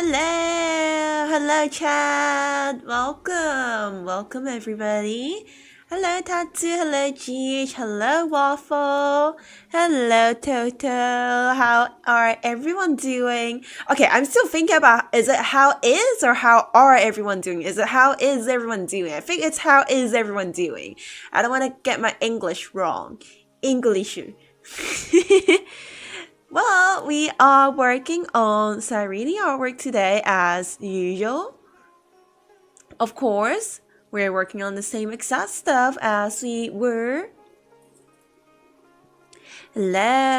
Hello, Chad. Welcome everybody. Hello, Tatsu. Hello, Geech. Hello, Waffle. Hello, Toto. How are everyone doing? Okay, I'm still thinking about is it how is or how are everyone doing? Is it how is everyone doing? I think it's how is everyone doing. I don't want to get my English wrong. English. Well, we are working on Cyrene artwork today as usual. Of course, we're working on the same exact stuff as we were. Hello.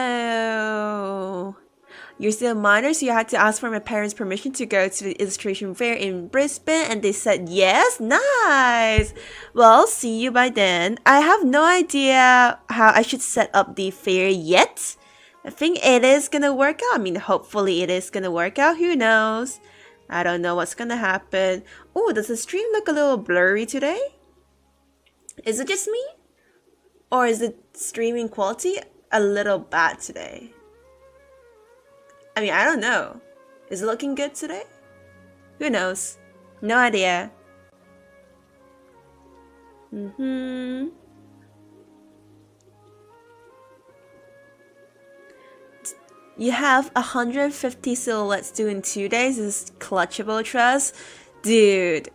You're still a minor, so you had to ask for my parents' permission to go to the illustration fair in Brisbane, and they said yes. Nice. Well, see you by then. I have no idea how I should set up the fair yet. I think it is gonna work out. I mean, hopefully it is gonna work out. Who knows? I don't know what's gonna happen. Oh, does the stream look a little blurry today? Is it just me? Or is the streaming quality a little bad today? I mean, I don't know. Is it looking good today? Who knows? No idea. You have 150 silhouettes due in 2 days. This is clutchable trust. Dude.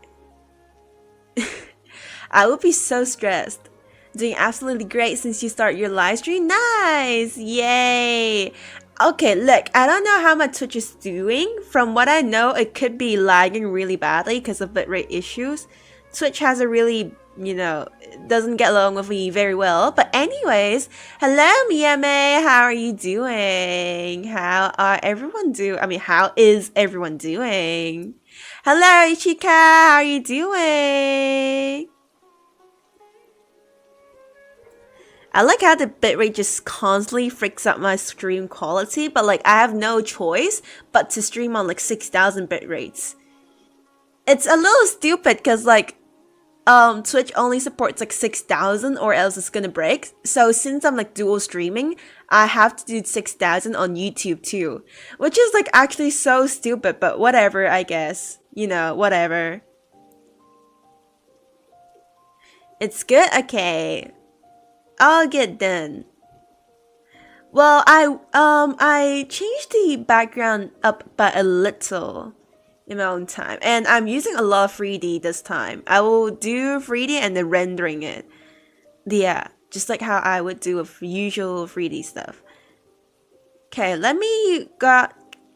I would be so stressed. Doing absolutely great since you start your live stream. Nice! Yay! Okay, look, I don't know how my Twitch is doing. From what I know, it could be lagging really badly because of bitrate issues. Twitch has a really, doesn't get along with me very well. But anyways, hello Miyame, how are you doing? How are everyone doing? I mean, how is everyone doing? Hello Ichika, how are you doing? I like how the bitrate just constantly freaks out my stream quality, but like I have no choice but to stream on like 6,000 bitrates. It's a little stupid because like Twitch only supports like 6,000 or else it's gonna break. So since I'm like dual streaming, I have to do 6,000 on YouTube too, which is like actually so stupid, but whatever, I guess. Whatever. It's good? Okay. I'll get done. Well, I changed the background up by a little in my own time, and I'm using a lot of 3D this time. I will do 3D and then rendering it. Yeah, just like how I would do with usual 3D stuff. Okay, let me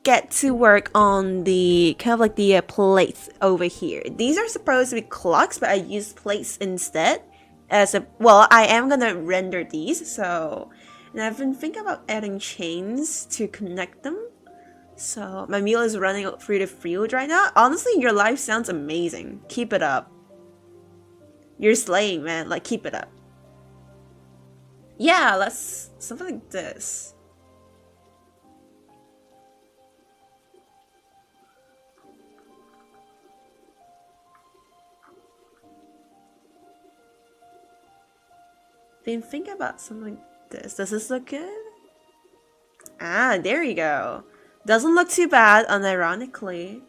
get to work on the kind of like the plates over here. These are supposed to be clocks, but I used plates instead. I am gonna render these, so, and I've been thinking about adding chains to connect them. So my meal is running through the field right now. Honestly, your life sounds amazing. Keep it up. You're slaying, man. Like, keep it up. Yeah, let's something like this. Been thinking about something like this. Does this look good? Ah, there you go. Doesn't look too bad, unironically.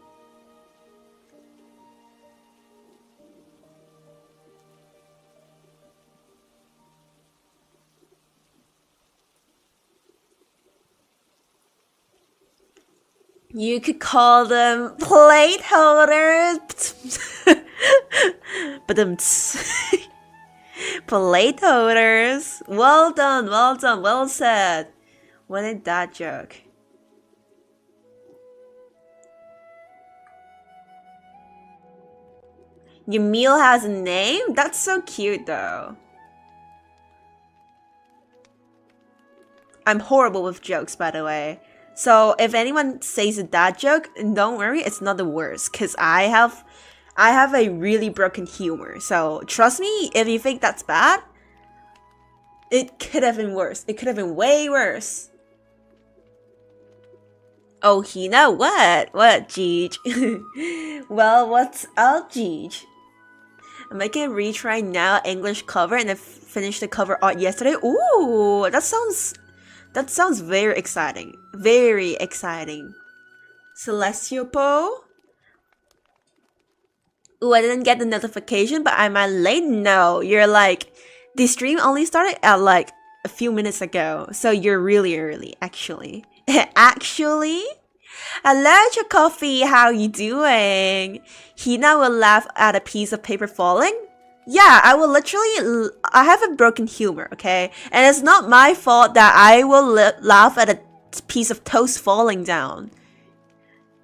You could call them plate holders. But plate holders. Well done, well said. What a dad joke. Your meal has a name? That's so cute though. I'm horrible with jokes, by the way. So if anyone says a dad joke, don't worry, it's not the worst. Because I have a really broken humor. So trust me, if you think that's bad, it could have been worse. It could have been way worse. Oh, Hina, what? What, Geej? Well, what's up, Geej? I'm making a retry now, English cover, and I finished the cover art yesterday. Ooh, that sounds very exciting. Very exciting. Celestiopo? Ooh, I didn't get the notification, but am I late? No, you're like, the stream only started at like a few minutes ago, so you're really early, actually. Actually? Hello, Coffee, how you doing? Hina will laugh at a piece of paper falling? Yeah, I will literally, I have a broken humor, okay? And it's not my fault that I will laugh at a piece of toast falling down.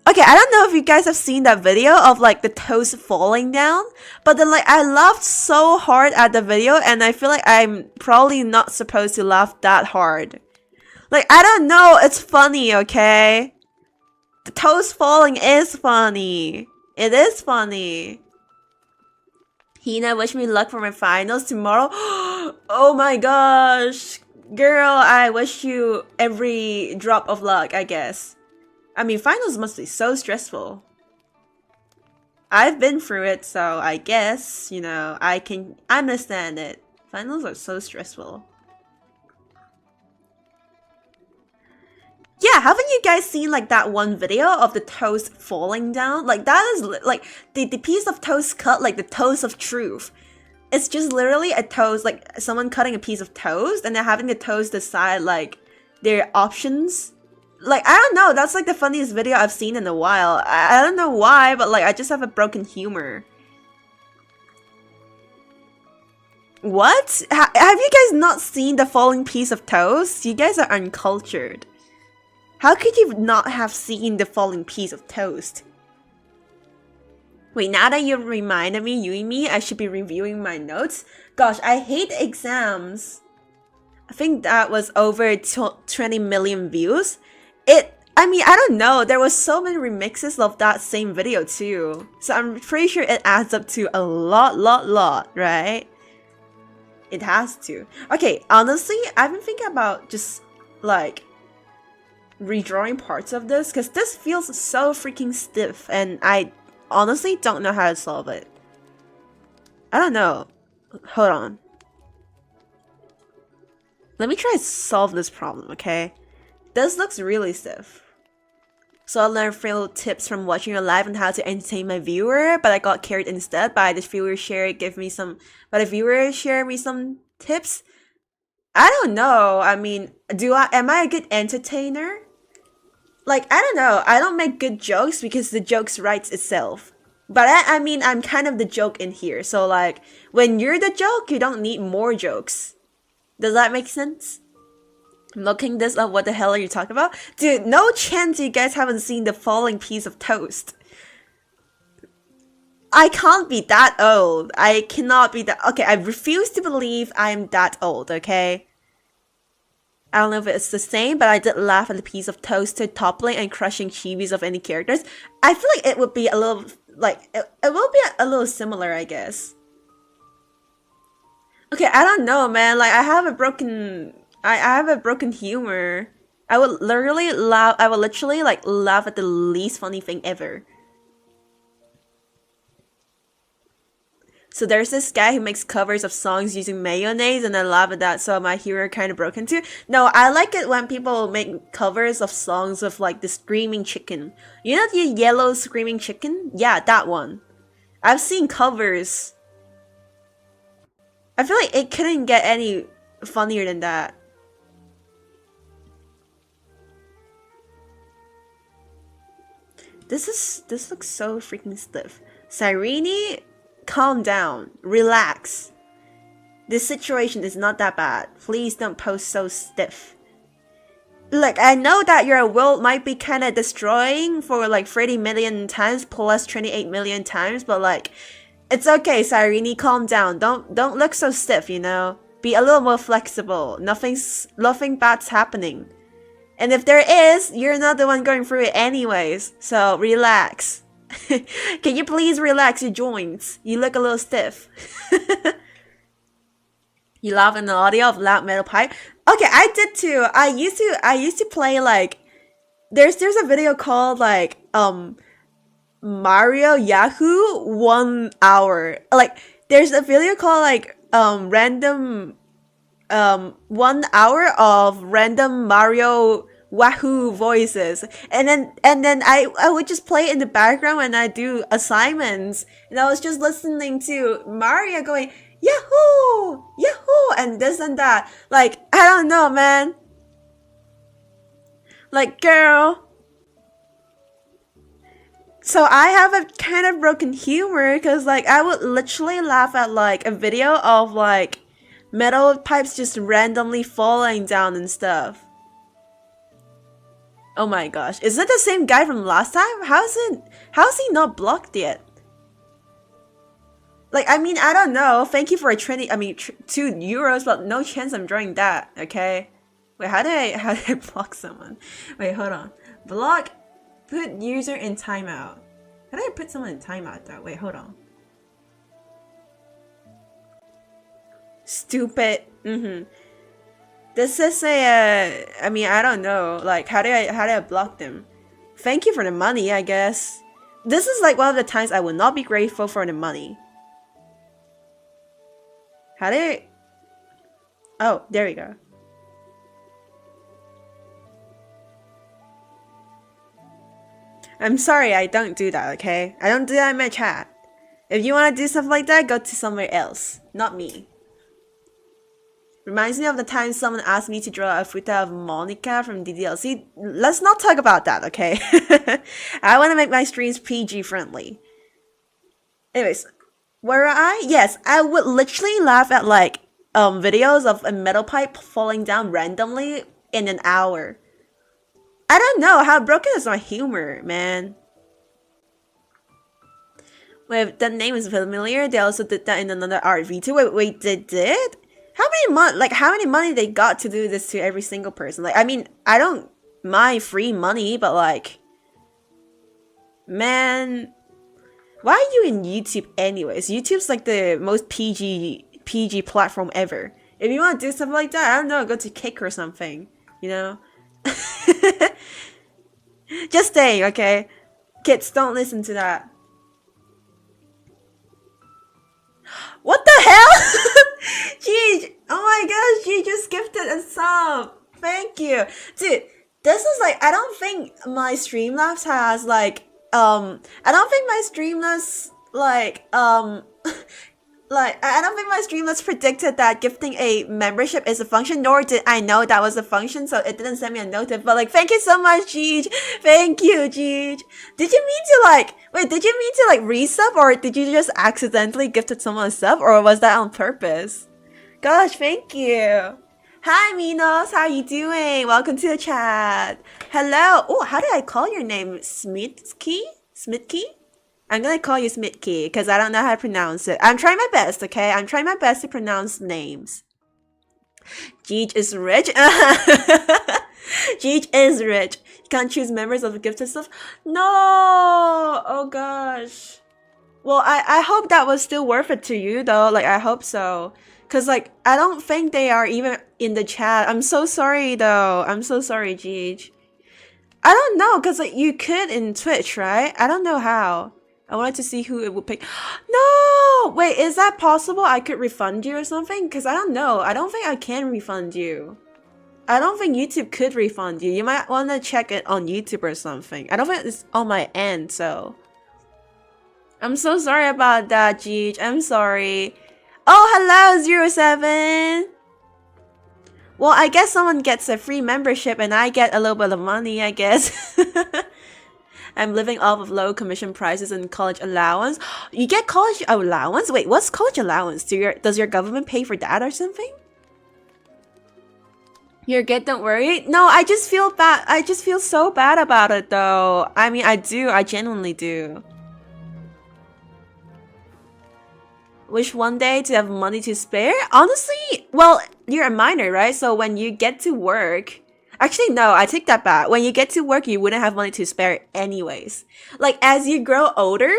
Okay, I don't know if you guys have seen that video of like the toast falling down, but then like I laughed so hard at the video and I feel like I'm probably not supposed to laugh that hard. Like, I don't know, it's funny, okay? The toast falling is funny. It is funny. Hina, wish me luck for my finals tomorrow. Oh my gosh. Girl, I wish you every drop of luck, I guess. I mean, finals must be so stressful. I've been through it, so I guess, you know, I can understand it. Finals are so stressful. Yeah, haven't you guys seen like that one video of the toast falling down? Like that is like the piece of toast cut like the toast of truth. It's just literally a toast, like someone cutting a piece of toast and then having the toast decide like their options. Like, I don't know, that's like the funniest video I've seen in a while. I don't know why, but like I just have a broken humor. What? Have you guys not seen the falling piece of toast? You guys are uncultured. How could you not have seen the falling piece of toast? Wait, now that you reminded me, you and me, I should be reviewing my notes. Gosh, I hate exams. I think that was over 20 million views. I mean, I don't know. There was so many remixes of that same video too. So I'm pretty sure it adds up to a lot, right? It has to. Okay, honestly, I've been thinking about just like redrawing parts of this because this feels so freaking stiff and I honestly don't know how to solve it. I don't know. Hold on. Let me try to solve this problem, okay? This looks really stiff. So I learned 3 little tips from watching your live on how to entertain my viewer, but I got carried instead by the viewer share me some tips. I don't know. I mean, am I a good entertainer? Like, I don't know. I don't make good jokes because the jokes writes itself. But I mean, I'm kind of the joke in here. So like, when you're the joke, you don't need more jokes. Does that make sense? I'm looking this up. What the hell are you talking about? Dude, no chance you guys haven't seen the falling piece of toast. I can't be that old. I cannot be that. Okay, I refuse to believe I'm that old, okay? I don't know if it's the same, but I did laugh at the piece of toast toppling and crushing chibis of any characters. I feel like it would be a little, like, it will be a little similar, I guess. Okay, I don't know, man. Like, I have a broken humor. I would literally laugh at the least funny thing ever. So there's this guy who makes covers of songs using mayonnaise and I laugh at that, so my humor kind of broken too. No, I like it when people make covers of songs of like the Screaming Chicken. You know the yellow Screaming Chicken? Yeah, that one. I've seen covers. I feel like it couldn't get any funnier than that. This looks so freaking stiff. Cyrene, calm down. Relax. This situation is not that bad. Please don't post so stiff. Look, I know that your world might be kind of destroying for like 30 million times plus 28 million times, but like, it's okay, Cyrene, calm down. Don't look so stiff, you know? Be a little more flexible. Nothing bad's happening. And if there is, you're not the one going through it anyways. So relax. Can you please relax your joints? You look a little stiff. You laugh in the audio of loud metal pipe. Okay, I did too. I used to play like there's a video called like Mario Yahoo 1 hour. Like there's a video called like random 1 hour of random Mario wahoo voices, and then I would just play it in the background when I do assignments, and I was just listening to Maria going yahoo, yahoo, and this and that. Like, I don't know, man. Like, girl. So I have a kind of broken humor, because like I would literally laugh at like a video of like metal pipes just randomly falling down and stuff. Oh my gosh, is it the same guy from last time? How's he not blocked yet? Like, I mean, I don't know. Thank you for a 2 euros, but no chance I'm drawing that. Okay. Wait, how do I block someone? Wait, hold on. Block. Put user in timeout. How do I put someone in timeout though? Wait, hold on. Stupid. This is a. I mean, I don't know. Like, how do I block them? Thank you for the money, I guess. This is like one of the times I will not be grateful for the money. How do I? Oh, there we go. I'm sorry, I don't do that, okay? I don't do that in my chat. If you want to do stuff like that, go to somewhere else. Not me. Reminds me of the time someone asked me to draw a photo of Monica from DDLC. Let's not talk about that, okay? I want to make my streams PG friendly. Anyways, where I? Yes, I would literally laugh at like videos of a metal pipe falling down randomly in an hour. I don't know how broken is my humor, man. Wait, that name is familiar. They also did that in another art video. Wait, they did? How many money they got to do this to every single person? Like, I mean, I don't mind free money, but like, man, why are you in YouTube anyways? YouTube's like the most PG platform ever. If you want to do something like that, I don't know, go to Kick or something, you know? Just saying, okay? Kids, don't listen to that. What the hell? Gee, oh my gosh, you just gifted a sub. Thank you. Dude, this is like, I don't think my Streamlabs has like, I don't think my Streamlabs I don't think my Streamlabs predicted that gifting a membership is a function, nor did I know that was a function, so it didn't send me a notif. But like, thank you so much, Jeej. Thank you, Jeej. Did you mean to resub, or did you just accidentally gifted someone a sub, or was that on purpose? Gosh, thank you. Hi, Minos. How are you doing? Welcome to the chat. Hello. Oh, how did I call your name? Smitky? I'm gonna call you Smitky because I don't know how to pronounce it. I'm trying my best, okay? I'm trying my best to pronounce names. Jeej is rich. Jeej is rich. You can't choose members of the gifted stuff. No! Oh gosh. Well, I hope that was still worth it to you though. Like, I hope so. Cause like, I don't think they are even in the chat. I'm so sorry though. I'm so sorry, Jeej. I don't know, cause like, you could in Twitch, right? I don't know how. I wanted to see who it would pick. No! Wait, is that possible? I could refund you or something? Because I don't know. I don't think I can refund you. I don't think YouTube could refund you. You might want to check it on YouTube or something. I don't think it's on my end, so. I'm so sorry about that, Jeej. I'm sorry. Oh, hello, 07. Well, I guess someone gets a free membership and I get a little bit of money, I guess. I'm living off of low commission prices and college allowance. You get college allowance? Wait, what's college allowance? Does your government pay for that or something? You're good, don't worry. No, I just feel bad. I just feel so bad about it though. I mean, I do. I genuinely do. Wish one day to have money to spare? Honestly, well, you're a minor, right? So when you get to work... Actually, no, I take that back. When you get to work, you wouldn't have money to spare anyways. Like, as you grow older,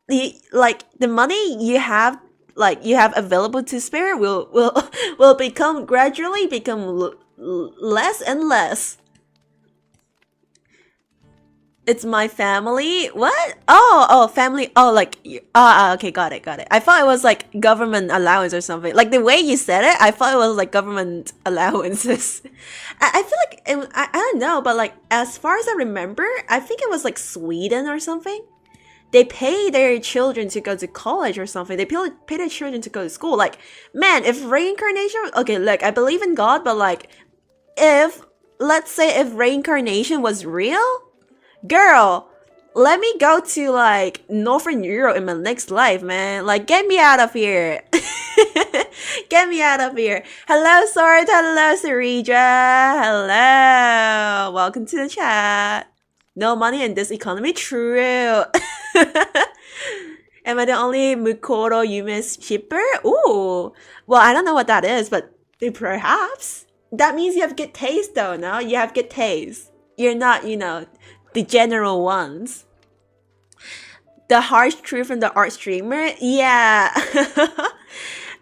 the money you have available to spare will gradually become less and less. It's my family. What? Family. Oh, like, okay, got it, got it. I thought it was like government allowance or something. Like the way you said it, I thought it was like government allowances. I feel like I don't know, but like as far as I remember, I think it was like Sweden or something. They pay their children to go to college or something. They pay their children to go to school. Like, man, if reincarnation, okay, look, I believe in God, but like, if, let's say if reincarnation was real, girl, let me go to like Northern Europe in my next life, man. Like, get me out of here. Get me out of here. Hello, Sword. Hello, Sarija. Hello. Welcome to the chat. No money in this economy? True. Am I the only Mukoro Yume shipper? Ooh. Well, I don't know what that is, but perhaps. That means you have good taste, though, no? You have good taste. You're not, the general ones. The harsh truth from the art streamer? Yeah. I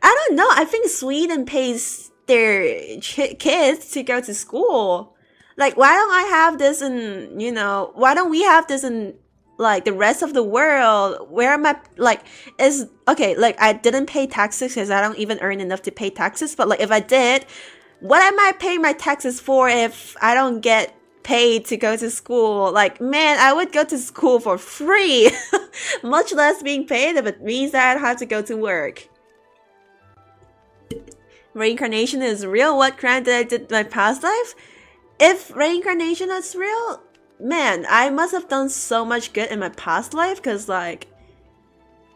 don't know. I think Sweden pays their kids to go to school. Like, why don't I have this in, why don't we have this in, like, the rest of the world? Where am I, like, okay, like, I didn't pay taxes because I don't even earn enough to pay taxes. But, like, if I did, what am I paying my taxes for if I don't get paid to go to school? Like, man, I would go to school for free. Much less being paid if it means that I have to go to work. Reincarnation is real? What crime did I did in my past life? If reincarnation is real, man, I must have done so much good in my past life because, like,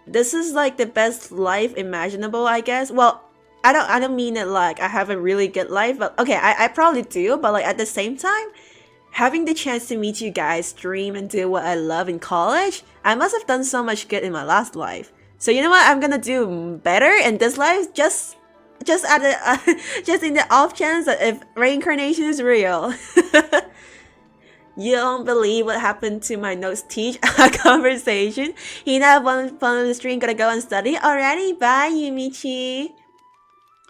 this is, like, the best life imaginable, I guess. Well, I don't mean it like I have a really good life, but okay, I probably do, but, like, at the same time, having the chance to meet you guys, stream, and do what I love in college, I must have done so much good in my last life. So you know what? I'm gonna do better in this life, just at just in the off chance that if reincarnation is real. You don't believe what happened to my notes teach conversation. Hina, one fun of the stream, gotta go and study. Alrighty, bye, Yumichi.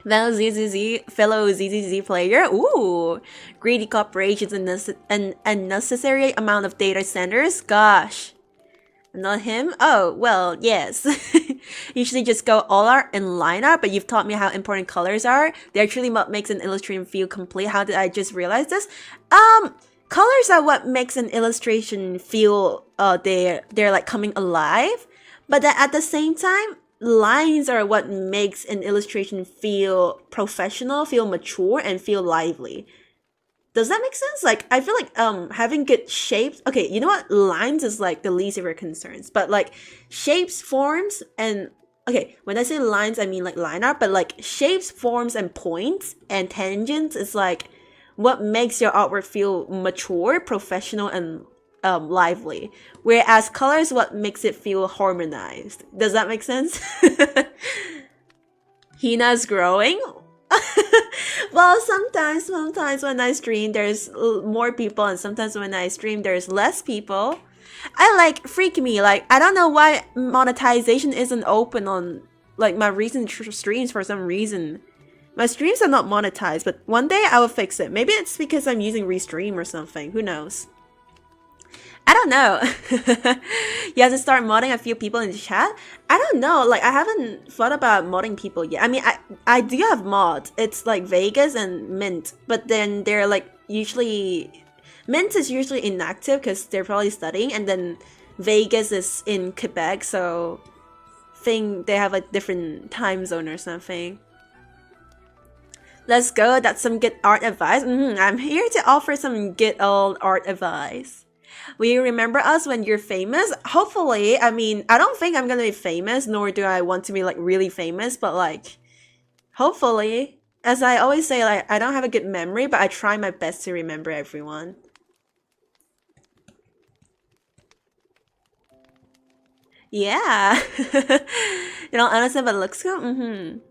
Fellow ZZZ player. Ooh, greedy corporations and an unnecessary amount of data centers. Gosh. Not him? Oh, well, yes. Usually just go all art and line art, but you've taught me how important colors are. They're actually what makes an illustration feel complete. How did I just realize this? Colors are what makes an illustration feel they're like coming alive. But then at the same time, lines are what makes an illustration feel professional, feel mature, and feel lively. Does that make sense? Like, I feel like having good shapes. Okay, you know what? Lines is like the least of your concerns, but like shapes, forms, and okay, when I say lines, I mean like line art, but like shapes, forms, and points and tangents is like what makes your artwork feel mature, professional, and lively. Whereas color is what makes it feel harmonized. Does that make sense? Hina's growing. Well, sometimes when I stream, there's more people, and sometimes when I stream, there's less people. I like freak me. Like, I don't know why monetization isn't open on like my recent streams for some reason. My streams are not monetized, but one day I will fix it. Maybe it's because I'm using Restream or something. Who knows? I don't know. You have to start modding a few people in the chat? I don't know. Like, I haven't thought about modding people yet. I mean, I do have mods. It's like Vegas and Mint. But then they're like usually... Mint is usually inactive because they're probably studying. And then Vegas is in Quebec. So think they have a different time zone or something. Let's go. That's some good art advice. I'm here to offer some good old art advice. Will you remember us when you're famous? Hopefully. I mean, I don't think I'm gonna be famous, nor do I want to be like really famous, but like, hopefully. As I always say, like, I don't have a good memory, but I try my best to remember everyone. Yeah. You don't understand, but it looks good?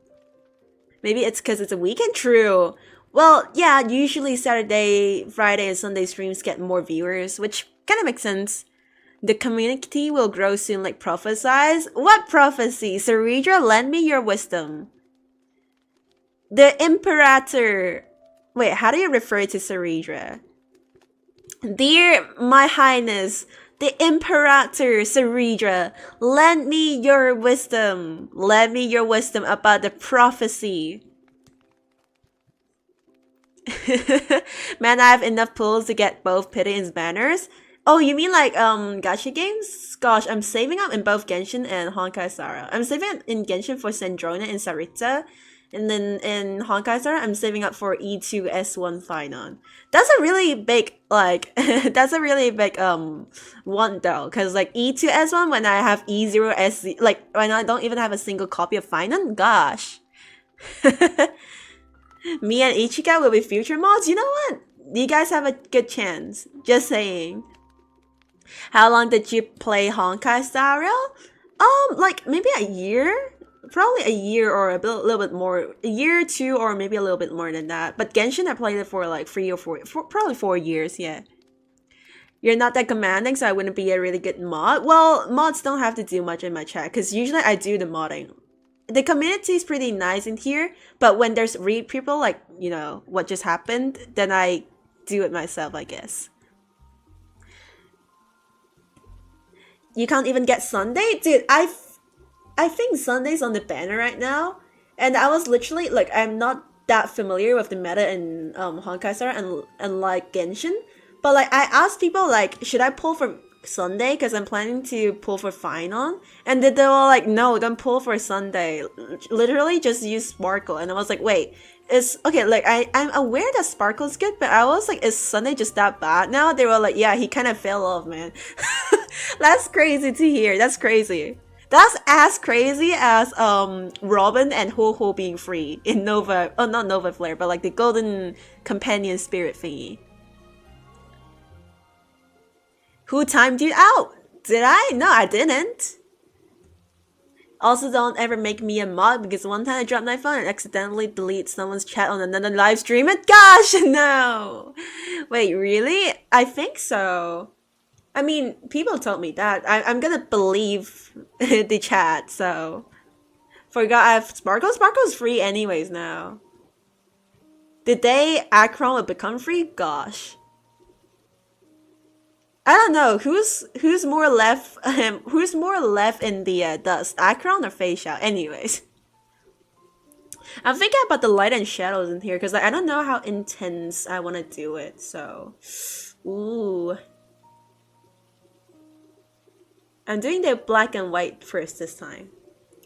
Maybe it's because it's a weekend? True. Well, yeah, usually Saturday, Friday, and Sunday streams get more viewers, which kind of makes sense. The community will grow soon like prophesies. What prophecy? Saridra, lend me your wisdom. The Imperator. Wait, how do you refer to Saridra? Dear My Highness, the Imperator Saridra, lend me your wisdom. Lend me your wisdom about the prophecy. Man, I have enough pulls to get both pity and banners. Oh, you mean like gacha games? Gosh, I'm saving up in both Genshin and Honkai Star. I'm saving up in Genshin for Sandrona and Sarita. And then in Honkai Star, I'm saving up for E2 S1 Finon. That's a really big like that's a really big one though, cause like E2 S1 when I have E0 SZ, like when I don't even have a single copy of Finon, gosh. Me and Ichika will be future mods. You know what? You guys have a good chance. Just saying. How long did you play Honkai Star Rail? Like maybe a year? Probably a year or little bit more. A year or two or maybe a little bit more than that. But Genshin, I played it for like 3 or 4, probably 4 years, yeah. You're not that commanding, so I wouldn't be a really good mod. Well, mods don't have to do much in my chat, because usually I do the modding. The community is pretty nice in here, but when there's read people, like, you know, what just happened, then I do it myself, I guess. You can't even get Sunday? Dude, I think Sunday's on the banner right now, and I was literally, like, I'm not that familiar with the meta in Honkai Star and like Genshin, but like I asked people like, should I pull for Sunday because I'm planning to pull for Finon, and they were like, no, don't pull for Sunday. Literally just use Sparkle. And I was like, wait, is okay, like I'm aware that Sparkle's good, but I was like, is Sunday just that bad now? They were like, yeah, he kind of fell off, man. That's crazy to hear. That's crazy. That's as crazy as Robin and Ho Ho being free in Nova, oh not Nova Flare, but like the Golden Companion Spirit thingy. Who timed you out? Did I? No, I didn't. Also, don't ever make me a mod, because one time I dropped my phone and accidentally deleted someone's chat on another live stream. And gosh, no! Wait, really? I think so. I mean, people told me that. I'm gonna believe the chat, so. Forgot I have Sparkle? Sparkle's free anyways now. The day Akron will become free? Gosh. I don't know who's more left who's more left in the dust, Akron or Facial. Anyways, I'm thinking about the light and shadows in here because I don't know how intense I want to do it. So, ooh, I'm doing the black and white first this time.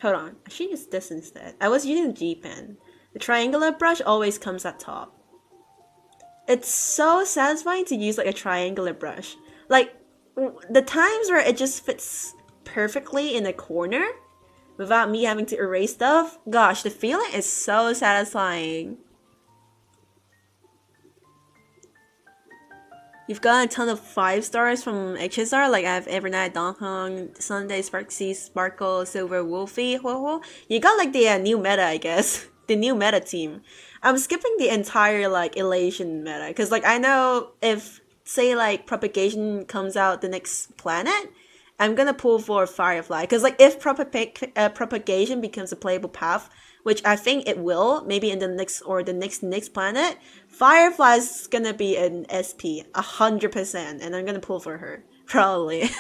Hold on, I should use this instead. I was using G pen. The triangular brush always comes at top. It's so satisfying to use like a triangular brush. Like, the times where it just fits perfectly in a corner without me having to erase stuff, gosh, the feeling is so satisfying. You've got a ton of 5 stars from HSR, like I have Evernight, Donghong, Sunday, Sparksy, Sparkle, Silver, Wolfie, Ho-Ho. You got like the new meta, I guess. The new meta team. I'm skipping the entire like Elation meta, because like I know if say like propagation comes out the next planet, I'm gonna pull for Firefly, because like if propagation becomes a playable path, which I think it will, maybe in the next or the next planet, Firefly's gonna be an SP 100%, and I'm gonna pull for her probably.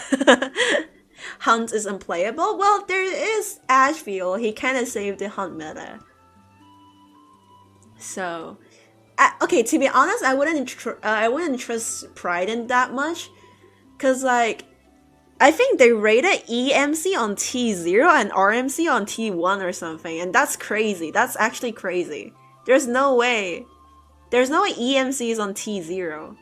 Hunt is unplayable. Well, there is Ashfield. He kind of saved the Hunt meta. So. Okay, to be honest, I wouldn't trust Priden that much, cause like, I think they rated EMC on T0 and RMC on T1 or something, and that's crazy. That's actually crazy. There's no way. There's no way EMC is on T0.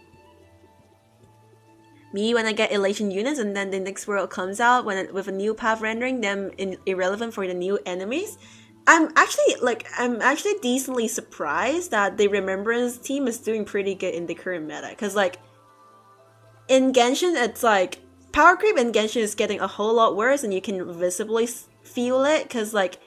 Me, when I get Elation units and then the next world comes out with a new path rendering them irrelevant for the new enemies, I'm actually decently surprised that the Remembrance team is doing pretty good in the current meta. Because, like, in Genshin, it's like, power creep in Genshin is getting a whole lot worse, and you can visibly feel it. Because, like,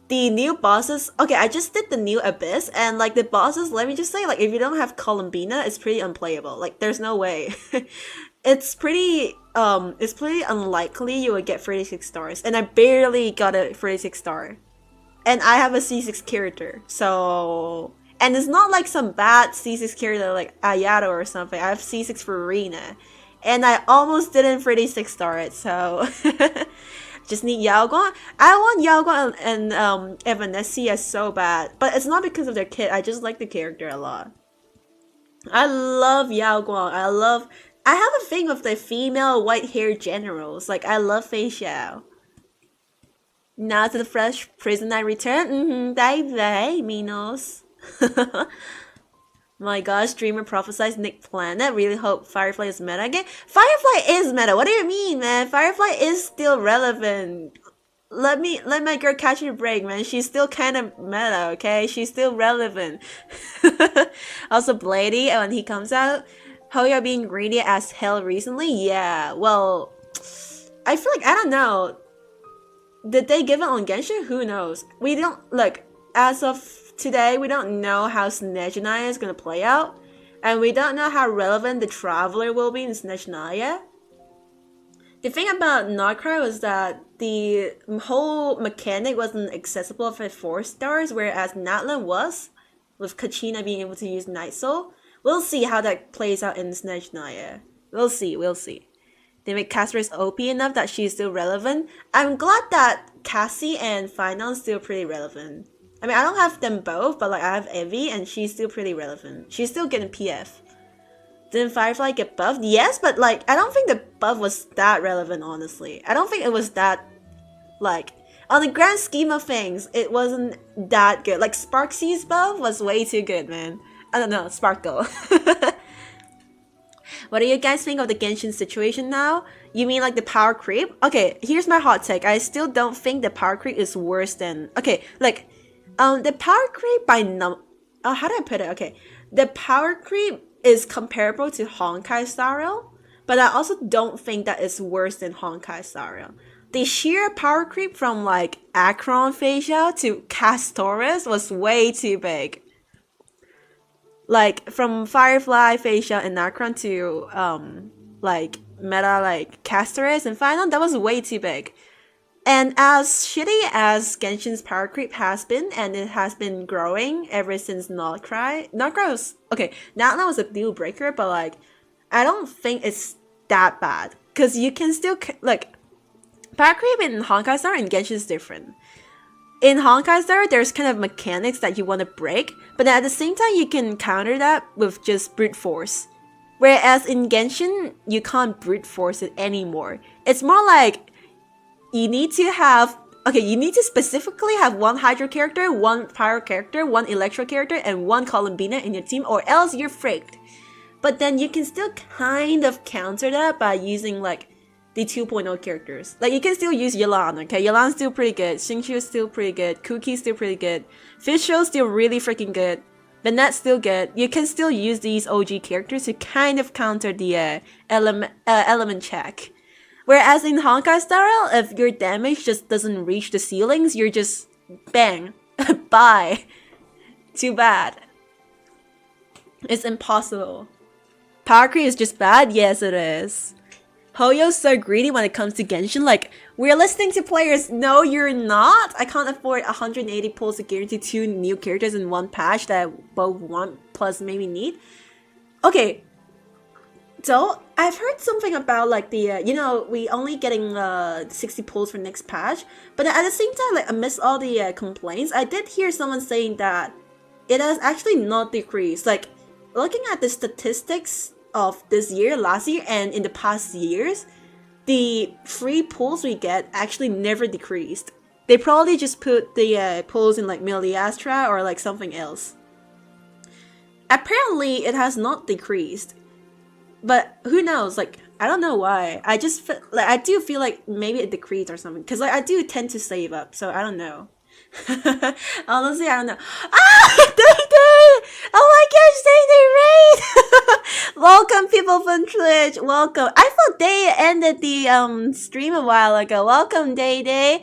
the new bosses, okay, I just did the new Abyss, and, like, the bosses, let me just say, like, if you don't have Columbina, it's pretty unplayable. Like, there's no way. It's pretty unlikely you would get 36 stars, and I barely got a 36 star. And I have a C6 character, so And it's not like some bad C6 character like Ayato or something. I have C6 for Rina. And I almost didn't 36 star it, so just need Yao Guang. I want Yao Guang and Evanescence so bad. But it's not because of their kit, I just like the character a lot. I love Yao Guang. I have a thing with the female white hair generals. Like, I love Fei Xiao. Now to the fresh prison I return. Bye, Minos. My gosh, Dreamer prophesies Nick Planet. Really hope Firefly is meta again. Firefly is meta. What do you mean, man? Firefly is still relevant. Let my girl catch your break, man. She's still kind of meta, okay? She's still relevant. Also, Blady, when he comes out, how you're being greedy as hell recently? Yeah, well, I feel like, I don't know. Did they give it on Genshin? Who knows? We don't, look, as of today, we don't know how Snezhnaya is gonna play out. And we don't know how relevant the Traveler will be in Snezhnaya. The thing about Nocra was that the whole mechanic wasn't accessible for 4 stars, whereas Natlan was, with Kachina being able to use Night Soul. We'll see how that plays out in Snezhnaya. We'll see. They make Casper's OP enough that she's still relevant. I'm glad that Cassie and Finon's still pretty relevant. I mean, I don't have them both, but like I have Evie and she's still pretty relevant. She's still getting PF. Didn't Firefly get buffed? Yes, but like, I don't think the buff was that relevant, honestly. I don't think it was that, like, on the grand scheme of things, it wasn't that good. Like, Sparksy's buff was way too good, man. I don't know, Sparkle. What do you guys think of the Genshin situation now? You mean like the power creep? Okay, here's my hot take. I still don't think the power creep is worse than... Okay, like, the power creep by how do I put it? Okay, the power creep is comparable to Honkai Star Rail, but I also don't think that it's worse than Honkai Star Rail. The sheer power creep from like Akron Facial to Castores was way too big. Like from Firefly, Facial, and Akron to like meta like Castores and Final, that was way too big. And as shitty as Genshin's power creep has been, and it has been growing ever since Nocra was... Okay, Natlan was a deal breaker, but like, I don't think it's that bad. Because you can still... Like, power creep in Honkai Star and Genshin is different. In Honkai Star, there's kind of mechanics that you want to break, but at the same time, you can counter that with just brute force. Whereas in Genshin, you can't brute force it anymore. It's more like... You need to have... Okay, you need to specifically have one Hydro character, one Pyro character, one Electro character, and one Columbina in your team, or else you're fricked. But then you can still kind of counter that by using, like, the 2.0 characters. Like, you can still use Yelan, okay? Yelan's still pretty good. Xingqiu is still pretty good. Kuki's still pretty good. Fishshow's still really freaking good. Benet's still good. You can still use these OG characters to kind of counter the element check. Whereas in Honkai Star Rail, if your damage just doesn't reach the ceilings, you're just bang. Bye. Too bad. It's impossible. Power creep is just bad? Yes, it is. Hoyo's so greedy when it comes to Genshin. Like, we're listening to players. No, you're not. I can't afford 180 pulls to guarantee 2 new characters in one patch that I both want plus maybe need. Okay. So, I've heard something about like the, you know, we only getting 60 pulls for next patch. But at the same time, like amidst all the complaints, I did hear someone saying that it has actually not decreased. Like, looking at the statistics of this year, last year, and in the past years, the free pulls we get actually never decreased. They probably just put the pulls in like Miliastra or like something else. Apparently, it has not decreased. But who knows? Like, I don't know why. I just feel, like, I do feel like maybe it decreased or something. Because like, I do tend to save up, so I don't know. Honestly, I don't know. Ah! Day! Oh my gosh, Day! Welcome, people from Twitch. Welcome. I thought Day ended the stream a while ago. Welcome, Day.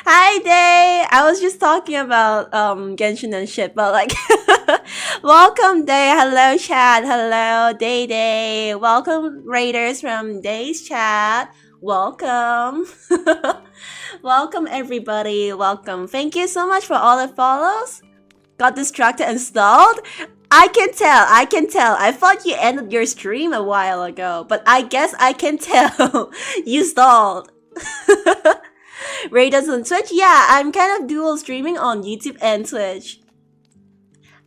Hi, Day. I was just talking about Genshin and shit, but like, welcome, Day. Hello, chat. Hello, Day. Welcome, raiders from Day's chat. Welcome. Welcome, everybody. Welcome. Thank you so much for all the follows. got distracted and stalled? I can tell. I thought you ended your stream a while ago, but I guess I can tell. You stalled. Ray does on Twitch? Yeah, I'm kind of dual streaming on YouTube and Twitch.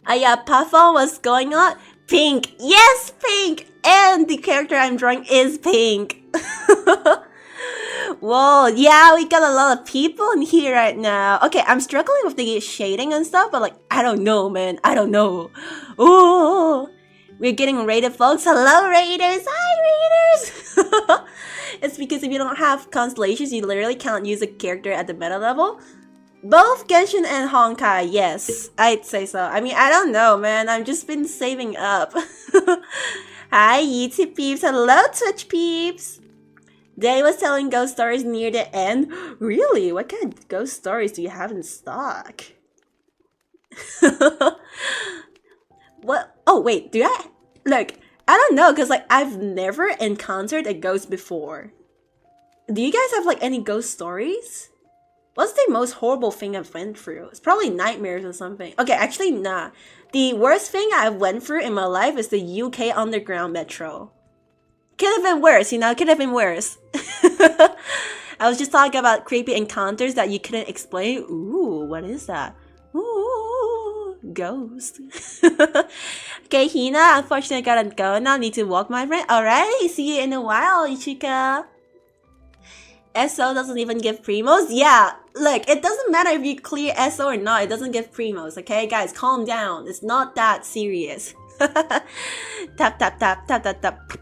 Yeah, Puffon, what's going on? Pink. Yes, pink! And the character I'm drawing is pink. Whoa, yeah, we got a lot of people in here right now. Okay, I'm struggling with the shading and stuff, but like, I don't know, man. I don't know. Oh, we're getting raided, folks. Hello, raiders. Hi, raiders. It's because if you don't have constellations, you literally can't use a character at the meta level. Both Genshin and Honkai, yes, I'd say so. I mean, I don't know, man. I've just been saving up. Hi, YouTube peeps. Hello, Twitch peeps. Day was telling ghost stories near the end. Really? What kind of ghost stories do you have in stock? What? Oh, wait, do I? Look, I don't know, because like I've never encountered a ghost before. Do you guys have like any ghost stories? What's the most horrible thing I've went through? It's probably nightmares or something. Okay, actually, nah. The worst thing I've went through in my life is the UK Underground Metro. Could have been worse, you know? Could have been worse. I was just talking about creepy encounters that you couldn't explain. Ooh, what is that? Ooh, ghost. Okay, Hina, unfortunately I gotta go now. Need to walk, my friend. Alright, see you in a while, Ichika. SO doesn't even give primos? Yeah, look, it doesn't matter if you clear SO or not. It doesn't give primos, okay? Guys, calm down. It's not that serious. Tap, tap, tap, tap, tap, tap.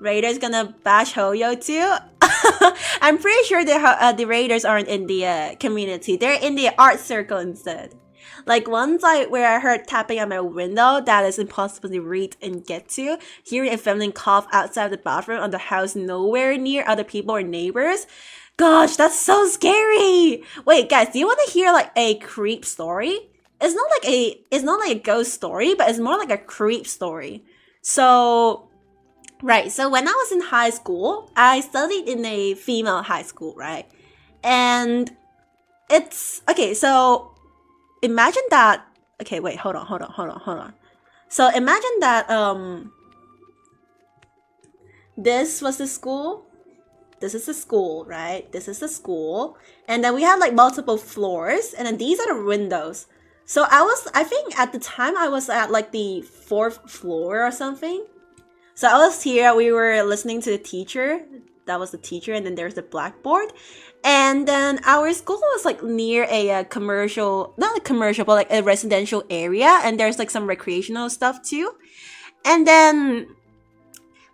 Raiders gonna bash Hoyo too? I'm pretty sure the Raiders aren't in the community. They're in the art circle instead. Like once where I heard tapping at my window that is impossible to read and get to, hearing a feminine cough outside the bathroom on the house nowhere near other people or neighbors. Gosh, that's so scary! Wait, guys, do you want to hear like a creep story? It's not like a ghost story, but it's more like a creep story. So right, so when I was in high school, I studied in a female high school, right? And it's okay, so imagine that. Okay, wait, hold on. So imagine that this was the school. This is the school, right? This is the school. And then we had like multiple floors, and then these are the windows. So I think at the time I was at like the 4th floor or something. So I was here, we were listening to the teacher. That was the teacher, and then there's the blackboard. And then our school was like near a commercial, not a commercial, but like a residential area. And there's like some recreational stuff too. And then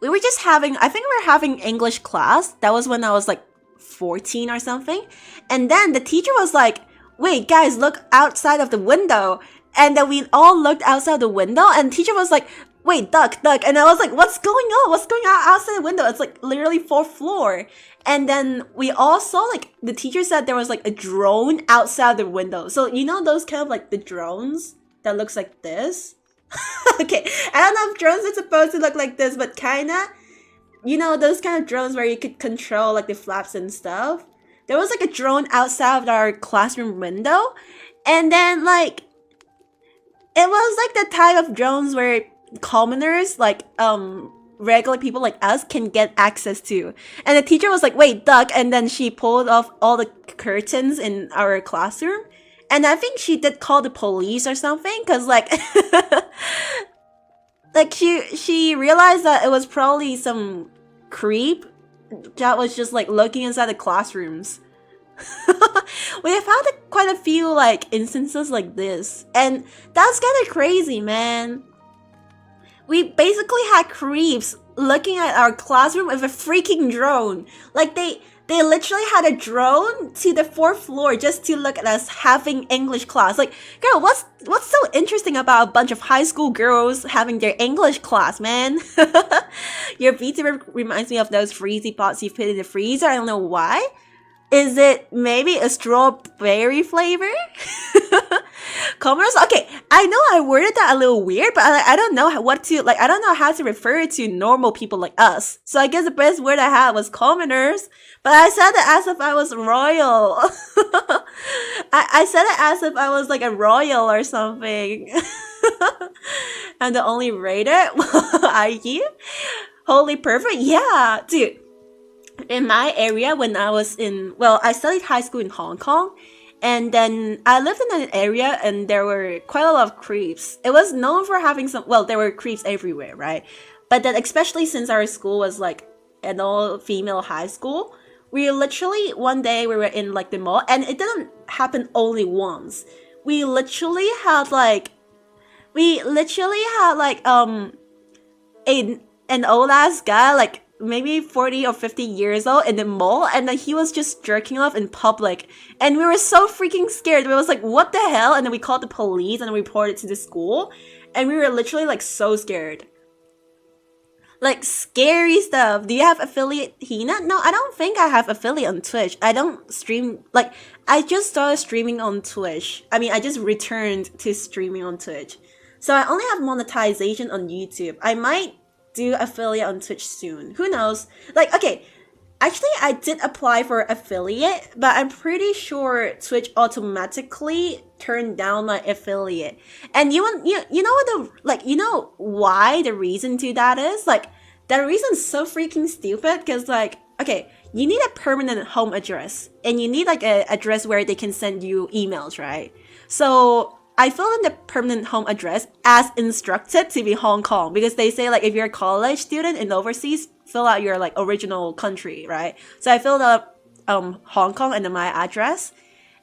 we were just having, I think we were having English class. That was when I was like 14 or something. And then the teacher was like, wait, guys, look outside of the window. And then we all looked outside the window, and the teacher was like, wait, duck. And I was like, what's going on? What's going on outside the window? It's like literally 4th floor. And then we all saw like, the teacher said there was like a drone outside the window. So you know those kind of like the drones that looks like this? Okay, I don't know if drones are supposed to look like this, but kinda. You know those kind of drones where you could control like the flaps and stuff? There was like a drone outside of our classroom window. And then like, it was like the type of drones where commoners, like regular people like us, can get access to. And the teacher was like, wait, duck. And then she pulled off all the curtains in our classroom. And I think she did call the police or something, because like like she realized that it was probably some creep that was just like looking inside the classrooms. We have had quite a few like instances like this, and that's kind of crazy, man. We basically had creeps looking at our classroom with a freaking drone. Like they literally had a drone to the 4th floor just to look at us having English class. Like, girl, what's so interesting about a bunch of high school girls having their English class, man? Your VTuber reminds me of those freezy pots you put in the freezer. I don't know why. Is it maybe a strawberry flavor? Commerce? Okay, I know I worded that a little weird, but I don't know what to, like, I don't know how to refer to normal people like us. So I guess the best word I had was commoners, but I said it as if I was royal. I said it as if I was like a royal or something. I'm the only rated. Are you? Holy perfect? Yeah, dude. In my area, when I was I studied high school in Hong Kong, and then I lived in an area and there were quite a lot of creeps. It was known for having there were creeps everywhere, right? But then, especially since our school was like an all-female high school, we literally, one day we were in like the mall, and it didn't happen only once. We literally had like, an old ass guy, like maybe 40 or 50 years old, in the mall, and then he was just jerking off in public, and we were so freaking scared. We was like, what the hell? And then we called the police and reported to the school, and we were literally like so scared. Like scary stuff. Do you have affiliate, Hina? No, I don't think I have affiliate on Twitch. I don't stream, like, I just started streaming on Twitch. I mean, I just returned to streaming on Twitch. So I only have monetization on YouTube. I might do affiliate on Twitch soon. Who knows? Like, okay, actually I did apply for affiliate, but I'm pretty sure Twitch automatically turned down my affiliate. And you know what you know why the reason to that is? Like, that reason's so freaking stupid, because like, okay, you need a permanent home address, and you need like a address where they can send you emails, right? So I filled in the permanent home address as instructed to be Hong Kong, because they say like if you're a college student in overseas, fill out your like original country, right? So I filled out Hong Kong and then my address.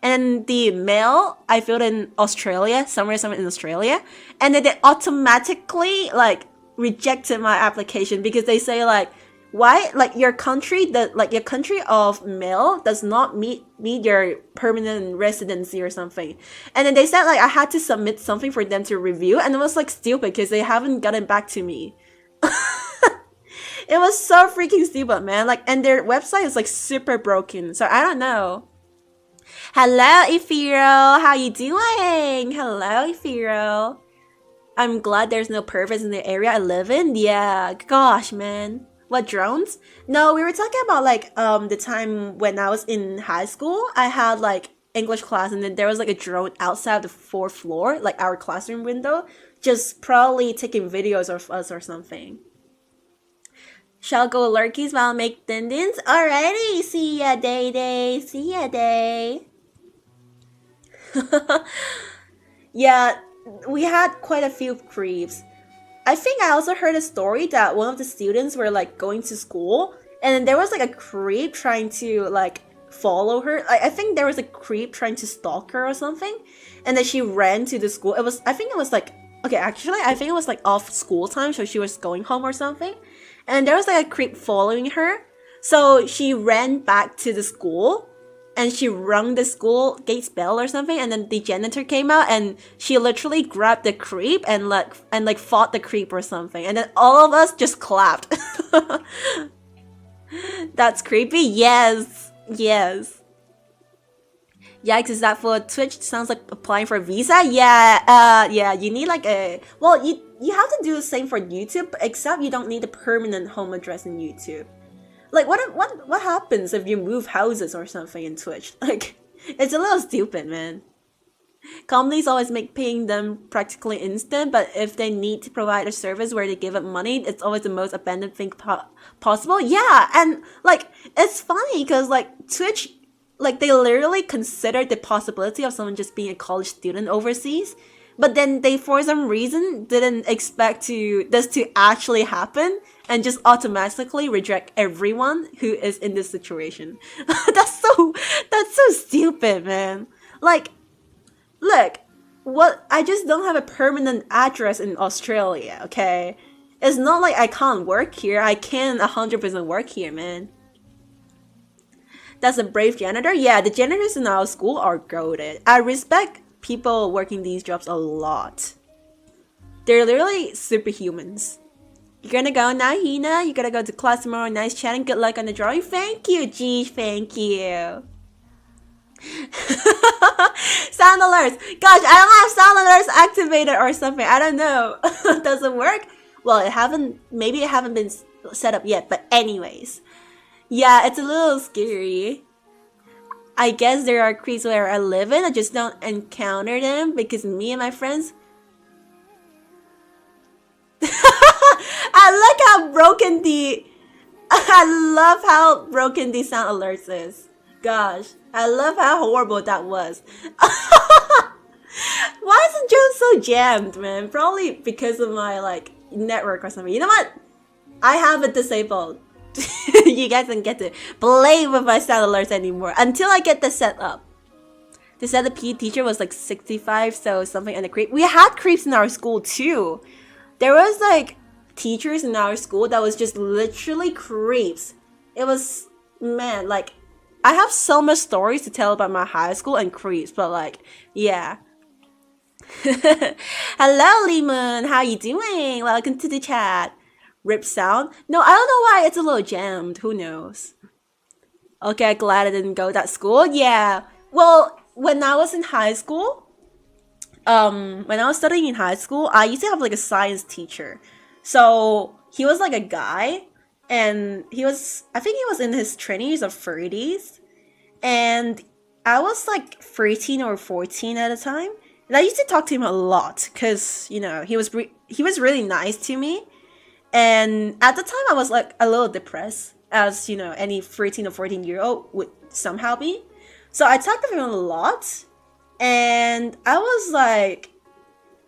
And the mail, I filled in Australia, somewhere in Australia. And then they automatically like rejected my application, because they say like, why, like your country of mail does not meet your permanent residency or something. And then they said like I had to submit something for them to review, and it was like stupid because they haven't gotten back to me. It was so freaking stupid, man. Like, and their website is like super broken, so I don't know. Hello, Ifiro, how you doing? Hello, Ifiro. I'm glad there's no perverts in the area I live in. Yeah, gosh, man. What, drones? No, we were talking about like the time when I was in high school. I had like English class, and then there was like a drone outside the fourth floor, like our classroom window, just probably taking videos of us or something. Shall go lurkies while make dindins? Alrighty, see ya, day day. See ya, day. Yeah, we had quite a few creeps. I think I also heard a story that one of the students were like going to school, and then there was like a creep trying to like follow her. I think there was a creep trying to stalk her or something, and then she ran to the school. I think it was like off school time, so she was going home or something, and there was like a creep following her. So she ran back to the school, and she rung the school gate's bell or something, and then the janitor came out, and she literally grabbed the creep and fought the creep or something, and then all of us just clapped. That's creepy. Yes. Yikes, is that for Twitch? Sounds like applying for a visa. Yeah, you need like you have to do the same for YouTube, except you don't need a permanent home address in YouTube. Like, what happens if you move houses or something in Twitch? Like, it's a little stupid, man. Companies always make paying them practically instant, but if they need to provide a service where they give up money, it's always the most abandoned thing possible. Yeah, and like, it's funny because like Twitch, like they literally considered the possibility of someone just being a college student overseas, but then they, for some reason, didn't expect this to actually happen, and just automatically reject everyone who is in this situation. That's so stupid, man. Like, look, I just don't have a permanent address in Australia, okay? It's not like I can't work here. I can 100% work here, man. That's a brave janitor. Yeah, the janitors in our school are goated. I respect people working these jobs a lot. They're literally superhumans. You're gonna go now, Hina? You gotta go to class tomorrow. Nice chatting. Good luck on the drawing. Thank you, G. Thank you. Sound alerts. Gosh, I don't have sound alerts activated or something. I don't know. Does it work? Well, maybe it haven't been set up yet. But anyways, yeah, it's a little scary. I guess there are creeps where I live in. I just don't encounter them because me and my friends. I like how broken the. I love how broken the sound alerts is. Gosh, I love how horrible that was. Why is the Jones so jammed, man? Probably because of my like network or something. You know what? I have it disabled. You guys don't get to play with my sound alerts anymore until I get this set up. They said the PE teacher was like 65, so something in the creep. We had creeps in our school too. There was like teachers in our school that was just literally creeps. It was, man, like I have so much stories to tell about my high school and creeps, but like, yeah. Hello, Lemon. How you doing? Welcome to the chat. Rip sound? No, I don't know why it's a little jammed. Who knows? Okay, glad I didn't go to that school. Yeah. Well, when I was in high school, when I was studying in high school, I used to have like a science teacher. So he was like a guy, and I think he was in his 20s or 30s, and I was like 13 or 14 at the time. And I used to talk to him a lot because, you know, he was really nice to me. And at the time, I was like a little depressed, as you know, any 13 or 14-year-old would somehow be. So I talked to him a lot, and I was like,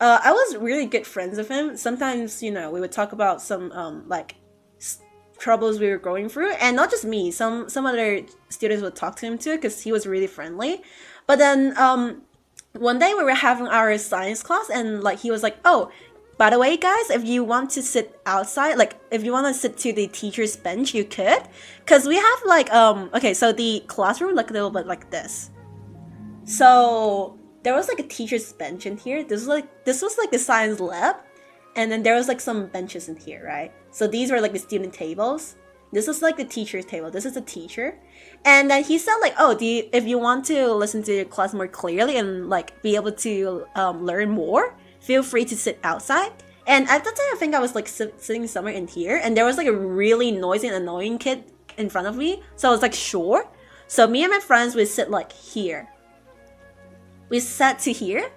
I was really good friends with him. Sometimes, you know, we would talk about some troubles we were going through, and not just me. Some other students would talk to him too because he was really friendly. But then one day we were having our science class, and like he was like, "Oh, by the way, guys, if you want to sit outside, like if you want to sit to the teacher's bench, you could, because we have like okay, so the classroom looked a little bit like this. So there was like a teacher's bench in here. This was like the science lab, and then there was like some benches in here, right? So these were like the student tables. This is like the teacher's table. This is the teacher. And then he said like, oh, if you want to listen to your class more clearly and like be able to learn more, feel free to sit outside. And at that time, I think I was like sitting somewhere in here, and there was like a really noisy and annoying kid in front of me. So I was like, sure. So me and my friends would sit like here. We sat to here,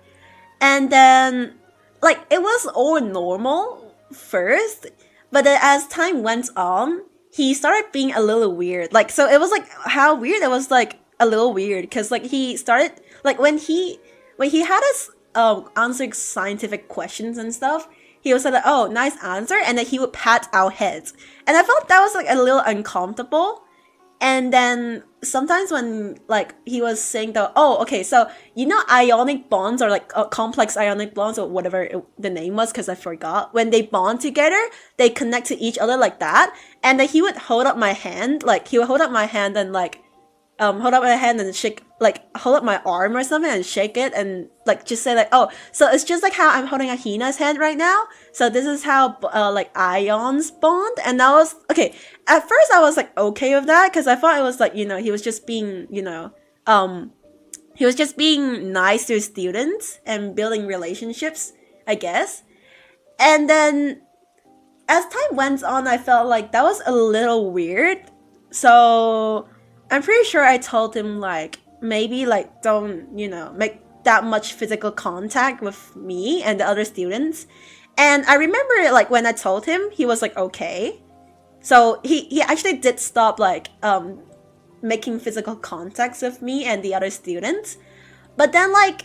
and then like it was all normal first, but then as time went on, he started being a little weird. Like, so it was like how weird it was, like a little weird, because like he started like when he had us answering scientific questions and stuff, he was like, oh, nice answer, and then he would pat our heads, and I felt that was like a little uncomfortable. And then sometimes when like he was saying that, oh, okay, so you know ionic bonds, or like complex ionic bonds, or whatever the name was, because I forgot, when they bond together, they connect to each other like that. And then he would hold up my hand, like he would hold up my hand and like hold up my hand and shake, like hold up my arm or something and shake it, and like just say like, oh, so it's just like how I'm holding Ahina's hand right now. So this is how like ions bond. And that was okay. At first I was like okay with that, because I thought it was like, you know, he was just being, you know, he was just being nice to his students and building relationships, I guess. And then as time went on, I felt like that was a little weird. So I'm pretty sure I told him like, maybe like don't, you know, make that much physical contact with me and the other students. And I remember like when I told him, he was like okay. So he actually did stop like making physical contacts with me and the other students. But then like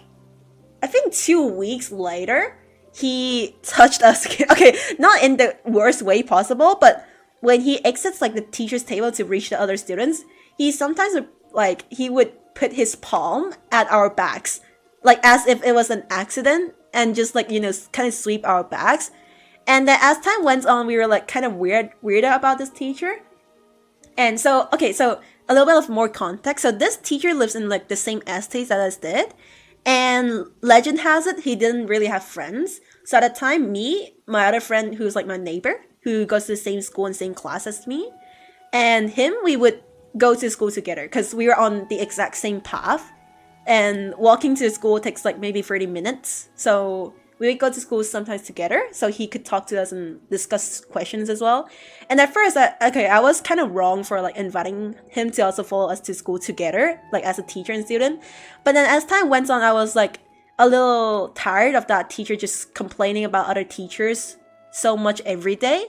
I think 2 weeks later, he touched us. Okay, not in the worst way possible, but when he exits like the teacher's table to reach the other students, he sometimes would, like he would put his palm at our backs, like as if it was an accident, and just like, you know, kind of sweep our backs. And then as time went on, we were like kind of weirder about this teacher. And so, okay, so a little bit of more context. So this teacher lives in like the same estate that us did. And legend has it, he didn't really have friends. So at the time, me, my other friend who's like my neighbor, who goes to the same school and same class as me, and him, we would go to school together because we were on the exact same path. And walking to school takes like maybe 30 minutes. So we would go to school sometimes together, so he could talk to us and discuss questions as well. And at first, I was kind of wrong for like inviting him to also follow us to school together, like as a teacher and student. But then as time went on, I was like a little tired of that teacher just complaining about other teachers so much every day.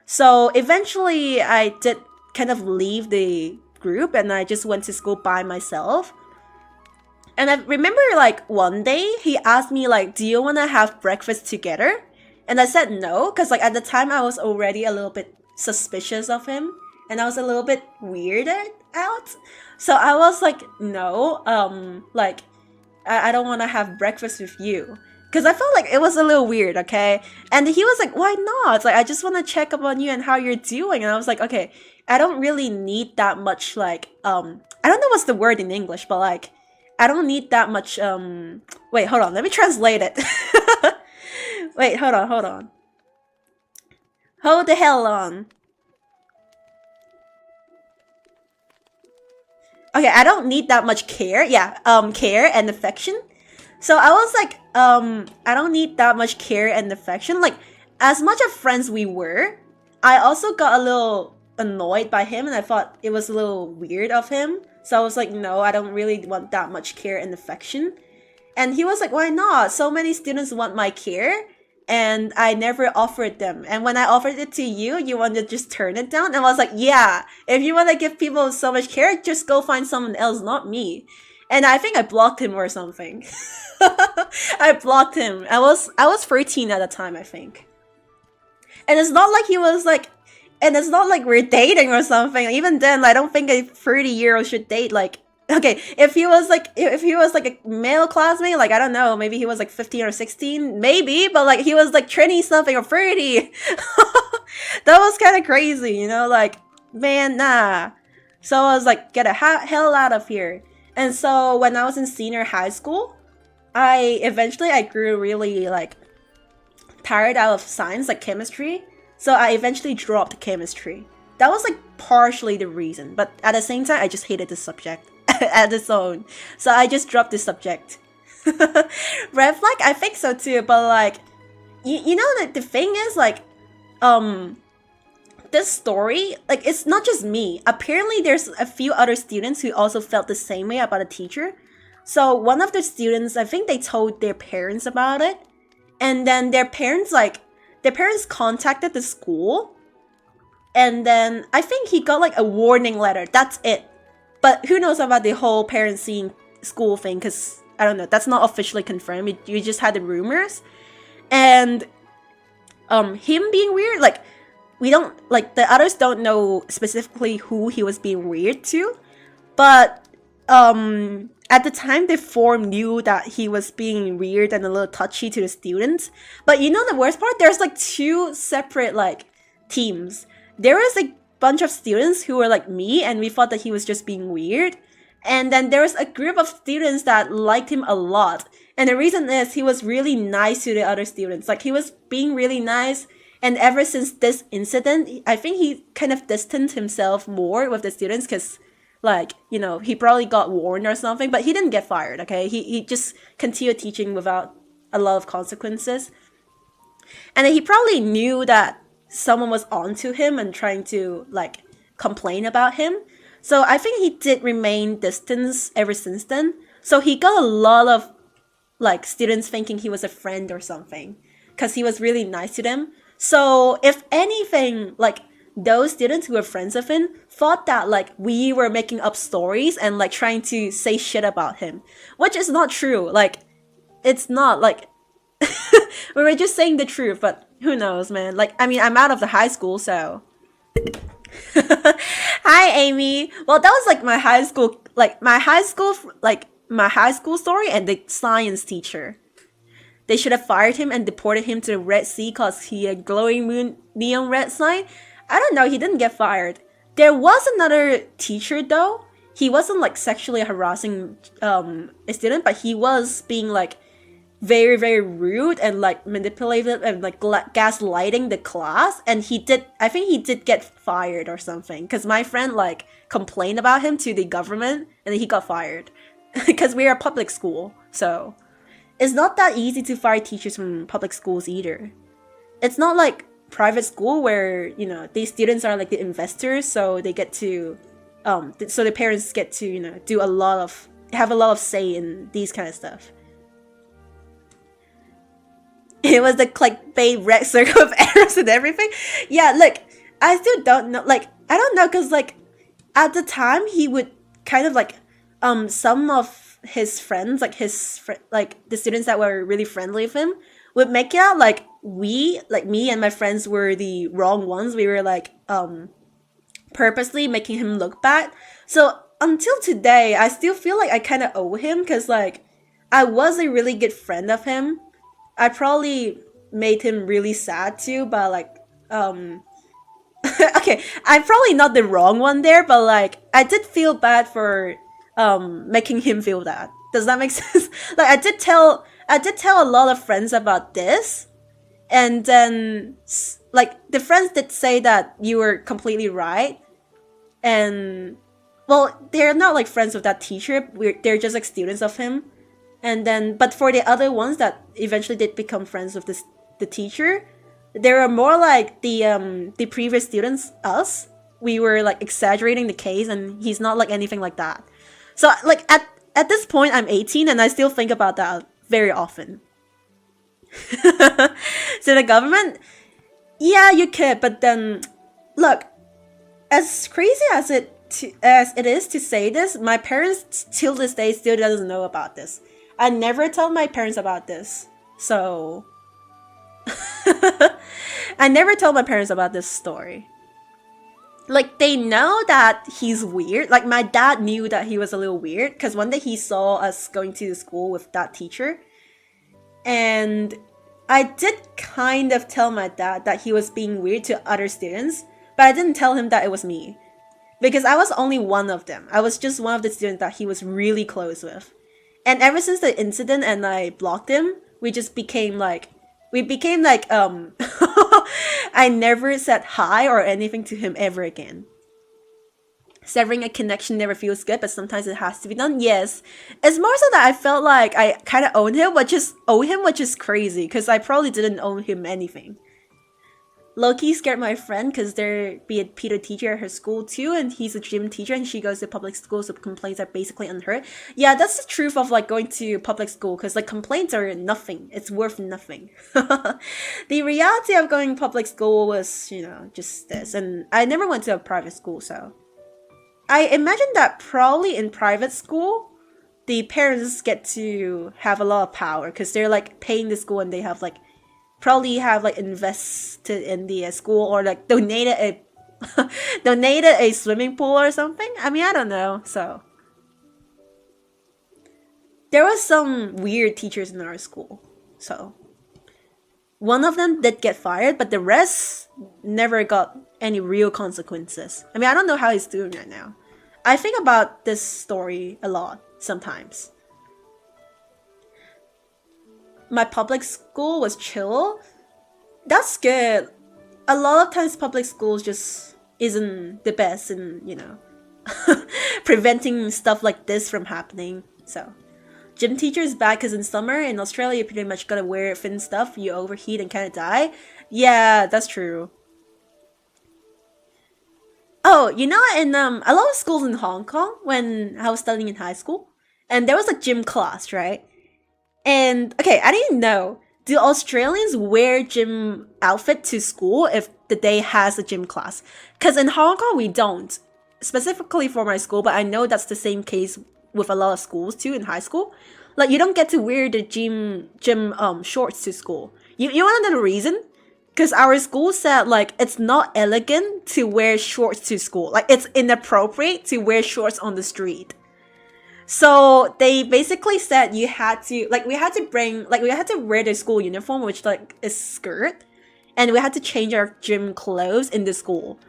So eventually, I did kind of leave the group and I just went to school by myself. And I remember like one day he asked me like, do you want to have breakfast together? And I said no, because like at the time I was already a little bit suspicious of him and I was a little bit weirded out. So I was like, no, like I don't want to have breakfast with you. Because I felt like it was a little weird, okay? And he was like, why not? It's like, I just want to check up on you and how you're doing. And I was like, okay, I don't really need that much like, I don't know what's the word in English, but like, I don't need that much, wait, hold on, let me translate it. Wait, hold on. Hold the hell on. Okay, I don't need that much care. Yeah, care and affection. So I was like, I don't need that much care and affection. Like, as much of friends we were, I also got a little annoyed by him and I thought it was a little weird of him. So I was like, no, I don't really want that much care and affection. And he was like, why not? So many students want my care and I never offered them. And when I offered it to you, you want to just turn it down? And I was like, yeah, if you want to give people so much care, just go find someone else, not me. And I think I blocked him or something. I blocked him. I was 13 at the time, I think. And it's not like he was like, and it's not like we're dating or something. Even then, I don't think a 30-year-old should date like, okay, if he was like a male classmate, like I don't know, maybe he was like 15 or 16, maybe, but like he was like 20 something or 30. That was kind of crazy, you know, like, man, nah. So I was like, get the hell out of here. And so when I was in senior high school, I grew really like tired out of science, like chemistry. So I eventually dropped chemistry. That was like partially the reason, but at the same time, I just hated the subject at its own. So I just dropped the subject. Red flag? I think so too, but like, you know that the thing is like, this story, like it's not just me. Apparently there's a few other students who also felt the same way about a teacher. So one of the students, I think they told their parents about it. And then their parents contacted the school. And then I think he got like a warning letter. That's it. But who knows about the whole parents seeing school thing, because I don't know, that's not officially confirmed. You just had the rumors. And him being weird, like we don't, like the others don't know specifically who he was being weird to. But at the time, the form knew that he was being weird and a little touchy to the students. But you know the worst part? There's like two separate like teams. There was a bunch of students who were like me and we thought that he was just being weird. And then there was a group of students that liked him a lot. And the reason is he was really nice to the other students. Like he was being really nice. And ever since this incident, I think he kind of distanced himself more with the students because, like, you know, he probably got warned or something, but he didn't get fired, okay? He just continued teaching without a lot of consequences. And he probably knew that someone was onto him and trying to, like, complain about him. So I think he did remain distant ever since then. So he got a lot of, like, students thinking he was a friend or something because he was really nice to them. So if anything, like, those students who were friends of him thought that like we were making up stories and like trying to say shit about him, which is not true. Like, it's not like we were just saying the truth, but who knows, man. Like, I mean, I'm out of the high school, so hi Amy. Well, that was like my high school story and the science teacher. They should have fired him and deported him to the Red Sea cause he had glowing moon neon red sign. I don't know, he didn't get fired. There was another teacher though. He wasn't like sexually harassing a student, but he was being like very, very rude and like manipulative and like gaslighting the class. And I think he did get fired or something. Because my friend like complained about him to the government and then he got fired. Because we're a public school, so it's not that easy to fire teachers from public schools either. It's not like private school where, you know, these students are like the investors, so they get to so the parents get to, you know, have a lot of say in these kind of stuff. It was the clickbait red circle of errors and everything. Yeah, look, I still don't know. Like, I don't know, because like at the time he would kind of like some of his friends, like like the students that were really friendly with him, would make it out like me and my friends were the wrong ones. We were like purposely making him look bad. So until today, I still feel like I kind of owe him, because like I was a really good friend of him. I probably made him really sad too, but like okay, I'm probably not the wrong one there, but like I did feel bad for making him feel that. Does that make sense? Like I did tell a lot of friends about this, and then like the friends did say that you were completely right, and well, they're not like friends of that teacher. They're just like students of him, and then but for the other ones that eventually did become friends with the teacher, they were more like the previous students, us. We were like exaggerating the case, and he's not like anything like that. So like at this point, I'm 18, and I still think about that very often. So the government, yeah, you could, but then look, as crazy as it is to say this, my parents till this day still doesn't know about this. I never tell my parents about this, so I never told my parents about this story. Like, they know that he's weird. Like, my dad knew that he was a little weird, because one day he saw us going to school with that teacher. And I did kind of tell my dad that he was being weird to other students, but I didn't tell him that it was me. Because I was only one of them. I was just one of the students that he was really close with. And ever since the incident and I blocked him, we became like I never said hi or anything to him ever again. Severing a connection never feels good, but sometimes it has to be done. Yes, it's more so that I felt like I kind of owe him, which is crazy, because I probably didn't owe him anything. Loki scared my friend because there be a PE teacher at her school too, and he's a gym teacher, and she goes to public school, so complaints are basically unheard. Yeah, that's the truth of like going to public school, because like complaints are nothing. It's worth nothing. The reality of going to public school was, you know, just this, and I never went to a private school, so I imagine that probably in private school, the parents get to have a lot of power because they're like paying the school, and they have like probably have like invested in the school, or like donated a swimming pool or something. I mean, I don't know. So there was some weird teachers in our school. So one of them did get fired, but the rest never got any real consequences. I mean, I don't know how he's doing right now. I think about this story a lot sometimes. My public school was chill. That's good. A lot of times public schools just isn't the best in, you know, preventing stuff like this from happening. So, gym teacher is bad because in summer in Australia you pretty much gotta wear thin stuff. You overheat and kind of die. Yeah, that's true. Oh, you know, in a lot of schools in Hong Kong when I was studying in high school, and there was a gym class, right? And okay, I didn't know. Do Australians wear gym outfit to school if the day has a gym class? Because in Hong Kong we don't. Specifically for my school, but I know that's the same case with a lot of schools too in high school. Like you don't get to wear the gym shorts to school. You wanna know the reason? Because our school said like it's not elegant to wear shorts to school. Like it's inappropriate to wear shorts on the street. So they basically said we had to wear the school uniform, which like is skirt, and we had to change our gym clothes in the school.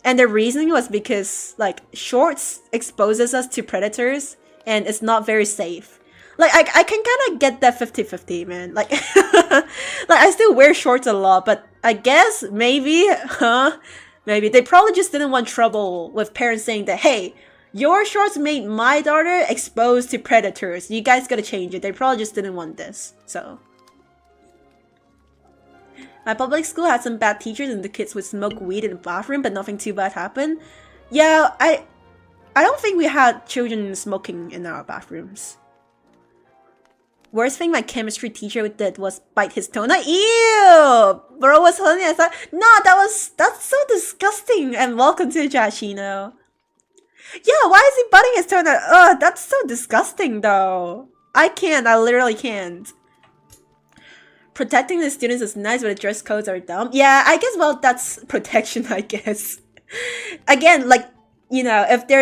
And the reasoning was because like shorts exposes us to predators and it's not very safe. Like I can kind of get that 50-50, man. Like like I still wear shorts a lot, but I guess maybe they probably just didn't want trouble with parents saying that, hey, Your shorts made my daughter exposed to predators. You guys gotta change it. They probably just didn't want this. So. My public school had some bad teachers and the kids would smoke weed in the bathroom, but nothing too bad happened. Yeah, I don't think we had children smoking in our bathrooms. Worst thing my chemistry teacher did was bite his toenail. Ew! Bro was funny. I thought, no, that's so disgusting. And welcome to Jashino. Yeah, why is he biting his toenail? Ugh, that's so disgusting though. I literally can't. Protecting the students is nice, but the dress codes are dumb. Yeah, I guess, well, that's protection, I guess. Again, like, you know, if there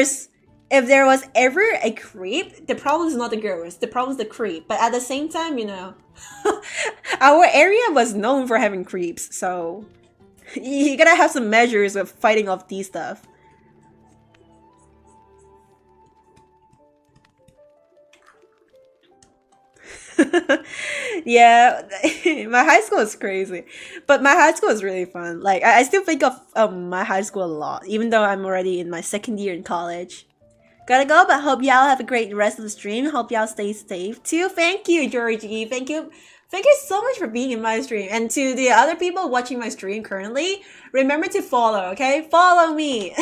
was ever a creep, the problem is not the girls, the problem is the creep. But at the same time, you know, our area was known for having creeps, so you gotta have some measures of fighting off these stuff. Yeah, my high school is crazy, but my high school is really fun. Like, I still think of my high school a lot, even though I'm already in my second year in college. Gotta go, but hope y'all have a great rest of the stream. Hope y'all stay safe too. Thank you, Georgie. Thank you so much for being in my stream. And to the other people watching my stream currently, remember to follow, okay? Follow me.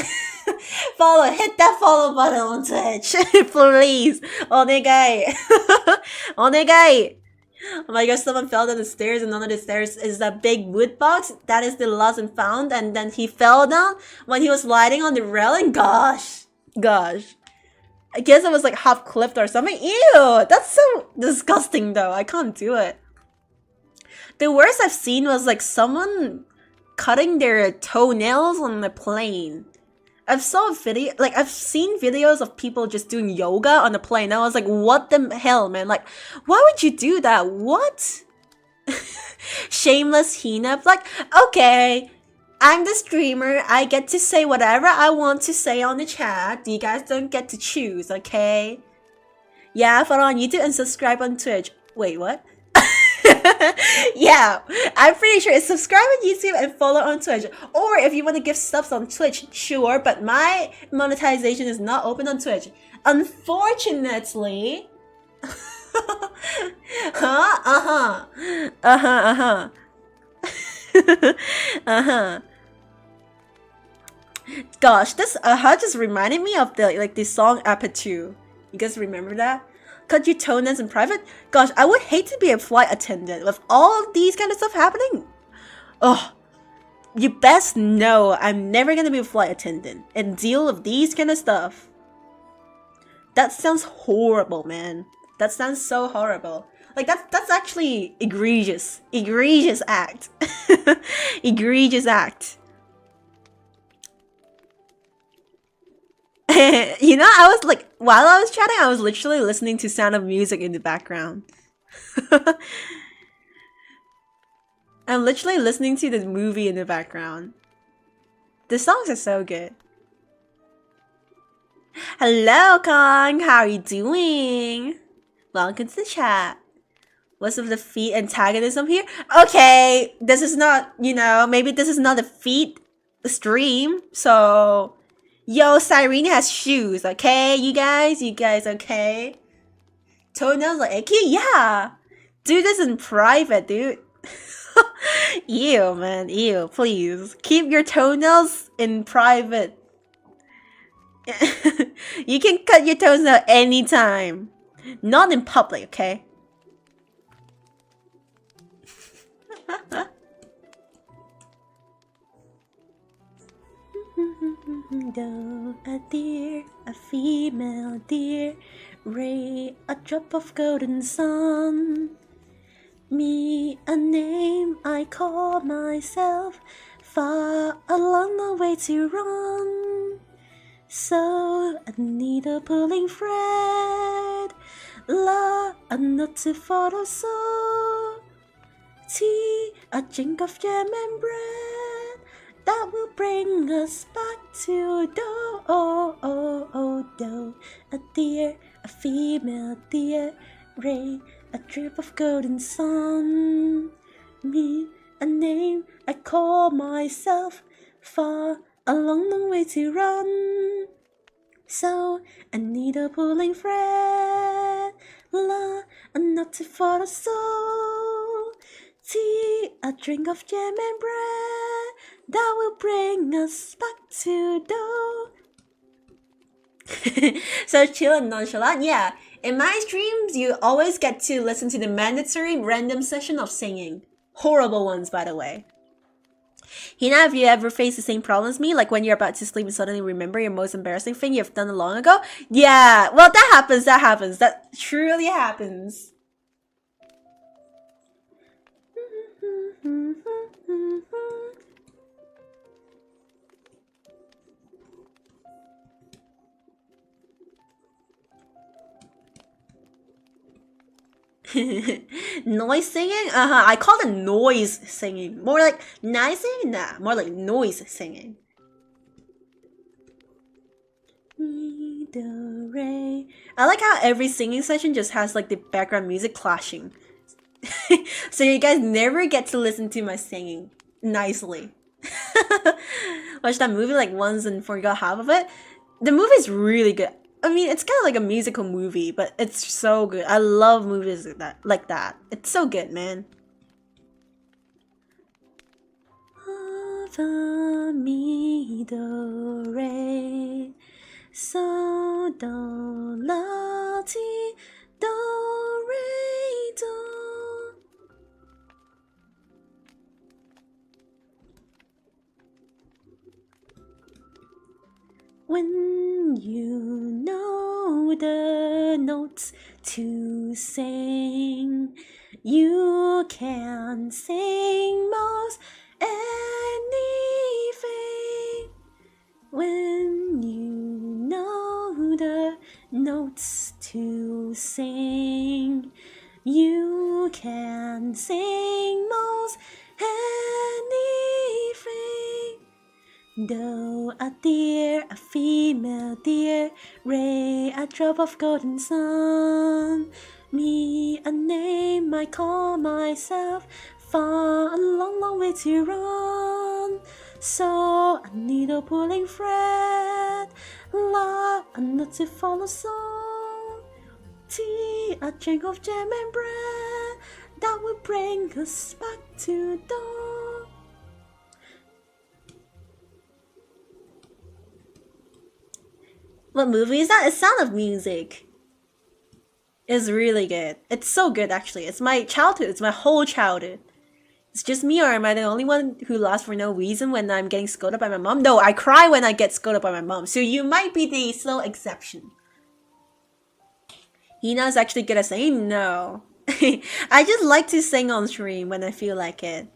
Follow, hit that follow button on Twitch. Please. Onegai. Onegai. Oh my gosh, someone fell down the stairs and under the stairs is that big wood box. That is the lost and found. And then he fell down when he was sliding on the railing. Gosh. I guess it was like half clipped or something. Ew, that's so disgusting though. I can't do it. The worst I've seen was like someone cutting their toenails on the plane. I've seen videos of people just doing yoga on the plane. I was like, what the hell, man? Like, why would you do that? What? Shameless Hina. Like, okay, I'm the streamer. I get to say whatever I want to say on the chat. You guys don't get to choose, okay? Yeah, follow on YouTube and subscribe on Twitch. Wait, what? Yeah, I'm pretty sure it's subscribe on YouTube and follow on Twitch. Or if you want to give subs on Twitch, sure, but my monetization is not open on Twitch. Unfortunately. Gosh, this just reminded me of the song Aperture. You guys remember that? Cut your toenails in private? Gosh, I would hate to be a flight attendant with all of these kind of stuff happening. Oh, you best know I'm never gonna be a flight attendant and deal with these kind of stuff. That sounds horrible, man. That sounds so horrible. Like, that's actually egregious. Egregious act. Egregious act. You know, I was like, while I was chatting, I was literally listening to Sound of Music in the background. I'm literally listening to the movie in the background. The songs are so good. Hello, Kong. How are you doing? Welcome to the chat. What's with the feet antagonism here? Okay, this is not, you know, maybe this is not a feet stream, so... Yo, Cyrene has shoes, okay? You guys okay? Toenails are icky? Yeah! Do this in private, dude. Ew, man, ew, please. Keep your toenails in private. You can cut your toenails anytime. Not in public, okay? Though a deer, a female deer, ray, a drop of golden sun. Me, a name I call myself, far along the way to run. So, a needle pulling thread, la, a nut to follow, so, tea, a drink of jam and bread. That will bring us back to do, a deer, a female deer, ray, a drip of golden sun. Me, a name I call myself, far along the way to run. So, a needle pulling thread, la, a nut for the soul, tea, a drink of jam and bread, that will bring us back to dough. So chill and nonchalant, yeah. In my streams, you always get to listen to the mandatory random session of singing. Horrible ones, by the way. Hina, have you ever faced the same problem as me? Like when you're about to sleep and suddenly remember your most embarrassing thing you've done long ago? Yeah, well, that happens, That truly happens. Noise singing? I call it noise singing. More like nice singing? Nah, more like noise singing. Do, re. I like how every singing session just has like the background music clashing. So you guys never get to listen to my singing nicely. Watched that movie like once and forgot half of it. The movie's really good. I mean, it's kind of like a musical movie, but it's so good. I love movies like that. It's so good, man. Fa mi do re, so do la ti do re do. When you know the notes to sing, you can sing most anything. When you know the notes to sing, you can sing most anything. Do a deer, a female deer, ray, a drop of golden sun. Me, a name I call myself, far a long, long way to run. So, a needle pulling thread, la, a nut to follow song. Tea, a drink of jam and bread, that will bring us back to dawn. What movie is that? It's Sound of Music. It's really good. It's so good, actually. It's my childhood. It's my whole childhood. It's just me, or am I the only one who laughs for no reason when I'm getting scolded by my mom? No, I cry when I get scolded by my mom. So you might be the slow exception. Hina's actually good at singing? No. I just like to sing on stream when I feel like it.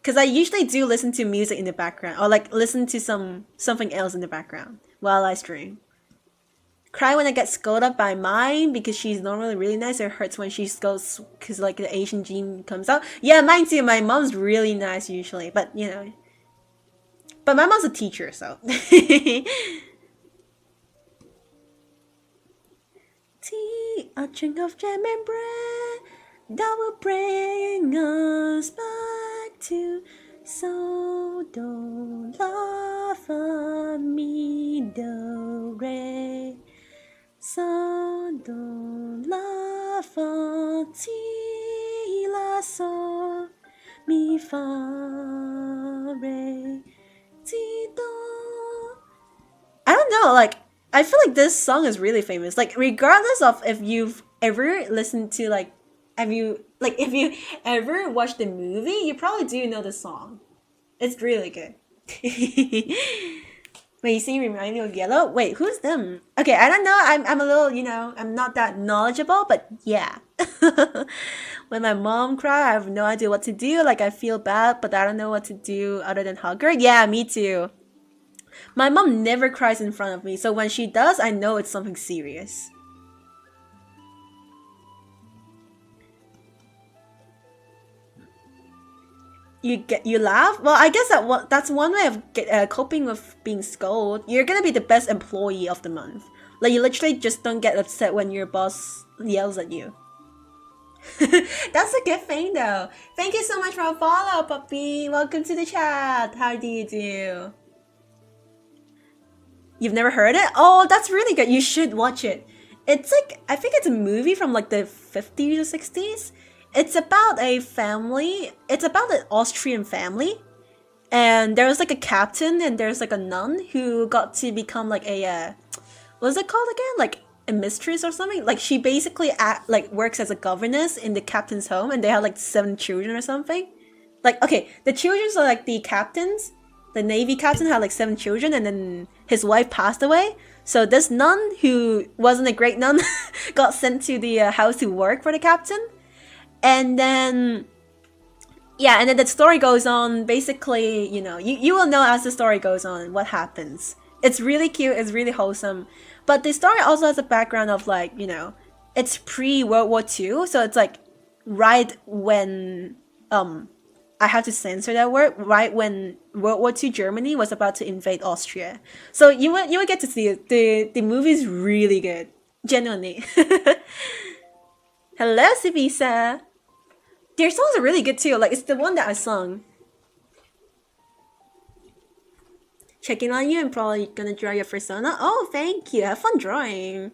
Because I usually do listen to music in the background, or like listen to something else in the background while I stream. Cry when I get scolded by mine because she's normally really nice. It hurts when she scolds because like the Asian gene comes out. Yeah, mine too. My mom's really nice usually, but you know. But my mom's a teacher, so. Tea, a drink of jam and bread that will bring us back to. So do la fa mi do re, so do la fa ti la so mi fa re ti do. I don't know, like I feel like this song is really famous. Like regardless of if you've ever listened to like if you ever watched the movie, you probably do know the song. It's really good. Wait, you see, remind me of Yellow? Wait, who's them? Okay, I don't know. I'm a little, I'm not that knowledgeable, but yeah. When my mom cries, I have no idea what to do. Like I feel bad, but I don't know what to do other than hug her. Yeah, me too. My mom never cries in front of me, so when she does, I know it's something serious. You laugh. Well, I guess that's one way of coping with being scolded. You're gonna be the best employee of the month. Like you literally just don't get upset when your boss yells at you. That's a good thing though. Thank you so much for a follow, puppy. Welcome to the chat. How do you do? You've never heard it? Oh, that's really good. You should watch it. It's like, I think it's a movie from like the 50s or 60s. It's about a family. It's about an Austrian family. And there's like a captain and there's like a nun who got to become like a, what's it called again? Like a mistress or something? Like she basically like works as a governess in the captain's home and they have like 7 children or something. Like, okay, the children are like the captains. The Navy captain had like 7 children and then his wife passed away. So this nun, who wasn't a great nun, got sent to the house to work for the captain. And then, yeah, and then the story goes on. Basically, you know, you will know as the story goes on what happens. It's really cute, it's really wholesome. But the story also has a background of like, you know, it's pre-World War II. So it's like right when, I have to censor that word, right when World War II Germany was about to invade Austria. So you will get to see it. The movie is really good. Genuinely. Hello, Sivisa. Their songs are really good too. Like it's the one that I sung. Checking on you and probably gonna draw your persona. Oh, thank you. Have fun drawing.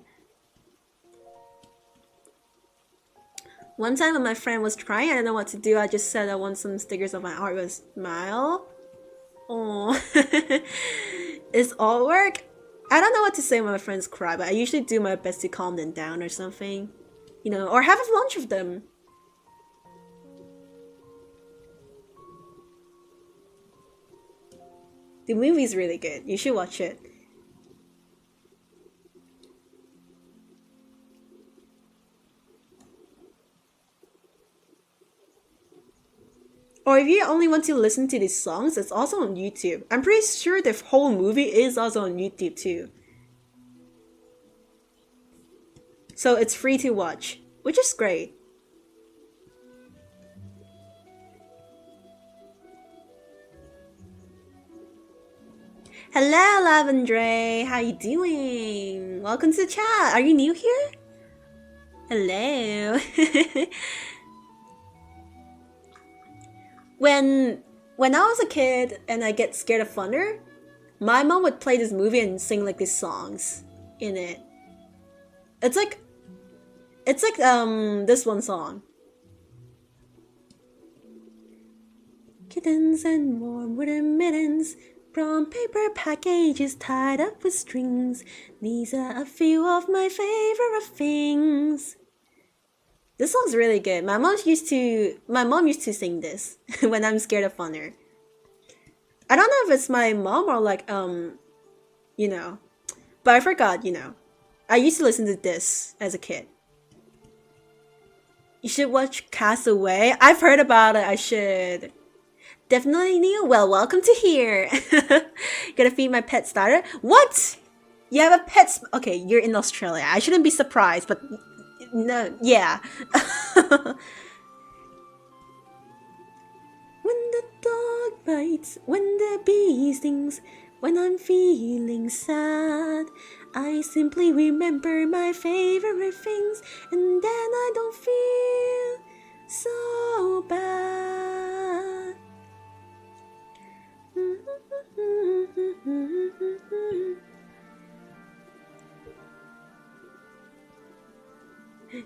One time when my friend was trying, I don't know what to do. I just said I want some stickers of my art with a smile. Oh, it's all work. I don't know what to say when my friends cry, but I usually do my best to calm them down or something. You know, or have a lunch with them. The movie's really good. You should watch it. Or if you only want to listen to these songs, it's also on YouTube. I'm pretty sure the whole movie is also on YouTube too. So it's free to watch, which is great. Hello, Lavendre. How you doing? Welcome to the chat. Are you new here? Hello. When I was a kid and I get scared of thunder, my mom would play this movie and sing like these songs in it. It's like this one song. Kittens and warm wooden mittens, brown paper packages tied up with strings. These are a few of my favorite things. This song's really good. My mom used to sing this when I'm scared of thunder. I don't know if it's my mom or like you know, but I forgot, you know. I used to listen to this as a kid. You should watch Castaway. I've heard about it. I should. Definitely new. Well, welcome to here. Gonna feed my pet starter. What? You have a pet? Okay, you're in Australia. I shouldn't be surprised, but no, yeah. When the dog bites, when the bee stings, when I'm feeling sad, I simply remember my favorite things, and then I don't feel so bad.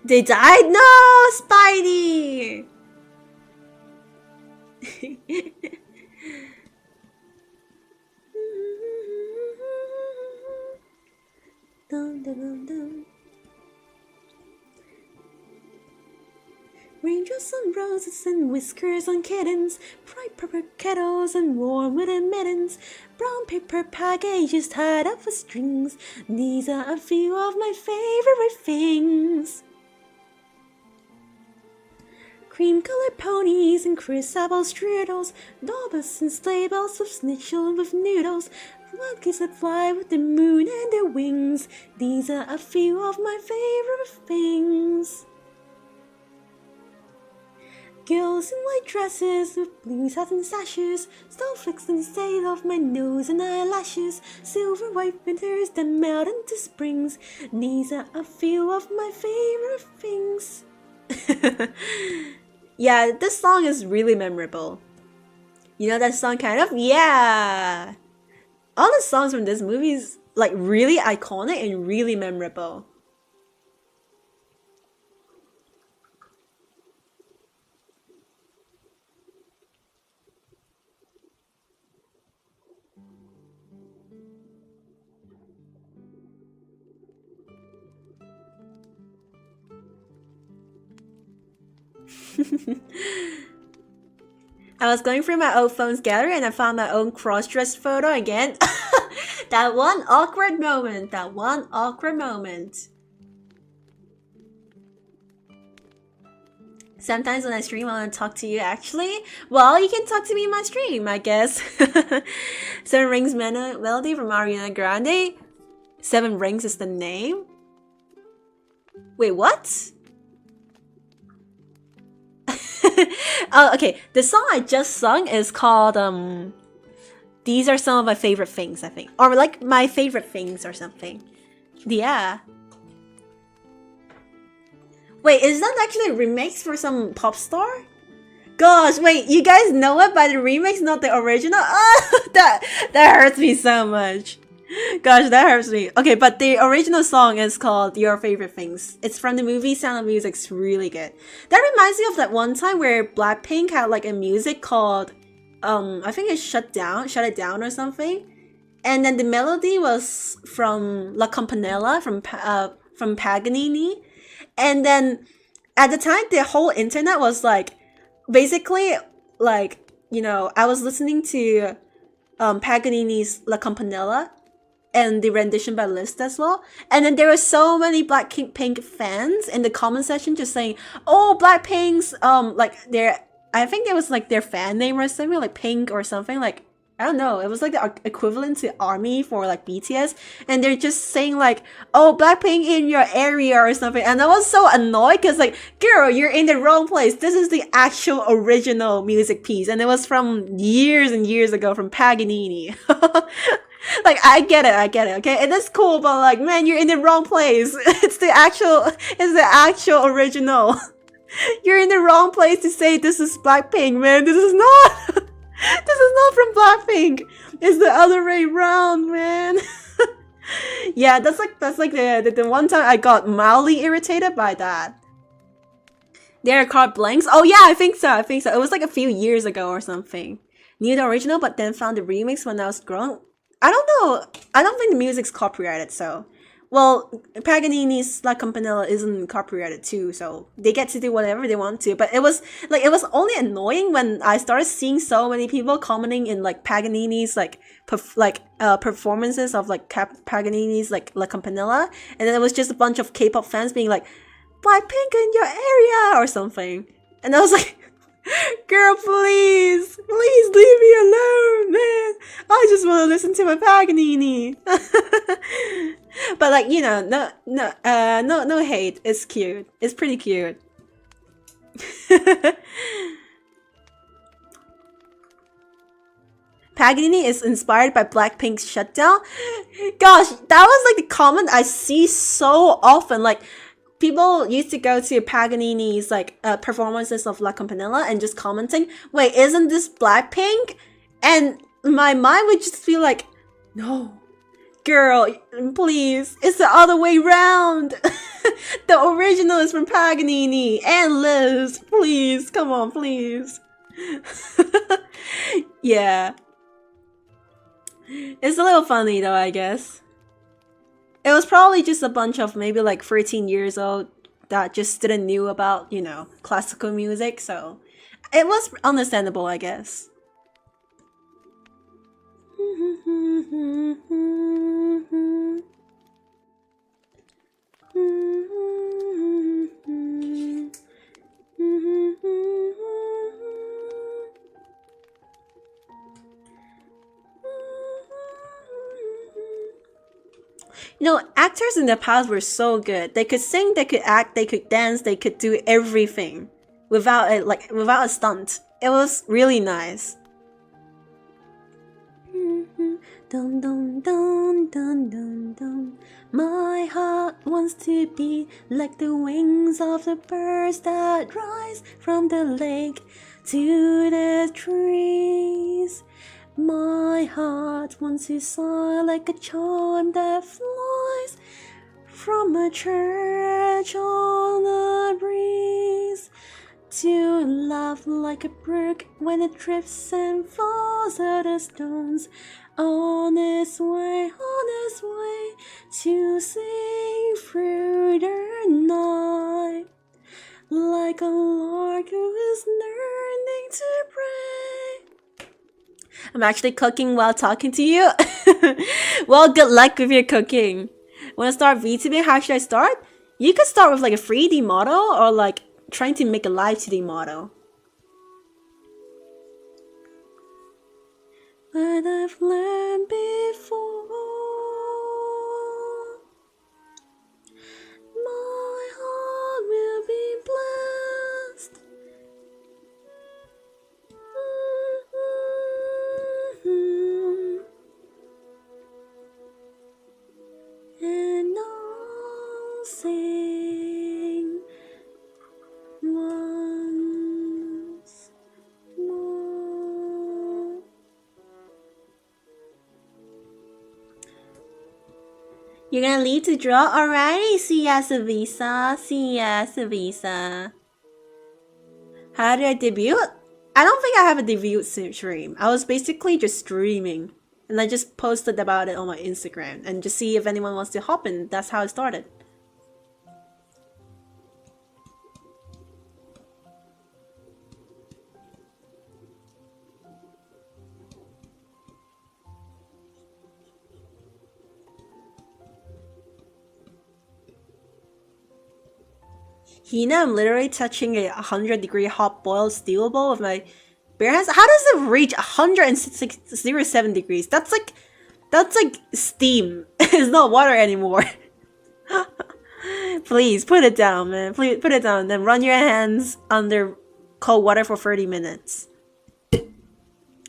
They died? No, Spidey! Dun, dun, dun, dun. Raindrops on roses and whiskers on kittens, bright purple kettles and warm wooden mittens, brown paper packages tied up with strings. These are a few of my favorite things. Cream-colored ponies and chrysabil strudels, dollars and sleigh bells with schnitzel with noodles, monkeys that fly with the moon and their wings. These are a few of my favorite things. Girls in white dresses with blue satin sashes, snowflakes inside of my nose and eyelashes, silver white winters that melt into springs. These are a few of my favorite things. Yeah, this song is really memorable. You know that song kind of? Yeah! All the songs from this movie is like really iconic and really memorable. I was going through my old phone's gallery and I found my own cross-dressed photo again. That one awkward moment. That one awkward moment. Sometimes when I stream, I want to talk to you actually. Well, you can talk to me in my stream, I guess. Seven Rings melody from Ariana Grande. Seven Rings is the name? Wait, what? Oh, okay. The song I just sung is called These Are Some of My Favorite Things, I think. Or like My Favorite Things or something. Yeah. Wait, is that actually a remix for some pop star? Gosh, wait, you guys know it by the remix, not the original? Oh, that hurts me so much. Gosh, that hurts me. Okay, but the original song is called Your Favorite Things. It's from the movie Sound of Music. It's really good. That reminds me of that one time where Blackpink had like a music called, I think it Shut It Down or something. And then the melody was from La Campanella, from Paganini. And then at the time, the whole internet was like, basically, like, you know, I was listening to Paganini's La Campanella and the rendition by Liszt as well. And then there were so many Blackpink fans in the comment section just saying, oh, Blackpink's, like, I think it was like their fan name or something, like Pink or something, like, I don't know. It was like the equivalent to ARMY for like BTS. And they're just saying like, oh, Blackpink in your area or something. And I was so annoyed because like, girl, you're in the wrong place. This is the actual original music piece. And it was from years and years ago from Paganini. Like, I get it, okay? It is cool, but like, man, you're in the wrong place. It's the actual original. You're in the wrong place to say this is Blackpink, man. This is not. This is not from Blackpink. It's the other way around, man. Yeah, that's like the one time I got mildly irritated by that. There are card blanks. Oh yeah, I think so. It was like a few years ago or something. Knew the original, but then found the remix when I was grown. I don't know. I don't think the music's copyrighted, so. Well, Paganini's La Campanella isn't copyrighted too, so they get to do whatever they want to. But it was only annoying when I started seeing so many people commenting in like Paganini's performances of like Paganini's like La Campanella, and then it was just a bunch of K-pop fans being like, Blackpink in your area or something, and I was like, girl, please leave me alone, man. I just want to listen to my Paganini. But like, you know, no hate. It's cute. It's pretty cute. Paganini is inspired by Blackpink's Shutdown. Gosh, that was like the comment I see so often. Like, people used to go to Paganini's like performances of La Campanella and just commenting, wait, isn't this Blackpink? And my mind would just feel like, no, girl, please, it's the other way round. The original is from Paganini and Liz. Please, come on, please. Yeah. It's a little funny though, I guess. It was probably just a bunch of maybe like 13 years old that just didn't knew about, you know, classical music, so it was understandable, I guess. You know, actors in the past were so good. They could sing, they could act, they could dance, they could do everything without a stunt. It was really nice. Dun dun dun dun dun dun. My heart wants to be like the wings of the birds that rise from the lake to the trees. My heart wants to sigh like a charm that flies from a church on the breeze, to laugh like a brook when it drifts and falls out of stones, on its way to sing through the night, like a lark who is learning to pray. I'm actually cooking while talking to you. Well, good luck with your cooking. Want to start VTubing? How should I start? You could start with like a 3D model or like trying to make a live 2D model. But I've learned before, my heart will be blessed. And I'll sing once more. You're gonna leave to draw? Alrighty, see ya, Savisa. See ya, Savisa. How did I debut? I don't think I have a debut stream. I was basically just streaming. And I just posted about it on my Instagram and just see if anyone wants to hop in. That's how it started. Hina, I'm literally touching a 100-degree hot boiled steel bowl with my bare hands. How does it reach 107 degrees? That's like steam. It's not water anymore. Please put it down, man. Please put it down. Then run your hands under cold water for 30 minutes.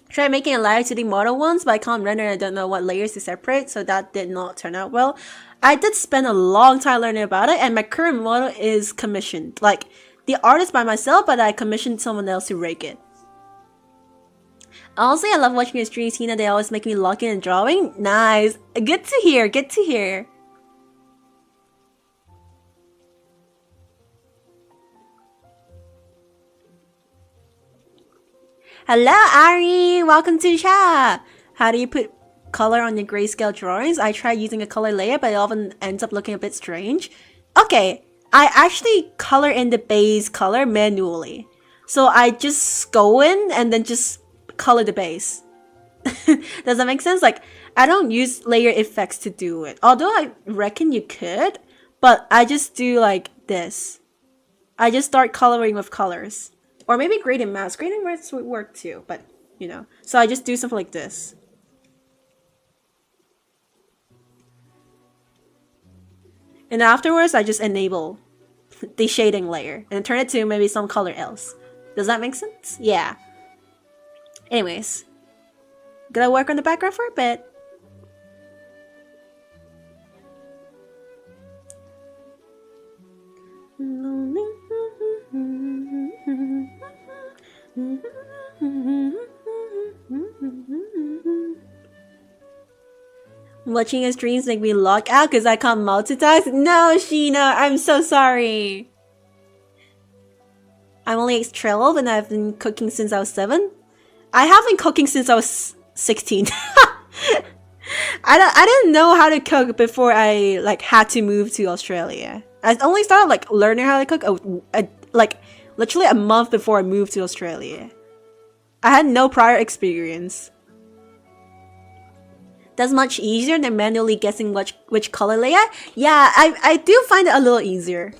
Tried making a live 2D model once, but I can't render and I don't know what layers to separate, so that did not turn out well. I did spend a long time learning about it, and my current model is commissioned. Like, the art is by myself, but I commissioned someone else to rake it. Honestly, I love watching your streams, Hina. They always make me lock in and drawing. Nice. Good to hear. Good to hear. Hello, Ari. Welcome to the chat. How do you put color on your grayscale drawings? I tried using a color layer, but it often ends up looking a bit strange. Okay, I actually color in the base color manually. So I just go in and then just color the base. Does that make sense? Like, I don't use layer effects to do it. Although I reckon you could, but I just do like this. I just start coloring with colors. Or maybe gradient mask. Gradient mask would work too, but you know. So I just do something like this. And afterwards, I just enable the shading layer and turn it to maybe some color else. Does that make sense? Yeah. Anyways, gonna work on the background for a bit. Watching your streams make me log out because I can't multitask? No, Sheena, I'm so sorry. I'm only 12 and I've been cooking since I was 7. I have been cooking since I was 16. I didn't know how to cook before I like had to move to Australia. I only started like learning how to cook like literally a month before I moved to Australia. I had no prior experience. That's much easier than manually guessing which color layer. Yeah, I do find it a little easier.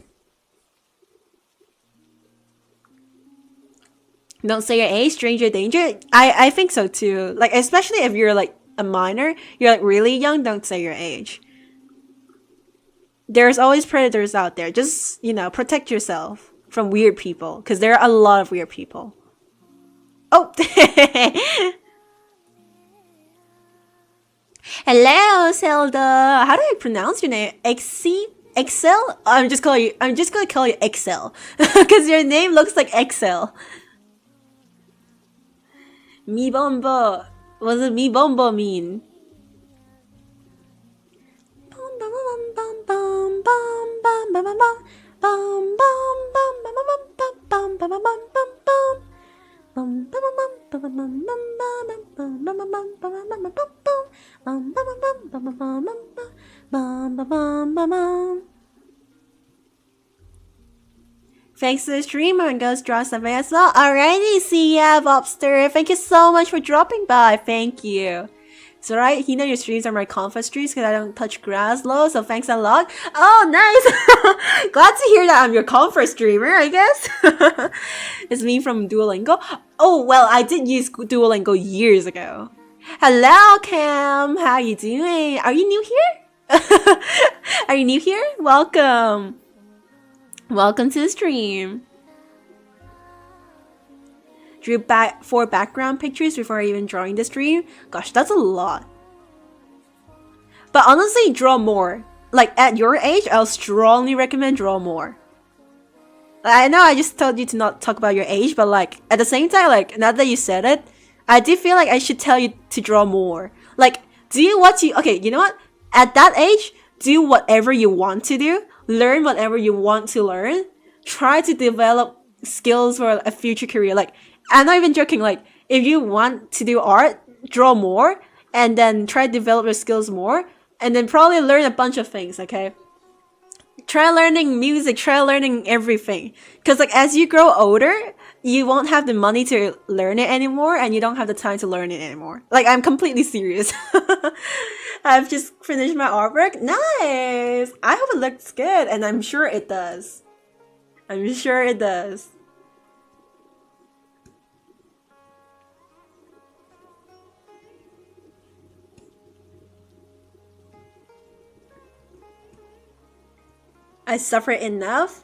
Don't say your age, stranger danger. I think so too. Like, especially if you're like a minor, you're like really young, don't say your age. There's always predators out there. Just, you know, protect yourself from weird people, because there are a lot of weird people. Oh! Hello, Zelda. How do I pronounce your name? Excel? I'm just gonna call you Excel because your name looks like Excel. Mi bombo. What does me bombo mean? Thanks to the streamer and Ghost Draw something as well. Alrighty, see ya, Bobster. Thank you so much for dropping by. Thank you. So right, Hina, your streams are my comfort streams because I don't touch grass low, so thanks a lot. Oh, nice! Glad to hear that I'm your comfort streamer, I guess. It's me from Duolingo. Oh, well, I did use Duolingo years ago. Hello, Cam. How you doing? Are you new here? Are you new here? Welcome. Welcome to the stream. Drew 4 background pictures before even drawing the stream. Gosh, that's a lot. But honestly, draw more. Like, at your age, I'll strongly recommend draw more. I know I just told you to not talk about your age, but like, at the same time, like, now that you said it, I do feel like I should tell you to draw more. Like, do what you... Okay, you know what? At that age, do whatever you want to do. Learn whatever you want to learn. Try to develop skills for a future career. Like, I'm not even joking. Like, if you want to do art, draw more, and then try to develop your skills more, and then probably learn a bunch of things, okay? Try learning music, try learning everything. Because, like, as you grow older, you won't have the money to learn it anymore, and you don't have the time to learn it anymore. Like, I'm completely serious. I've just finished my artwork. Nice! I hope it looks good, and I'm sure it does. I'm sure it does. I suffered enough.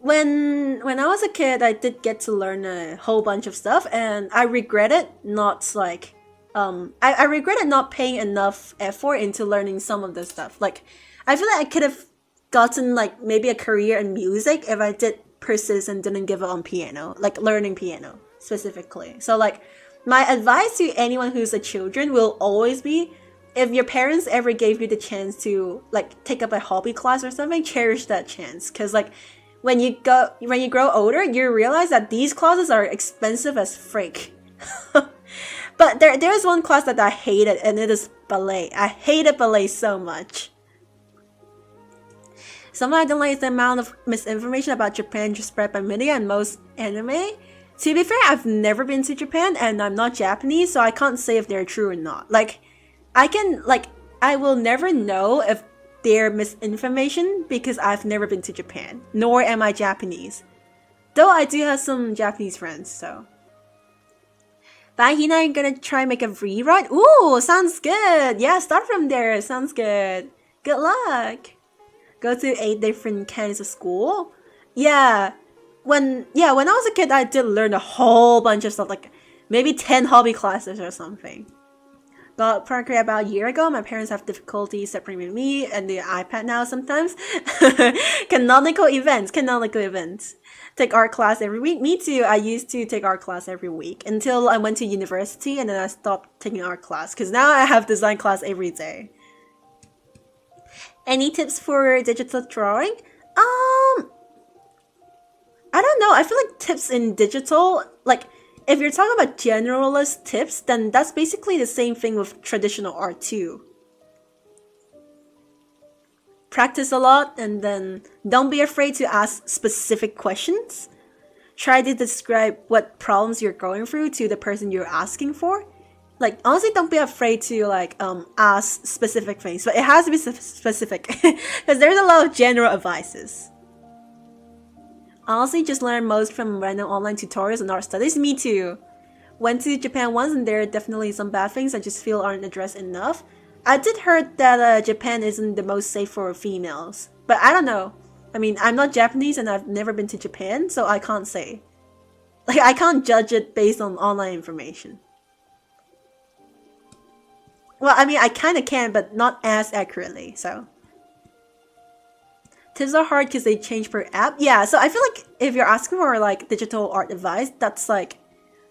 When I was a kid, I did get to learn a whole bunch of stuff, and I regretted not like I regretted not paying enough effort into learning some of this stuff. Like, I feel like I could have gotten like maybe a career in music if I did persist and didn't give up on piano, like learning piano specifically. So like, my advice to anyone who's a children will always be, if your parents ever gave you the chance to like take up a hobby class or something, cherish that chance. Cause like, when you grow older, you realize that these classes are expensive as freak. But there's one class that I hated, and it is ballet. I hated ballet so much. Something I don't like is the amount of misinformation about Japan just spread by media and most anime. To be fair, I've never been to Japan, and I'm not Japanese, so I can't say if they're true or not. Like, I will never know if they're misinformation because I've never been to Japan, nor am I Japanese. Though I do have some Japanese friends, so. Bye, Hina, I'm gonna try and make a rewrite. Ooh, sounds good. Yeah, start from there. Sounds good. Good luck. Go to 8 different kinds of school. Yeah. When I was a kid, I did learn a whole bunch of stuff, like maybe 10 hobby classes or something. Got Parker about a year ago. My parents have difficulty separating me and the iPad now sometimes. Canonical events. Take art class every week. Me too. I used to take art class every week until I went to university, and then I stopped taking art class because now I have design class every day. Any tips for digital drawing? I don't know. I feel like tips in digital, like, if you're talking about generalist tips, then that's basically the same thing with traditional art too. Practice a lot, and then don't be afraid to ask specific questions. Try to describe what problems you're going through to the person you're asking for. Like, honestly, don't be afraid to like ask specific things, but it has to be specific because there's a lot of general advices. Honestly, just learn most from random online tutorials and art studies. Me too. Went to Japan once, and there are definitely some bad things I just feel aren't addressed enough. I did heard that Japan isn't the most safe for females, but I don't know. I mean, I'm not Japanese and I've never been to Japan, so I can't say. Like, I can't judge it based on online information. Well, I mean, I kind of can, but not as accurately, so. Tips are hard because they change per app. Yeah, so I feel like if you're asking for like digital art advice, that's like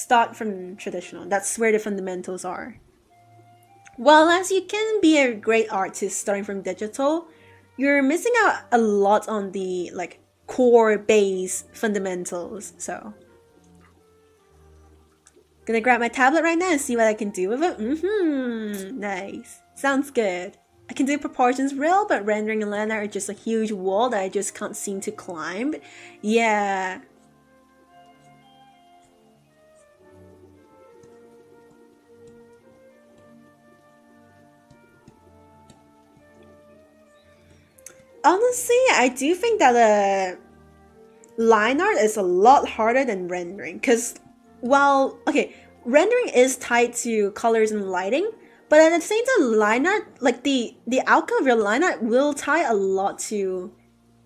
start from traditional. That's where the fundamentals are. While as you can be a great artist starting from digital, you're missing out a lot on the like core base fundamentals. So gonna grab my tablet right now and see what I can do with it. Nice. Sounds good. I can do proportions real, but rendering and line art are just a huge wall that I just can't seem to climb. Yeah. Honestly, I do think that line art is a lot harder than rendering, because while okay, rendering is tied to colors and lighting, but at the same time, line art, like the outcome of your line art will tie a lot to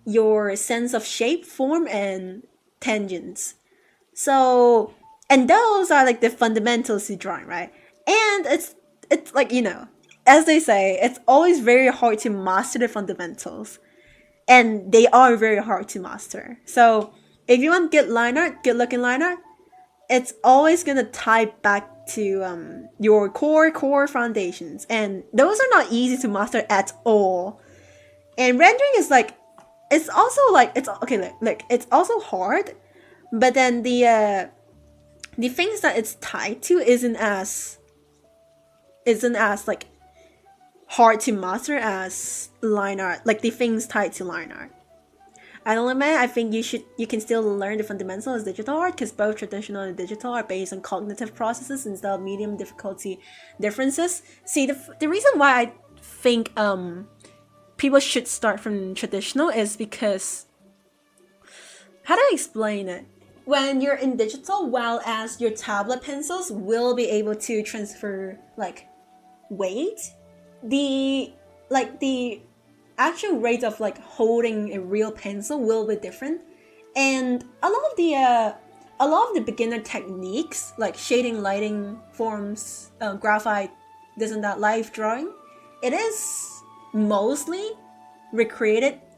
your sense of shape, form, and tangents. So, and those are like the fundamentals to drawing, right? And it's like, as they say, it's always very hard to master the fundamentals, and they are very hard to master. So if you want good line art, good looking line art, it's always gonna tie back to your core foundations, and those are not easy to master at all. And rendering is like, it's also like, it's okay, like it's also hard, but then the things that it's tied to isn't as like hard to master as line art, like the things tied to line art. I don't know, man. I think you can still learn the fundamentals of digital art, because both traditional and digital are based on cognitive processes instead of medium difficulty differences. See, the reason why I think people should start from traditional is because, how do I explain it? When you're in digital, while as your tablet pencils will be able to transfer like weight, the actual rate of like holding a real pencil will be different, and a lot of the beginner techniques like shading, lighting, forms, graphite, this and that, live drawing, it is mostly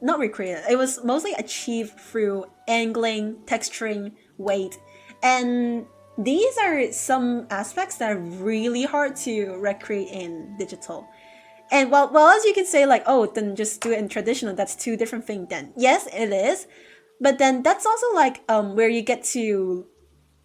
not recreated, it was mostly achieved through angling, texturing, weight, and these are some aspects that are really hard to recreate in digital. And well, as you can say, like, oh, then just do it in traditional, that's two different things then. Yes, it is. But then that's also like where you get to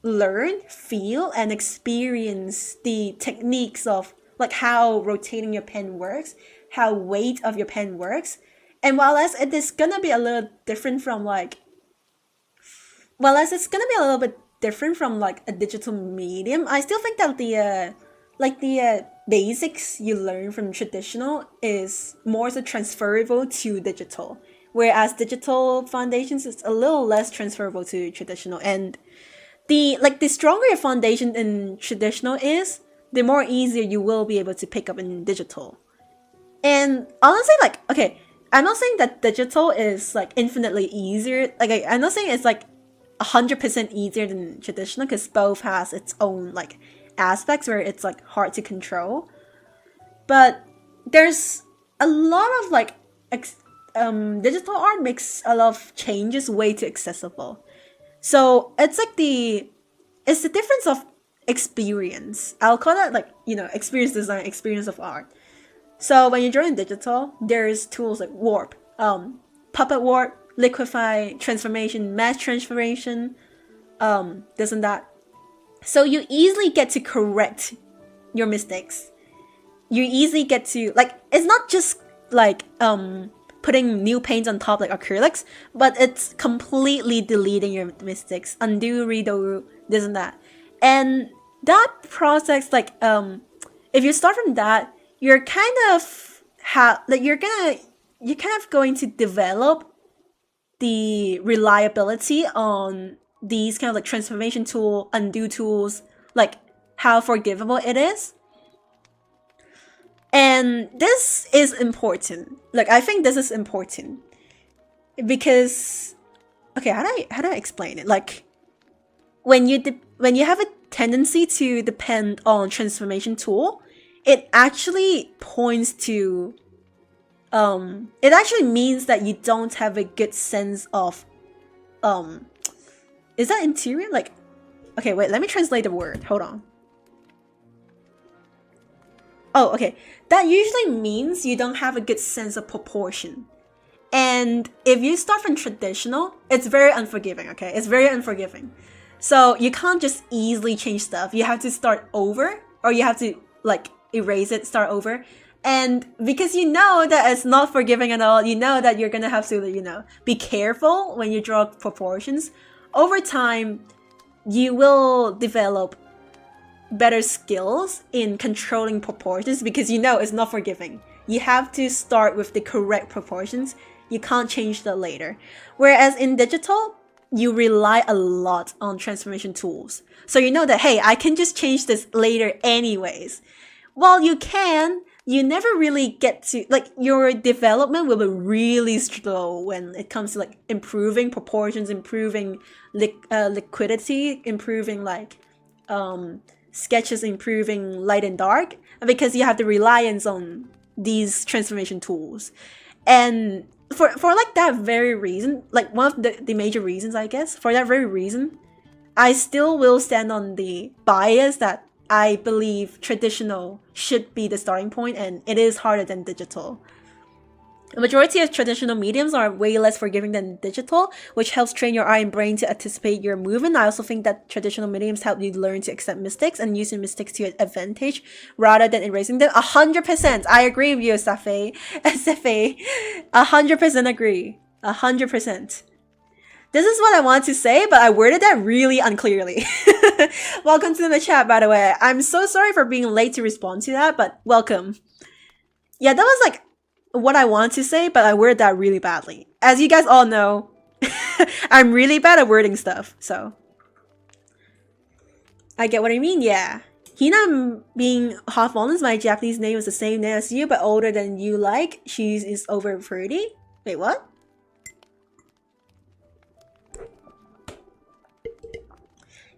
learn, feel, and experience the techniques of like how rotating your pen works, how weight of your pen works. And while as it is gonna be a little different from like it's gonna be a little bit different from like a digital medium, I still think that the basics you learn from traditional is more so transferable to digital, whereas digital foundations is a little less transferable to traditional. And the stronger your foundation in traditional is, the more easier you will be able to pick up in digital. And honestly, like, okay, I'm not saying that digital is like infinitely easier. Like, I'm not saying it's like 100% easier than traditional, because both has its own like aspects where it's like hard to control. But there's a lot of like digital art makes a lot of changes way too accessible. So it's like it's the difference of experience. I'll call that like, experience design, experience of art. So when you draw in digital, there's tools like warp, puppet warp, liquify, transformation, mass transformation, this and that. So you easily get to correct your mistakes. You easily get to, like, it's not just like putting new paints on top like acrylics, but it's completely deleting your mistakes, undo, redo, this and that. And that process, like, if you start from that, you're kind of you're kind of going to develop the reliability on these kind of like transformation tool, undo tools, like how forgivable it is. And this is important. Like, I think this is important because, okay, how do I explain it? Like, when you have a tendency to depend on transformation tool, it actually points to it actually means that you don't have a good sense of is that interior, like, Okay, wait, let me translate the word. Hold on. Oh, okay. That usually means you don't have a good sense of proportion. And if you start from traditional, it's very unforgiving, okay? It's very unforgiving. So you can't just easily change stuff. You have to start over, or you have to like erase it, start over. And because you know that it's not forgiving at all, you know that you're gonna have to, you know, be careful when you draw proportions. Over time, you will develop better skills in controlling proportions because you know it's not forgiving. You have to start with the correct proportions. You can't change that later. Whereas in digital, you rely a lot on transformation tools. So you know that, hey, I can just change this later anyways. While you can, you never really get to, like, your development will be really slow when it comes to like improving proportions, improving liquidity, improving like sketches, improving light and dark, because you have the reliance on these transformation tools. And for like that very reason, like one of the major reasons, I guess, for that very reason, I still will stand on the bias that I believe traditional should be the starting point, and it is harder than digital. The majority of traditional mediums are way less forgiving than digital, which helps train your eye and brain to anticipate your movement. I also think that traditional mediums help you learn to accept mistakes and use your mistakes to your advantage rather than erasing them. 100%. I agree with you, Safi. 100% agree. 100%. This is what I want to say, but I worded that really unclearly. Welcome to the chat, by the way. I'm so sorry for being late to respond to that, but welcome. Yeah, that was like what I want to say, but I worded that really badly. As you guys all know, I'm really bad at wording stuff, so. I get what I mean, yeah. Hina being half honest, my Japanese name is the same name as you, but older than you like. She is over 30. Wait, what?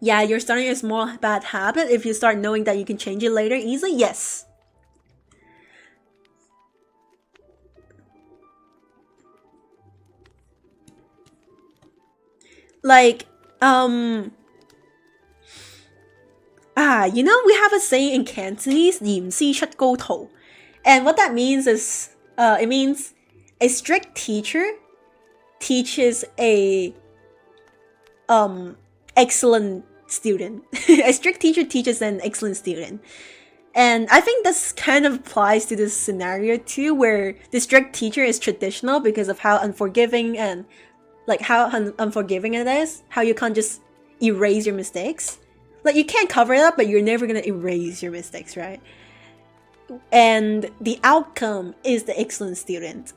Yeah, you're starting a small bad habit. If you start knowing that you can change it later easily, yes. Like, you know, we have a saying in Cantonese, 嚴師出高徒. And what that means is, it means a strict teacher teaches a, excellent student. A strict teacher teaches an excellent student. And I think this kind of applies to this scenario too, where the strict teacher is traditional because of how unforgiving and like how unforgiving it is, how you can't just erase your mistakes. Like you can't cover it up, but you're never gonna erase your mistakes, right? And the outcome is the excellent student.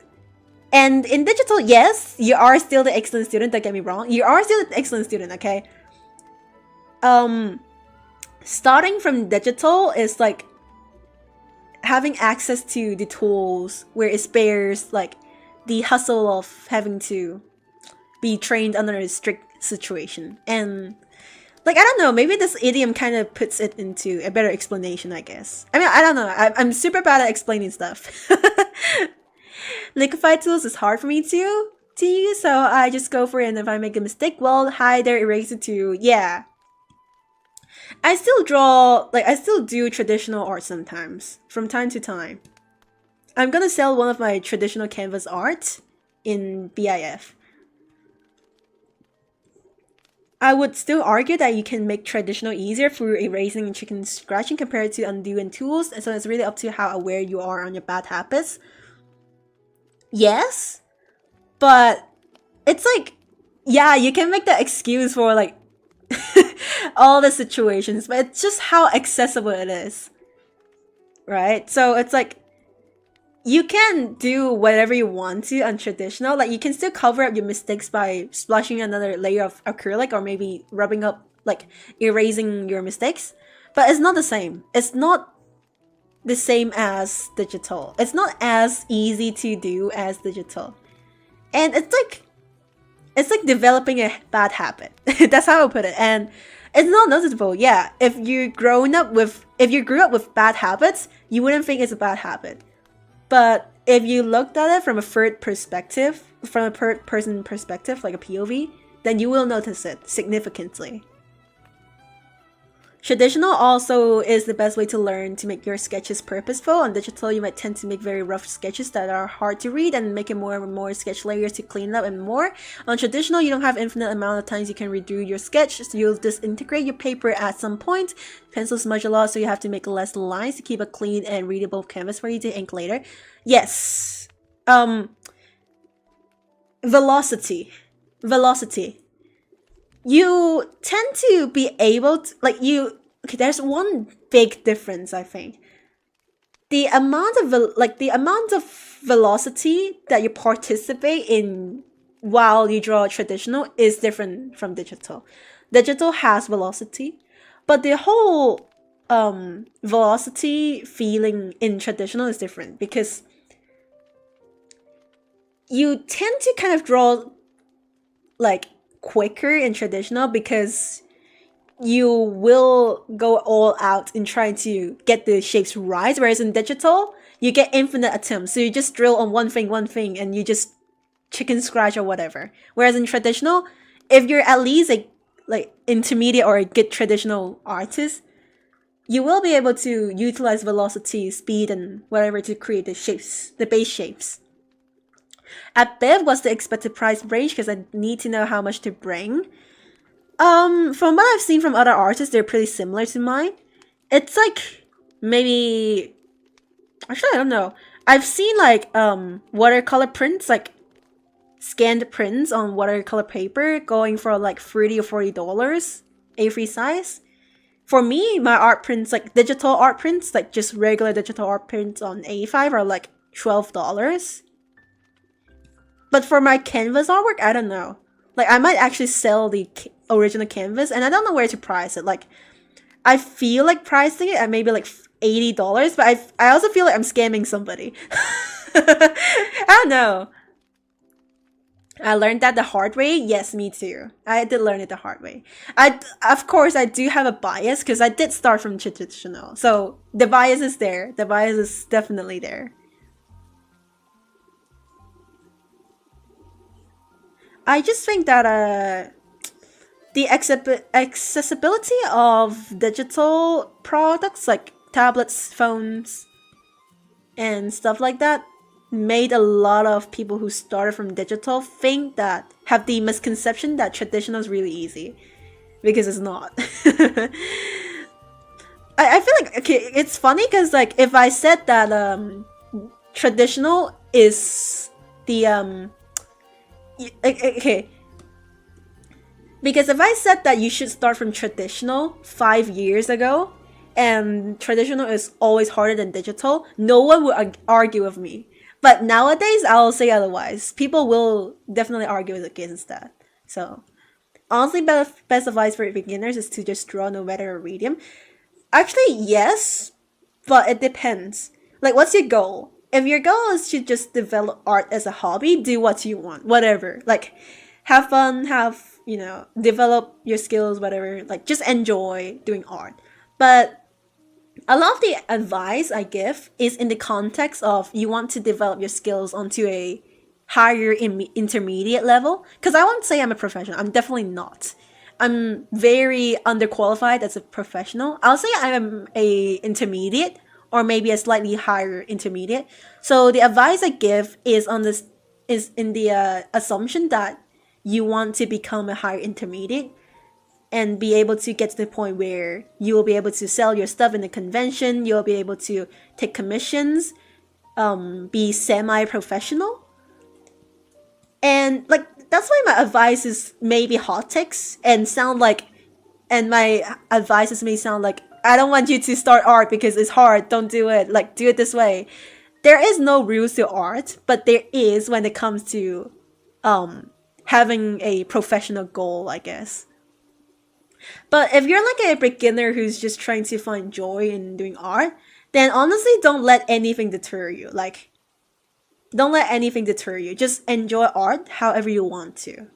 And in digital, yes, you are still the excellent student, don't get me wrong. You are still the excellent student, okay? Starting from digital is like having access to the tools where it spares like the hustle of having to be trained under a strict situation. And like, I don't know, maybe this idiom kind of puts it into a better explanation, I guess. I mean, I don't know. I'm super bad at explaining stuff. Liquify tools is hard for me to use, so I just go for it, and if I make a mistake, well, hi there, erase it too. Yeah. I still draw, like, I still do traditional art sometimes, from time to time. I'm gonna sell one of my traditional canvas art in BIF. I would still argue that you can make traditional easier through erasing and chicken scratching compared to undoing tools, and so it's really up to how aware you are on your bad habits. Yes, but it's like, yeah, you can make that excuse for like all the situations, but it's just how accessible it is, right? So it's like, you can do whatever you want to on traditional. Like, you can still cover up your mistakes by splashing another layer of acrylic, or maybe rubbing up, like, erasing your mistakes. But it's not the same. It's not the same as digital. It's not as easy to do as digital. And it's like developing a bad habit. That's how I put it. And it's not noticeable. Yeah, if you grew up with bad habits, you wouldn't think it's a bad habit. But if you looked at it from a third perspective, from a person perspective, like a POV, then you will notice it significantly. Traditional also is the best way to learn to make your sketches purposeful. On digital, you might tend to make very rough sketches that are hard to read and make it more and more sketch layers to clean up and more. On traditional, you don't have infinite amount of times you can redo your sketch, so you'll disintegrate your paper at some point. Pencils smudge a lot, so you have to make less lines to keep a clean and readable canvas for you to ink later. Yes. Velocity. You tend to be able to, like, okay, there's one big difference, I think. The amount of velocity that you participate in while you draw traditional is different from digital. Digital has velocity, but the whole velocity feeling in traditional is different because you tend to kind of draw like quicker in traditional because you will go all out in trying to get the shapes right, whereas in digital you get infinite attempts, so you just drill on one thing and you just chicken scratch or whatever. Whereas in traditional, if you're at least a like intermediate or a good traditional artist, you will be able to utilize velocity, speed, and whatever to create the shapes, the base shapes. At Bev, what's the expected price range? Because I need to know how much to bring. From what I've seen from other artists, they're pretty similar to mine. It's like maybe, actually I don't know. I've seen like watercolor prints, like scanned prints on watercolor paper, going for like $30 or $40 A3 size. For me, my art prints, like digital art prints, like just regular digital art prints on A5 are like $12. But for my canvas artwork, I don't know. Like, I might actually sell the original canvas, and I don't know where to price it. Like, I feel like pricing it at maybe like $80, but I also feel like I'm scamming somebody. I don't know. I learned that the hard way. Yes, me too. I did learn it the hard way. Of course, I do have a bias because I did start from traditional. So the bias is there. The bias is definitely there. I just think that the accessibility of digital products like tablets, phones, and stuff like that made a lot of people who started from digital have the misconception that traditional is really easy, because it's not. I feel like, okay, it's funny because like if I said that traditional is the okay, because if I said that you should start from traditional 5 years ago and traditional is always harder than digital, no one would argue with me. But nowadays, I'll say otherwise. People will definitely argue against that. So, honestly, best advice for beginners is to just draw no matter a medium. Actually, yes, but it depends. Like, what's your goal? If your goal is to just develop art as a hobby, do what you want, whatever. Like, have fun, develop your skills, whatever. Like, just enjoy doing art. But a lot of the advice I give is in the context of you want to develop your skills onto a higher intermediate level. Because I won't say I'm a professional. I'm definitely not. I'm very underqualified as a professional. I'll say I'm a intermediate or maybe a slightly higher intermediate. So the advice I give is in the assumption that you want to become a higher intermediate and be able to get to the point where you will be able to sell your stuff in a convention, you'll be able to take commissions, be semi-professional. And like that's why my advice is maybe hot takes and my advices may sound like, I don't want you to start art because it's hard, don't do it, like do it this way. There is no rules to art, but there is when it comes to having a professional goal, I guess. But if you're like a beginner who's just trying to find joy in doing art, then honestly don't let anything deter you. Like, don't let anything deter you. Just enjoy art however you want to.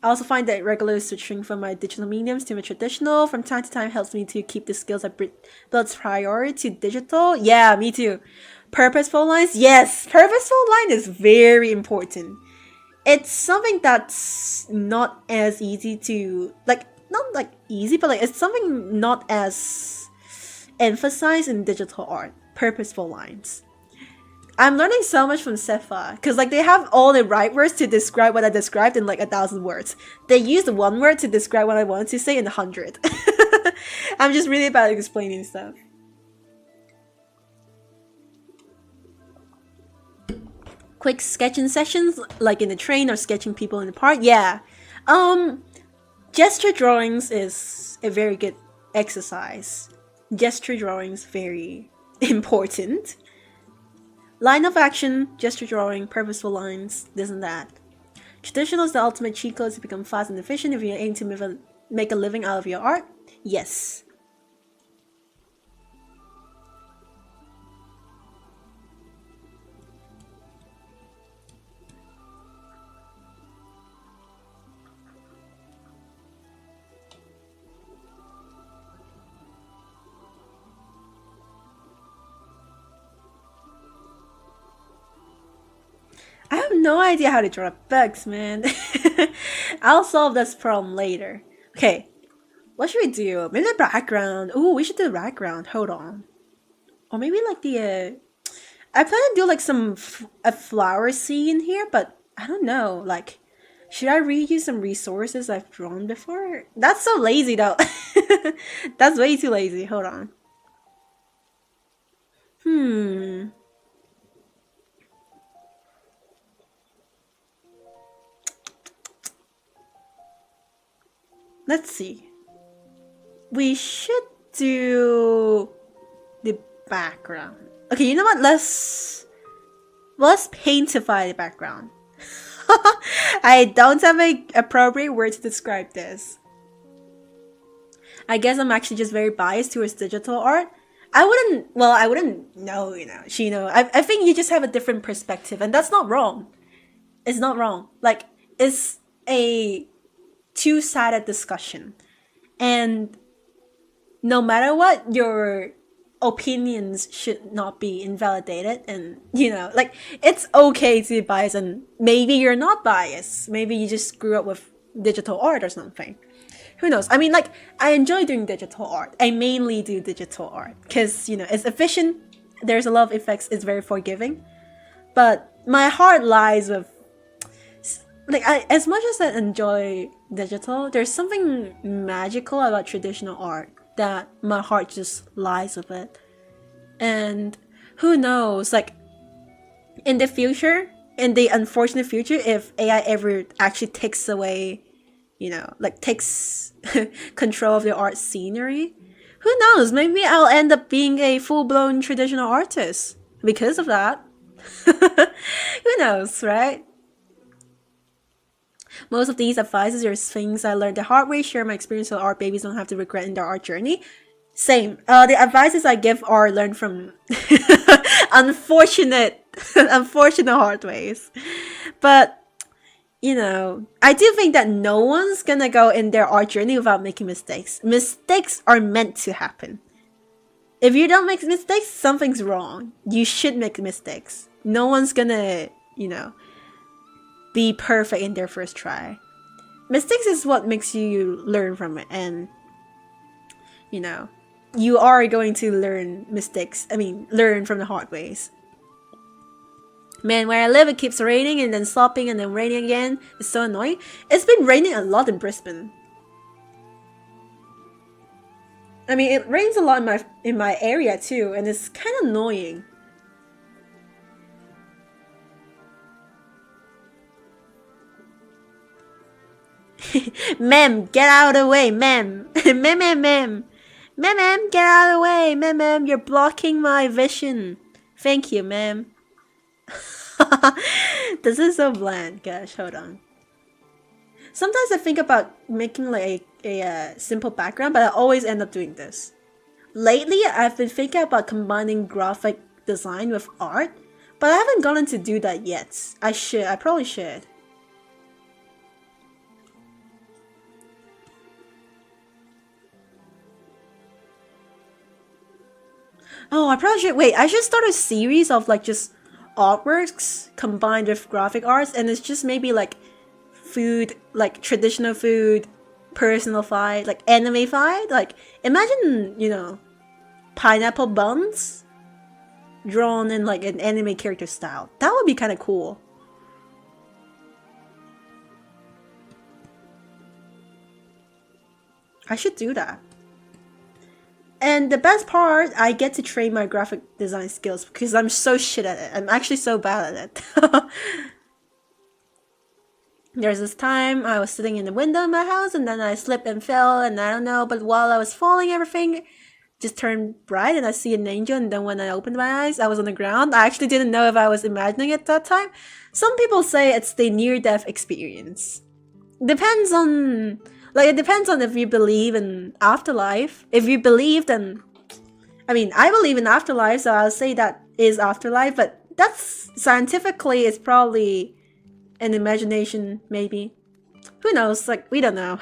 I also find that regularly switching from my digital mediums to my traditional from time to time helps me to keep the skills I built prior to digital. Yeah, me too. Purposeful lines? Yes, purposeful line is very important. It's something that's not as easy to, like, not like easy, but like it's something not as emphasized in digital art. Purposeful lines. I'm learning so much from Sefa because like they have all the right words to describe what I described in like 1,000 words. They used one word to describe what I wanted to say in 100. I'm just really bad at explaining stuff. Quick sketching sessions like in the train or sketching people in the park. Yeah. Gesture drawings is a very good exercise. Gesture drawings very important. Line of action, gesture drawing, purposeful lines, this and that. Traditional is the ultimate cheat code to become fast and efficient if you aim to make a living out of your art. Yes. I have no idea how to draw bugs, man. I'll solve this problem later. Okay, what should we do? Maybe the background. Ooh, we should do the background. Hold on. Or maybe like the... I plan to do like a flower scene here, but I don't know. Like, should I reuse some resources I've drawn before? That's so lazy though. That's way too lazy. Hold on. Let's see. We should do the background. Okay, you know what? Let's paintify the background. I don't have an appropriate word to describe this. I guess I'm actually just very biased towards digital art. I wouldn't know, Shino. I think you just have a different perspective, and that's not wrong. It's not wrong. Like, it's a two-sided discussion. And no matter what, your opinions should not be invalidated. And, like, it's okay to be biased, and maybe you're not biased. Maybe you just grew up with digital art or something. Who knows? I mean, like, I enjoy doing digital art. I mainly do digital art because, it's efficient. There's a lot of effects. It's very forgiving. But my heart lies with, like, as much as I enjoy digital, there's something magical about traditional art that my heart just lies with it. And who knows, like, in the future, in the unfortunate future, if AI ever actually takes away, takes control of the art scenery, who knows, maybe I'll end up being a full-blown traditional artist because of that. Who knows, right? Most of these advices are things I learned the hard way. Share my experience so art babies don't have to regret in their art journey. Same. The advices I give are learned from unfortunate hard ways. But, I do think that no one's gonna go in their art journey without making mistakes. Mistakes are meant to happen. If you don't make mistakes, something's wrong. You should make mistakes. No one's gonna, be perfect in their first try. Mistakes is what makes you learn from it, and you are going to learn learn from the hard ways. Man, where I live, it keeps raining and then stopping and then raining again. It's so annoying. It's been raining a lot in Brisbane. I mean, it rains a lot in my area too, and it's kind of annoying. Mem, get out of the way, mem. Mem. Mem, get out of the way. Mem, you're blocking my vision. Thank you, mem. This is so bland. Gosh, hold on. Sometimes I think about making like a simple background, but I always end up doing this. Lately, I've been thinking about combining graphic design with art, but I haven't gotten to do that yet. I probably should. Oh, I probably should. Wait, I should start a series of like just artworks combined with graphic arts, and it's just maybe like food, like traditional food, personified, like anime-fied. Like, imagine, pineapple buns drawn in like an anime character style. That would be kind of cool. I should do that. And the best part, I get to train my graphic design skills because I'm so shit at it. I'm actually so bad at it. There's this time I was sitting in the window in my house and then I slipped and fell and I don't know, but while I was falling, everything just turned bright and I see an angel, and then when I opened my eyes, I was on the ground. I actually didn't know if I was imagining it that time. Some people say it's the near-death experience. Depends on... Like, it depends on if you believe in afterlife. If you believe, then... I mean, I believe in afterlife, so I'll say that is afterlife, but that's... Scientifically, it's probably an imagination, maybe. Who knows? Like, we don't know.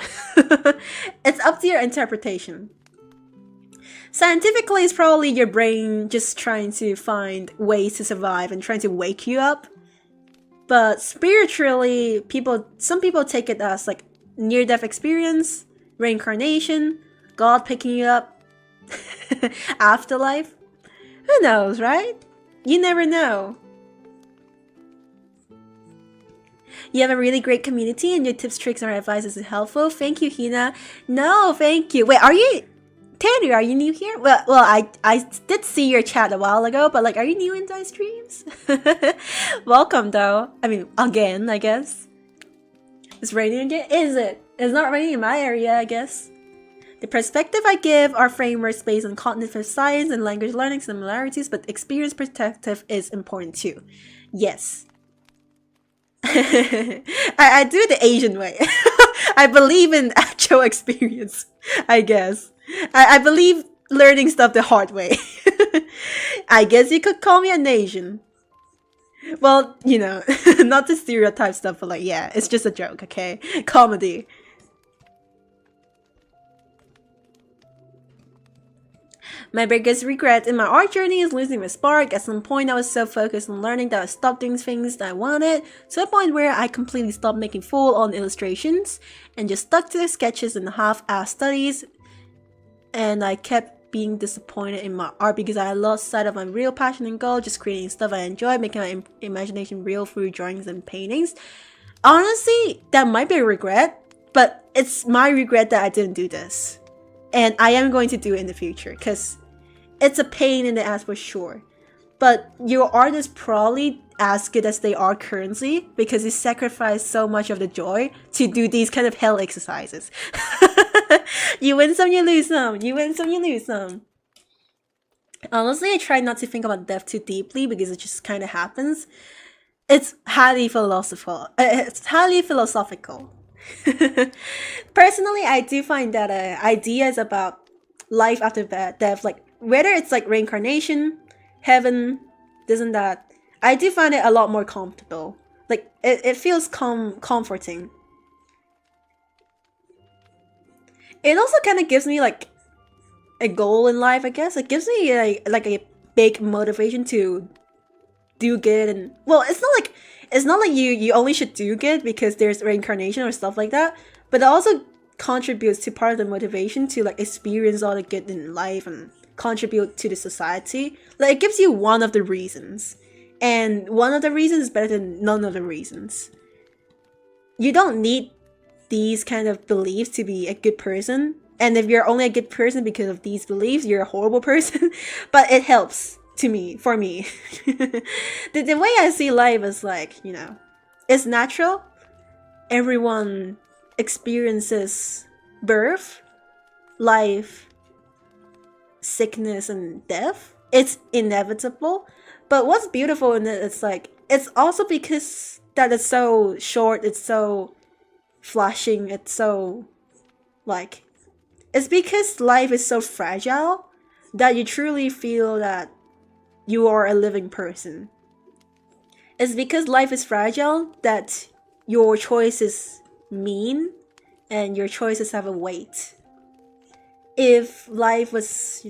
It's up to your interpretation. Scientifically, it's probably your brain just trying to find ways to survive and trying to wake you up. But spiritually, some people take it as like near-death experience, reincarnation, God picking you up, afterlife. Who knows, right? You never know. You have a really great community and your tips, tricks, and advice is helpful. Thank you, Hina. No, thank you. Wait, are you... Tanner, are you new here? Well, I did see your chat a while ago, but like, are you new into my streams? Welcome, though. I mean, again, I guess. It's raining again? Is it? It's not raining in my area, I guess. The perspective I give are frameworks based on cognitive science and language learning similarities, but experience perspective is important too. Yes. I do the Asian way. I believe in actual experience, I guess. I believe learning stuff the hard way. I guess you could call me an Asian. Well, not the stereotype stuff, but like, yeah, it's just a joke, okay? Comedy. My biggest regret in my art journey is losing my spark. At some point, I was so focused on learning that I stopped doing things that I wanted, to a point where I completely stopped making full-on illustrations and just stuck to the sketches and half-assed studies. And I kept being disappointed in my art because I lost sight of my real passion and goal, just creating stuff I enjoy, making my imagination real through drawings and paintings. Honestly, that might be a regret, but it's my regret that I didn't do this. And I am going to do it in the future, because it's a pain in the ass for sure. But your art is probably as good as they are currently, because you sacrifice so much of the joy to do these kind of hell exercises. You win some, you lose some. You win some, you lose some. Honestly, I try not to think about death too deeply because it just kind of happens. It's highly philosophical. Personally, I do find that ideas about life after death, like whether it's like reincarnation, heaven, this and that, I do find it a lot more comfortable. Like it feels comforting. It also kind of gives me like a goal in life, I guess. It gives me like a big motivation to do good. And well, it's not like you only should do good because there's reincarnation or stuff like that, but it also contributes to part of the motivation to like experience all the good in life and contribute to the society. Like it gives you one of the reasons, and one of the reasons is better than none of the reasons. You don't need these kind of beliefs to be a good person, and if you're only a good person because of these beliefs, you're a horrible person. But it helps for me. The way I see life is like, it's natural. Everyone experiences birth, life, sickness, and death. It's inevitable. But what's beautiful in it, it's like, it's also because that it's so short, it's so flashing, it's so like, it's because life is so fragile that you truly feel that you are a living person. It's because life is fragile that your choices mean and your choices have a weight. If life was,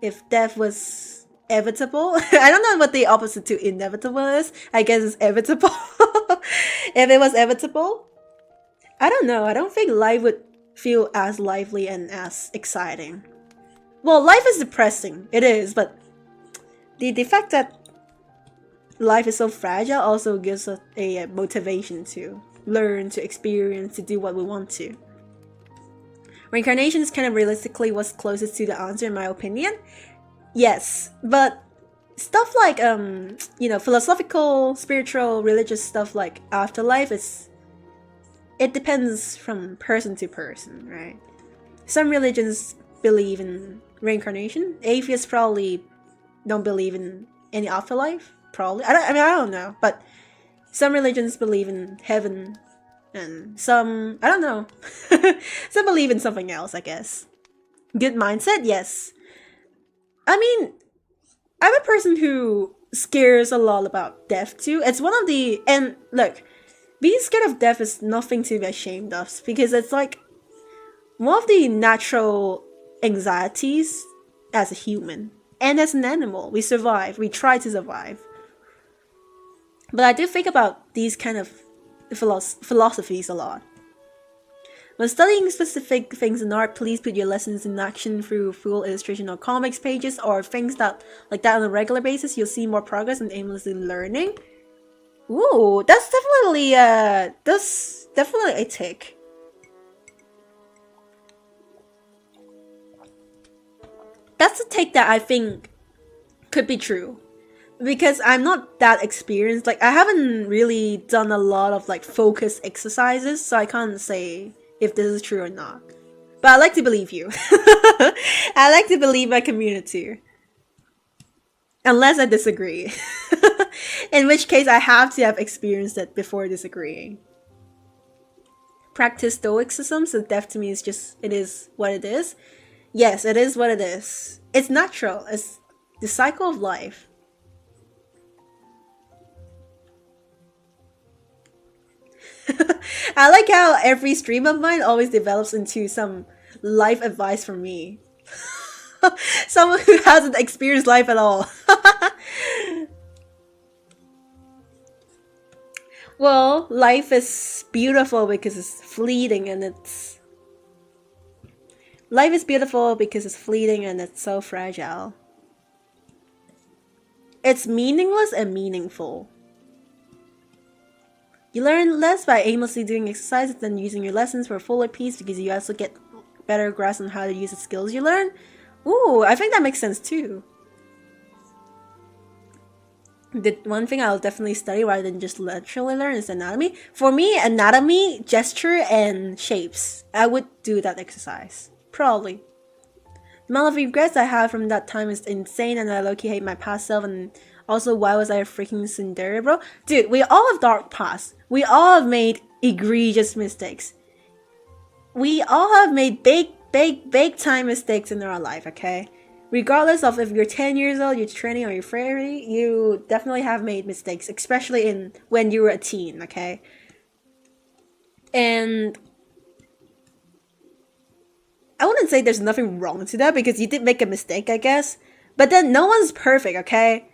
if death was inevitable, I don't know what the opposite to inevitable is. I guess it's inevitable. If it was inevitable, I don't know. I don't think life would feel as lively and as exciting. Well, life is depressing. It is, but the fact that life is so fragile also gives us a motivation to learn, to experience, to do what we want to. Reincarnation is kind of realistically what's closest to the answer in my opinion. Yes, but stuff like philosophical, spiritual, religious stuff like afterlife it depends from person to person, right? Some religions believe in reincarnation. Atheists probably don't believe in any afterlife. Probably. I don't know, but some religions believe in heaven, and some, I don't know. Some believe in something else, I guess. Good mindset, yes. I mean, I'm a person who scares a lot about death too. It's one of the, and look, being scared of death is nothing to be ashamed of, because it's like one of the natural anxieties as a human and as an animal. We survive, we try to survive. But I do think about these kind of philosophies a lot. When studying specific things in art, please put your lessons in action through full illustration or comics pages or things that like that on a regular basis. You'll see more progress in aimlessly learning. Ooh, that's definitely a tick. That's a take that I think could be true. Because I'm not that experienced. Like, I haven't really done a lot of like focus exercises, so I can't say if this is true or not. But I like to believe you. I like to believe my community. Unless I disagree. In which case I have to have experienced it before disagreeing. Practice stoicism, so death to me is just, it is what it is. Yes, it is what it is. It's natural. It's the cycle of life. I like how every stream of mine always develops into some life advice from me. Someone who hasn't experienced life at all. Well, life is beautiful because it's fleeting and it's... Life is beautiful because it's fleeting and it's so fragile. It's meaningless and meaningful. You learn less by aimlessly doing exercises than using your lessons for fuller peace, because you also get better grasp on how to use the skills you learn. Ooh, I think that makes sense too. The one thing I'll definitely study rather than just literally learn is anatomy. For me, anatomy, gesture, and shapes. I would do that exercise. Probably. The amount of regrets I have from that time is insane, and I low-key hate my past self, and also, why was I a freaking tsundere, bro? Dude, we all have dark past. We all have made egregious mistakes. We all have made big time mistakes in our life, okay? Regardless of if you're 10 years old, you're 20, or you're 30, you definitely have made mistakes, especially when you were a teen, okay? And I wouldn't say there's nothing wrong to that, because you did make a mistake, I guess. But then no one's perfect, okay?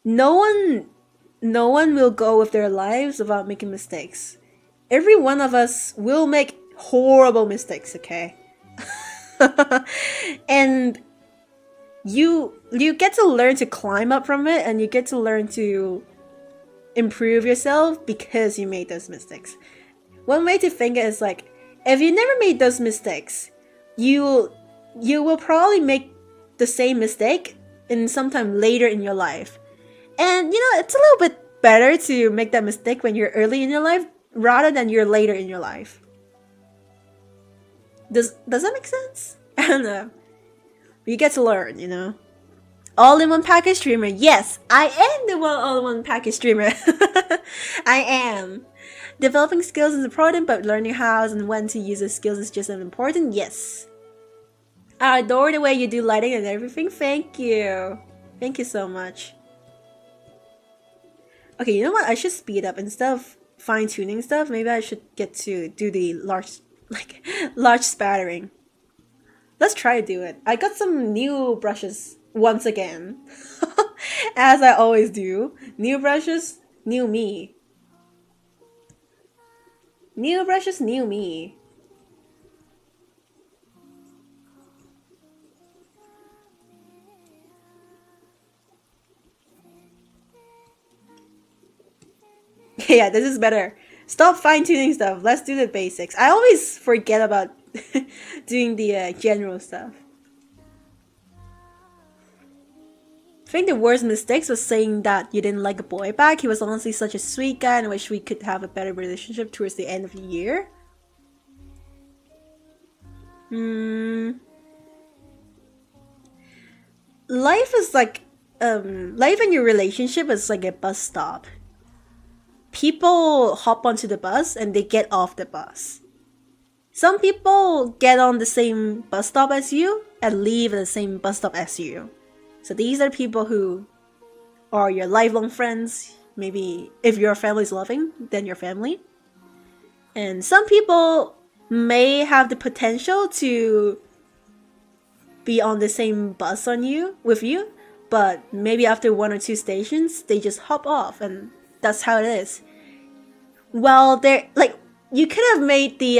No one will go with their lives without making mistakes. Every one of us will make horrible mistakes, okay? And you get to learn to climb up from it, and you get to learn to improve yourself because you made those mistakes. One way to think it is like, if you never made those mistakes, you will probably make the same mistake in sometime later in your life. And, it's a little bit better to make that mistake when you're early in your life rather than you're later in your life. Does that make sense? I don't know. You get to learn, All-in-one package streamer. Yes, I am the all-in-one package streamer. I am. Developing skills is important, but learning how and when to use those skills is just as important. Yes. I adore the way you do lighting and everything. Thank you. Thank you so much. Okay, you know what? I should speed up. Instead of fine-tuning stuff, maybe I should get to do the large spattering. Let's try to do it. I got some new brushes once again. As I always do. New brushes, new me. New brushes, new me. Yeah, this is better. Stop fine-tuning stuff. Let's do the basics. I always forget about doing the general stuff. I think the worst mistakes was saying that you didn't like a boy back. He was honestly such a sweet guy and I wish we could have a better relationship towards the end of the year. Life is like, life in your relationship is like a bus stop. People hop onto the bus and they get off the bus. Some people get on the same bus stop as you and leave at the same bus stop as you. So these are people who are your lifelong friends. Maybe if your family is loving, then your family. And some people may have the potential to be on the same bus with you, but maybe after 1 or 2 stations, they just hop off, and that's how it is. Well, they're like, you could have made the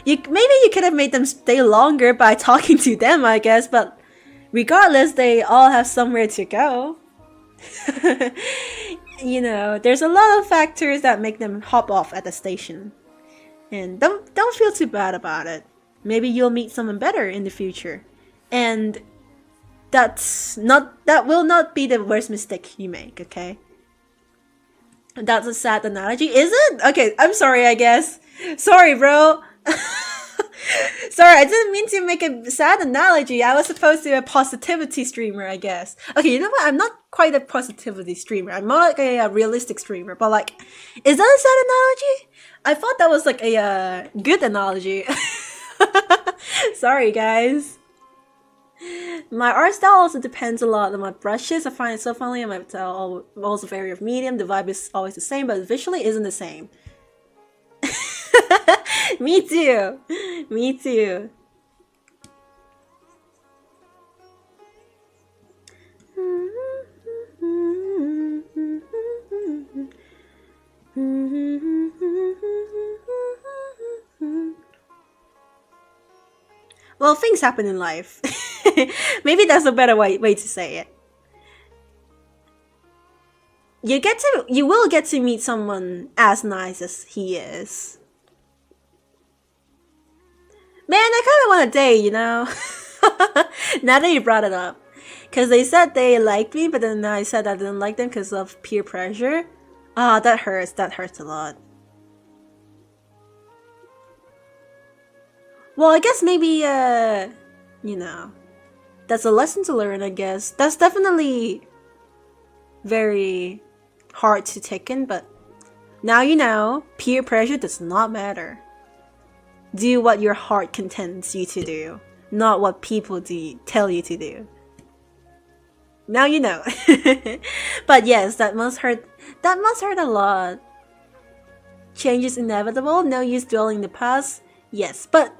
maybe you could have made them stay longer by talking to them, I guess, but regardless, they all have somewhere to go. You know, there's a lot of factors that make them hop off at the station. And don't feel too bad about it. Maybe you'll meet someone better in the future. And that will not be the worst mistake you make, okay? That's a sad analogy, is it? Okay, I'm sorry, I guess. Sorry, bro. Sorry, I didn't mean to make a sad analogy. I was supposed to be a positivity streamer, I guess. Okay, you know what? I'm not quite a positivity streamer. I'm more like a realistic streamer. But like, is that a sad analogy? I thought that was like a good analogy. Sorry, guys. My art style also depends a lot on my brushes. I find it so funny. I might also vary of medium. The vibe is always the same, but visually isn't the same. Me too. Me too. Well, things happen in life. Maybe that's a better way to say it. You will get to meet someone as nice as he is. Man, I kind of want to date, you know? Now that you brought it up. Because they said they liked me, but then I said I didn't like them because of peer pressure. Ah, that hurts. That hurts a lot. Well, I guess maybe, you know, that's a lesson to learn, I guess. That's definitely very hard to take in, but now you know, peer pressure does not matter. Do what your heart contents you to do, not what people tell you to do. Now you know. But yes, that must hurt. That must hurt a lot. Change is inevitable. No use dwelling in the past. Yes, but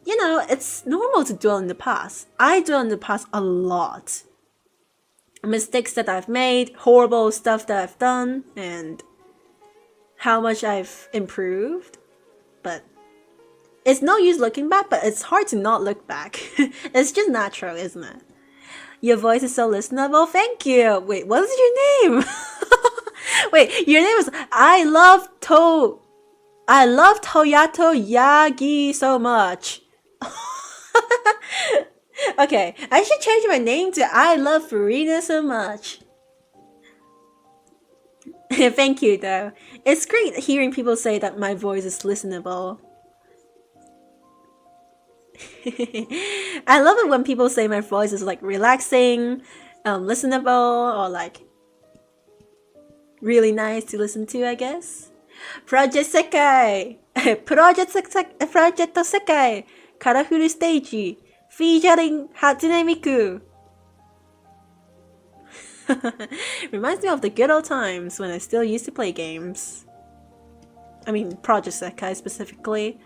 you know, it's normal to dwell in the past. I dwell in the past a lot. Mistakes that I've made, horrible stuff that I've done, and how much I've improved. But it's no use looking back, but it's hard to not look back. It's just natural, isn't it? Your voice is so listenable. Thank you. Wait, what is your name? Wait, your name is I love Toyato Yagi so much. Okay, I should change my name to I love Farina so much. Thank you, though. It's great hearing people say that my voice is listenable. I love it when people say my voice is like relaxing, listenable, or like really nice to listen to, I guess. Project Sekai! Project Sekai! Colorful Stage! Featuring Hatsune Miku! Reminds me of the good old times when I still used to play games. I mean, Project Sekai specifically.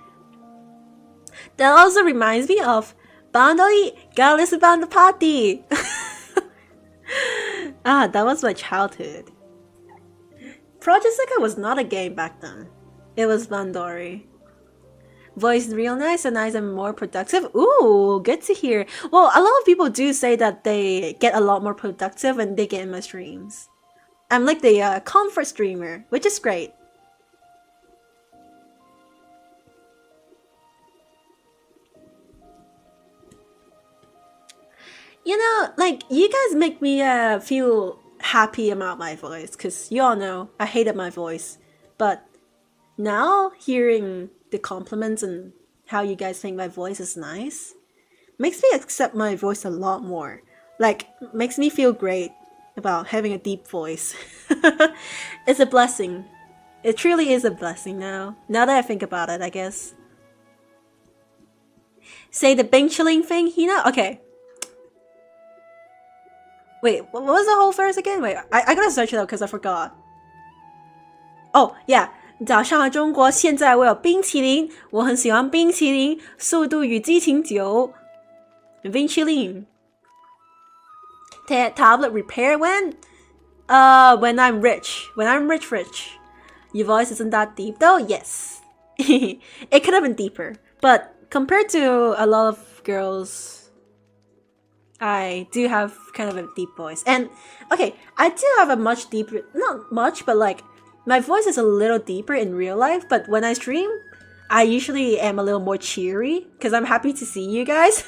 That also reminds me of Bandoi Gallus Band Party! Ah, that was my childhood. Project Sekai was not a game back then. It was Bandori. Voice real nice and more productive. Ooh, good to hear. Well, a lot of people do say that they get a lot more productive when they get in my streams. I'm like the comfort streamer, which is great. You know, like you guys make me feel happy about my voice because you all know I hated my voice, but now hearing the compliments and how you guys think my voice is nice makes me accept my voice a lot more. Like makes me feel great about having a deep voice. It's a blessing. It truly is a blessing now. Now that I think about it, I guess. Say the Bing chilling thing, Hina? Okay. Wait, what was the whole verse again? Wait, I gotta search it out because I forgot. Oh, yeah. 早上好中国，现在我有冰淇淋，我很喜欢冰淇淋，速度与激情九。冰淇淋。Tablet repair when? When I'm rich. When I'm rich. Your voice isn't that deep though? Yes. It could have been deeper. But compared to a lot of girls, I do have kind of a deep voice. And okay, I do have a much deeper, not much, but like my voice is a little deeper in real life. But when I stream, I usually am a little more cheery because I'm happy to see you guys.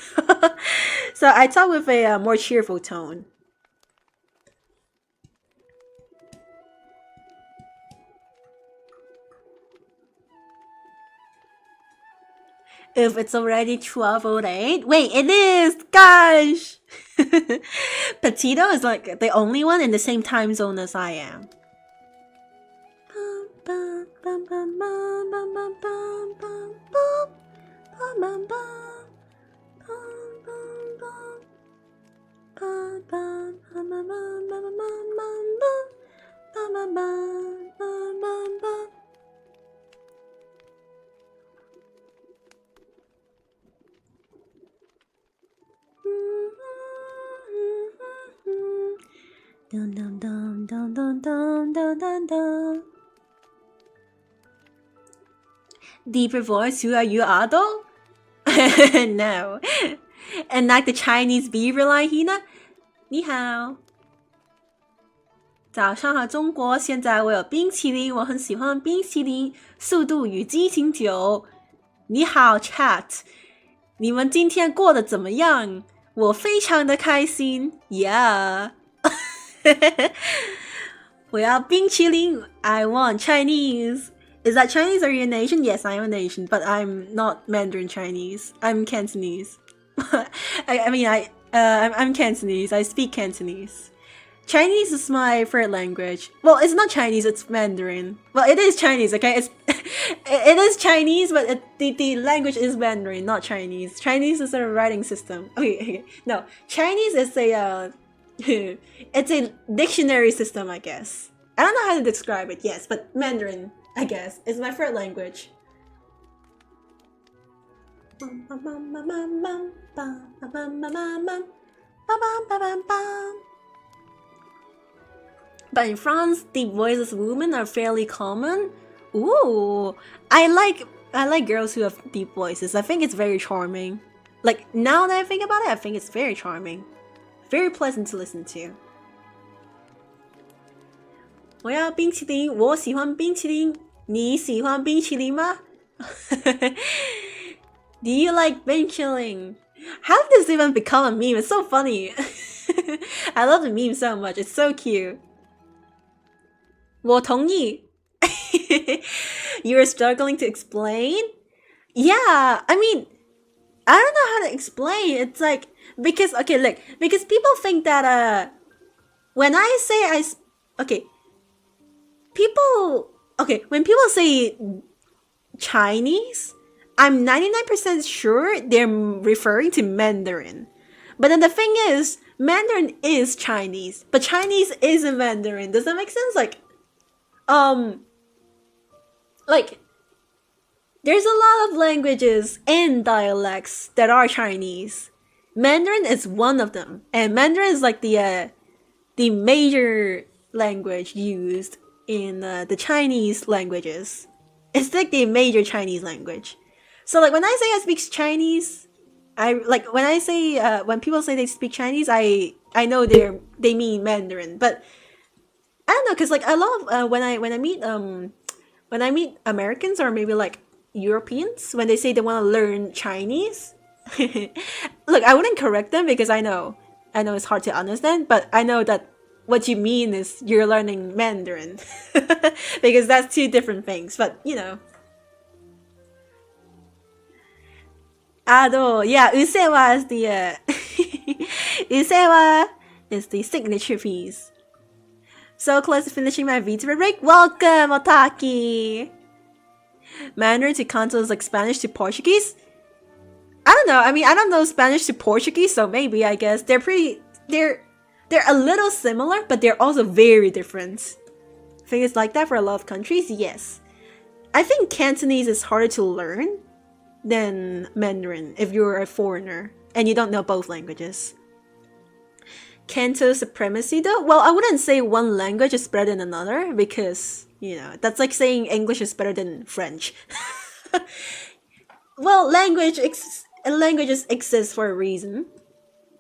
So I talk with a more cheerful tone. If it's already 12:08. Wait, it is! Gosh! Petito is like the only one in the same time zone as I am. Dun, dun, dun, dun, dun, dun, dun, dun, dun. Deeper voice, who are you, Ado? No. And like the Chinese beaver line, Hina? 你好。早上好，中国！现在我有冰淇淋，我很喜欢冰淇淋，速度与激情九。你好 ，Chat， 你们今天过得怎么样？我非常的开心 ，Yeah 。我要冰淇淋 I want Chinese. Is that Chinese? Are you an Asian? Yes, I am an Asian, but I'm not Mandarin Chinese. I'm Cantonese. I'm Cantonese. I speak Cantonese. Chinese is my third language. Well, it's not Chinese, it's Mandarin. Well, it is Chinese, okay? It is Chinese, but the language is Mandarin, not Chinese. Chinese is a writing system. Okay. No, Chinese is a it's a dictionary system, I guess. I don't know how to describe it, yes, but Mandarin, I guess, is my third language. But in France, deep voices women are fairly common. Ooh, I like girls who have deep voices. I think it's very charming. Like now that I think about it, I think it's very charming. Very pleasant to listen to. 我要冰淇淋，我喜欢冰淇淋，你喜欢冰淇淋吗？ Do you like冰淇淋? How did this even become a meme? It's so funny. I love the meme so much. It's so cute. 我同意. You were struggling to explain? Yeah, I mean, I don't know how to explain. It's like, because, okay, look, because people think that, when I say when people say Chinese, I'm 99% sure they're referring to Mandarin. But then the thing is, Mandarin is Chinese, but Chinese isn't Mandarin. Does that make sense? Like, there's a lot of languages and dialects that are Chinese. Mandarin is one of them, and Mandarin is like the major language used in the Chinese languages. It's like the major Chinese language. So like when I say I speak Chinese, when people say they speak Chinese, I know they mean Mandarin, but I don't know, cause like I love when I meet Americans or maybe like Europeans, when they say they want to learn Chinese. Look, I wouldn't correct them because I know I know it's hard to understand, but I know that what you mean is you're learning Mandarin. Because that's two different things, but you know. Yeah, Usewa is the Usewa is the signature piece. So close to finishing my VTuber break. Welcome, Otaki! Mandarin to Kanto is like Spanish to Portuguese? I don't know. I mean, I don't know Spanish to Portuguese, so maybe, I guess. They're a little similar, but they're also very different. I think it's like that for a lot of countries, yes. I think Cantonese is harder to learn than Mandarin if you're a foreigner and you don't know both languages. Canto supremacy though? Well, I wouldn't say one language is better than another because, you know, that's like saying English is better than French. Well, languages exist for a reason.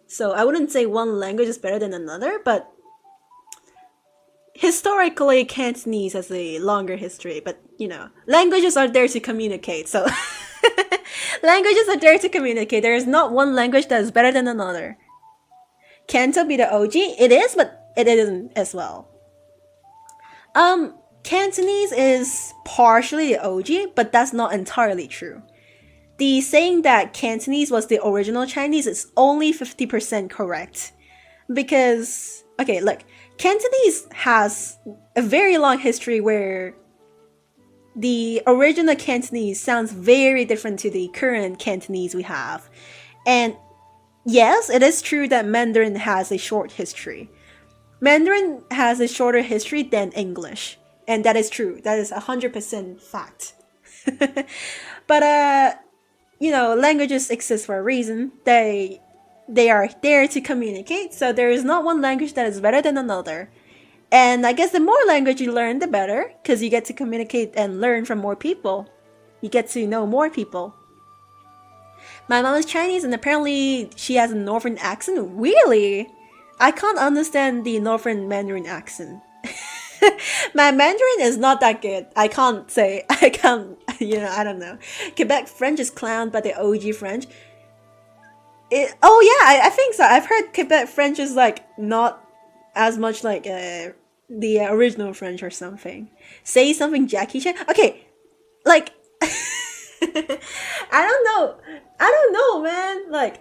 So I wouldn't say one language is better than another, but historically Cantonese has a longer history, but you know, languages are there to communicate, so languages are there to communicate. There is not one language that is better than another. Canto be the OG? It is, but it isn't as well. Cantonese is partially the OG, but that's not entirely true. The saying that Cantonese was the original Chinese is only 50% correct. Because, okay, look, Cantonese has a very long history where the original Cantonese sounds very different to the current Cantonese we have. And yes, it is true that Mandarin has a short history. Mandarin has a shorter history than English. And that is true. That is 100% fact. But, you know, languages exist for a reason. They are there to communicate, so there is not one language that is better than another. And I guess the more language you learn, the better, because you get to communicate and learn from more people. You get to know more people. My mom is Chinese, and apparently she has a northern accent. Really? I can't understand the northern Mandarin accent. My Mandarin is not that good. I can't, you know, I don't know. Quebec French is clowned by the OG French. Oh yeah, I think so. I've heard Quebec French is like not as much like the original French or something. Say something Jackie Chan. Okay, like I don't know, man. Like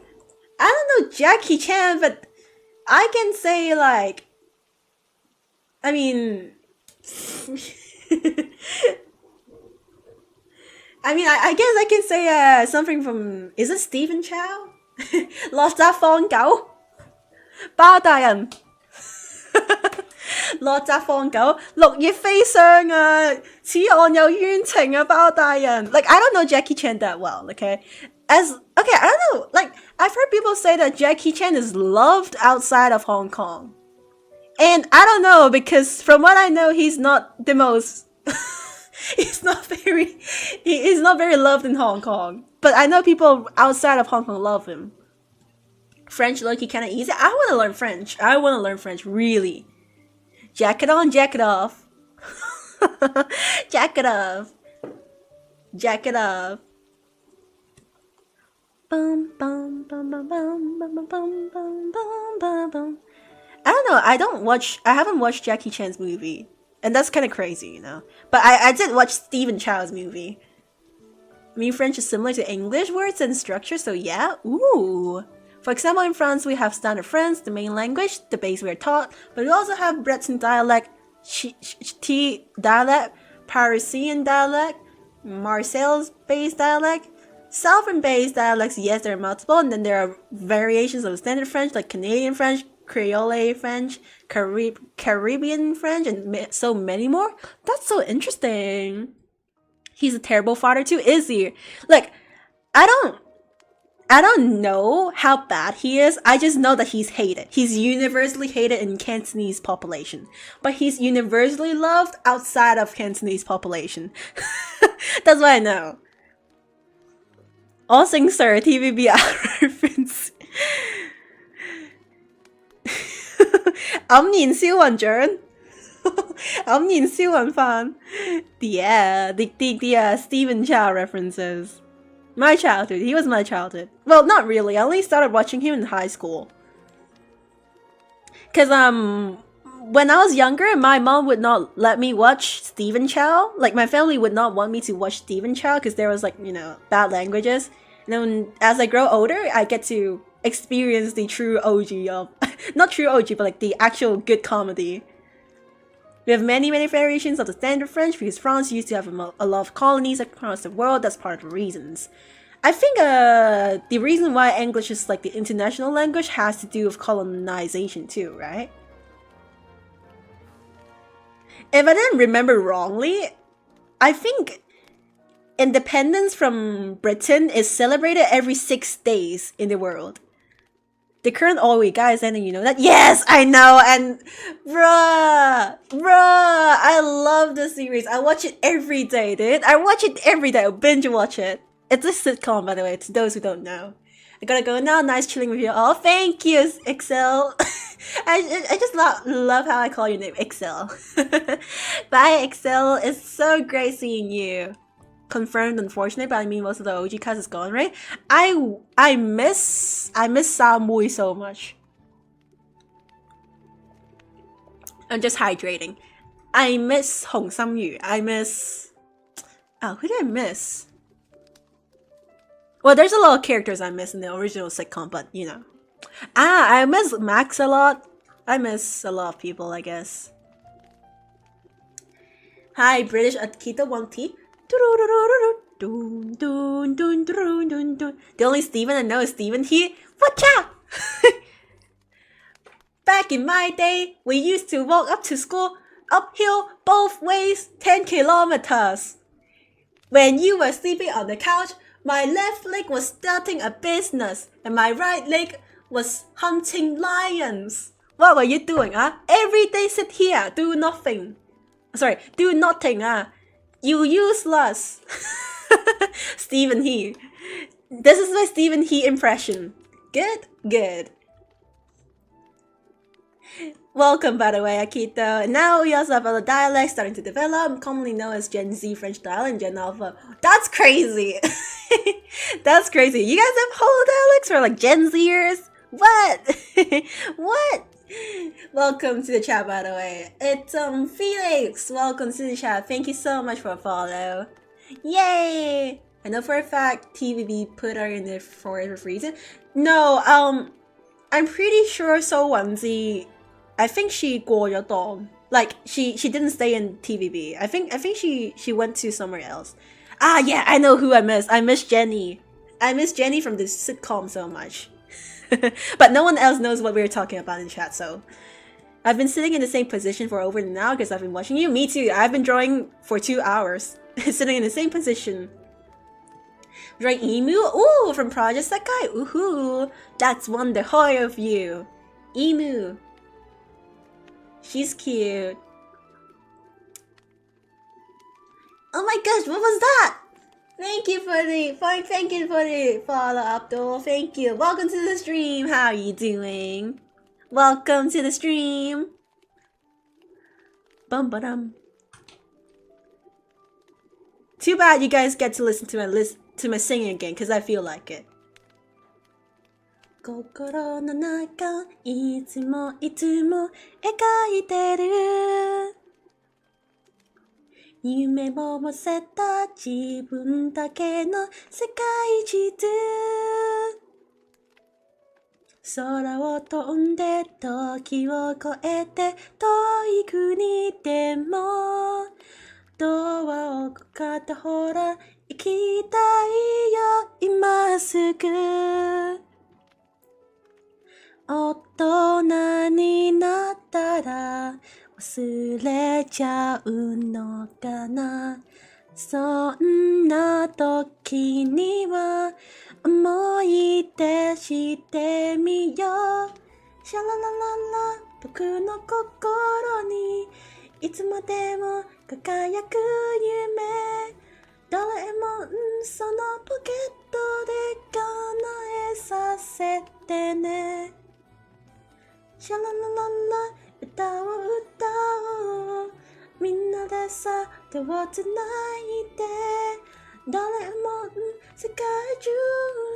I don't know Jackie Chan, but I can say like, I mean, I guess I can say something from, is it Stephen Chow? 落閘放狗，包大人，落閘放狗，綠葉飛霜啊，此岸有冤情啊，包大人。Like, I don't know Jackie Chan that well, okay? I don't know. Like, I've heard people say that Jackie Chan is loved outside of Hong Kong. And I don't know, because from what I know, he's not the most... he's not very loved in Hong Kong. But I know people outside of Hong Kong love him. French low-key kind of easy. I want to learn French, really. Jack it on, jack it off. Jack it off. Jack it off. Bum, bum, bum, bum, bum, bum, bum, bum, bum, bum, bum. I don't know. I haven't watched Jackie Chan's movie. And that's kind of crazy, you know. But I did watch Stephen Chow's movie. I mean, French is similar to English words and structure, so yeah. Ooh. For example, in France, we have Standard French, the main language, the base we are taught. But we also have Breton dialect, T dialect, Parisian dialect, Marseille-based dialect, Southern-based dialects. Yes, there are multiple. And then there are variations of Standard French, like Canadian French, Creole French, Caribbean French, and so many more. That's so interesting. He's a terrible father too, is he? Like, I don't know how bad he is. I just know that he's hated. He's universally hated in Cantonese population. But he's universally loved outside of Cantonese population. That's what I know. All things sir, TVB reference. 黯然銷魂掌 黯然銷魂飯 the Stephen Chow references. My childhood. He was my childhood. Well, not really. I only started watching him in high school. Because when I was younger, my mom would not let me watch Stephen Chow. Like my family would not want me to watch Stephen Chow because there was like, you know, bad languages. And then as I grow older, I get to experience the true OG of not true OG, but like the actual good comedy. We have many variations of the standard French because France used to have a lot of colonies across the world. That's part of the reasons. I think the reason why English is like the international language has to do with colonization too, right? If I didn't remember wrongly, I think independence from Britain is celebrated every 6 days in the world. The current wait, guys, and you know that? Yes, I know, and bruh, I love the series. I watch it every day, dude. I watch it every day. I binge watch it. It's a sitcom, by the way, to those who don't know. I gotta go now. Nice chilling with you all. Thank you, Excel. I just love how I call your name, Excel. Bye, Excel. It's so great seeing you. Confirmed, unfortunately, but I mean most of the OG cast is gone, right? I miss Samui so much. I'm just hydrating. I miss Hong Sam-yu. I miss who did I miss? Well, there's a lot of characters I miss in the original sitcom, but you know. I miss Max a lot. I miss a lot of people, I guess. Hi, British Akita 1T. The only Steven I know is Steven here. Watch out! Back in my day, we used to walk up to school uphill both ways 10 kilometers. When you were sleeping on the couch, my left leg was starting a business and my right leg was hunting lions. What were you doing, huh? Every day sit here, do nothing. Sorry, do nothing, You useless. Stephen He. This is my Stephen He impression. Good. Welcome, by the way, Akito. And now we also have other dialects starting to develop, commonly known as Gen Z French dialect and Gen Alpha. That's crazy. That's crazy. You guys have whole dialects for like Gen Zers? What? What? Welcome to the chat, by the way. It's Felix. Welcome to the chat. Thank you so much for a follow. Yay! I know for a fact TVB put her in there for a reason. No, I'm pretty sure So Wenzi, I think she 过咗檔. Like she didn't stay in TVB. I think she went to somewhere else. Yeah, I know who I miss. I miss Jenny. I miss Jenny from this sitcom so much. But no one else knows what we were talking about in chat, so I've been sitting in the same position for over an hour because I've been watching you. Me too. I've been drawing for 2 hours. Sitting in the same position. Drawing Emu? Ooh, from Project Sakai. Ooh, that's one the hoy of you. Emu. She's cute. Oh my gosh, what was that? Thank you for the follow, Abdul. Thank you. Welcome to the stream. How are you doing? Welcome to the stream. Bum ba dum. Too bad you guys get to listen to my singing again, because I feel like it. 心の中いつも描いてる夢を乗せた自分だけの世界地図空を飛んで時を越えて遠い国でもドアをかかったほら行きたいよ今すぐ大人になったら忘れちゃうのかなそんな時には思い出してみようシャララララ僕の心にいつまでも輝く夢ドラえもんそのポケットで叶えさせてねシャララララ歌を歌おうみんなでさ手をつないで誰も世界中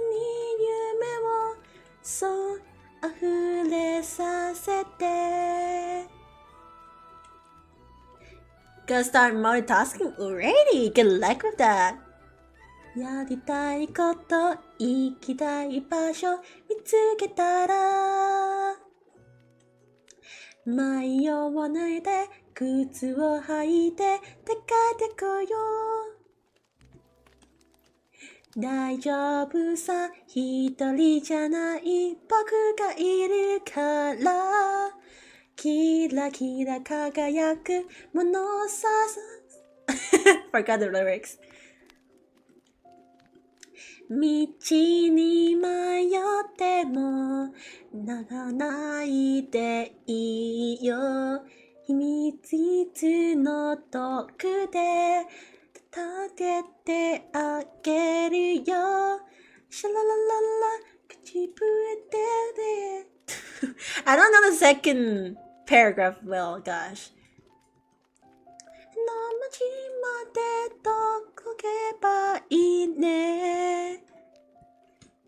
に夢をそう溢れさせて Gonna start multitasking already. Good luck with that. やりたいこと、行きたい場所見つけたら迷わないで靴を履いて出かけてこよう大丈夫さ一人じゃない僕がいるからキラキラ輝くものさForgot the lyrics 道に迷っても泣かないでいいよ秘密の遠くで立ててあげるよシャララララ口笛でI don't know the second paragraph well, gosh の街まで届けばいいね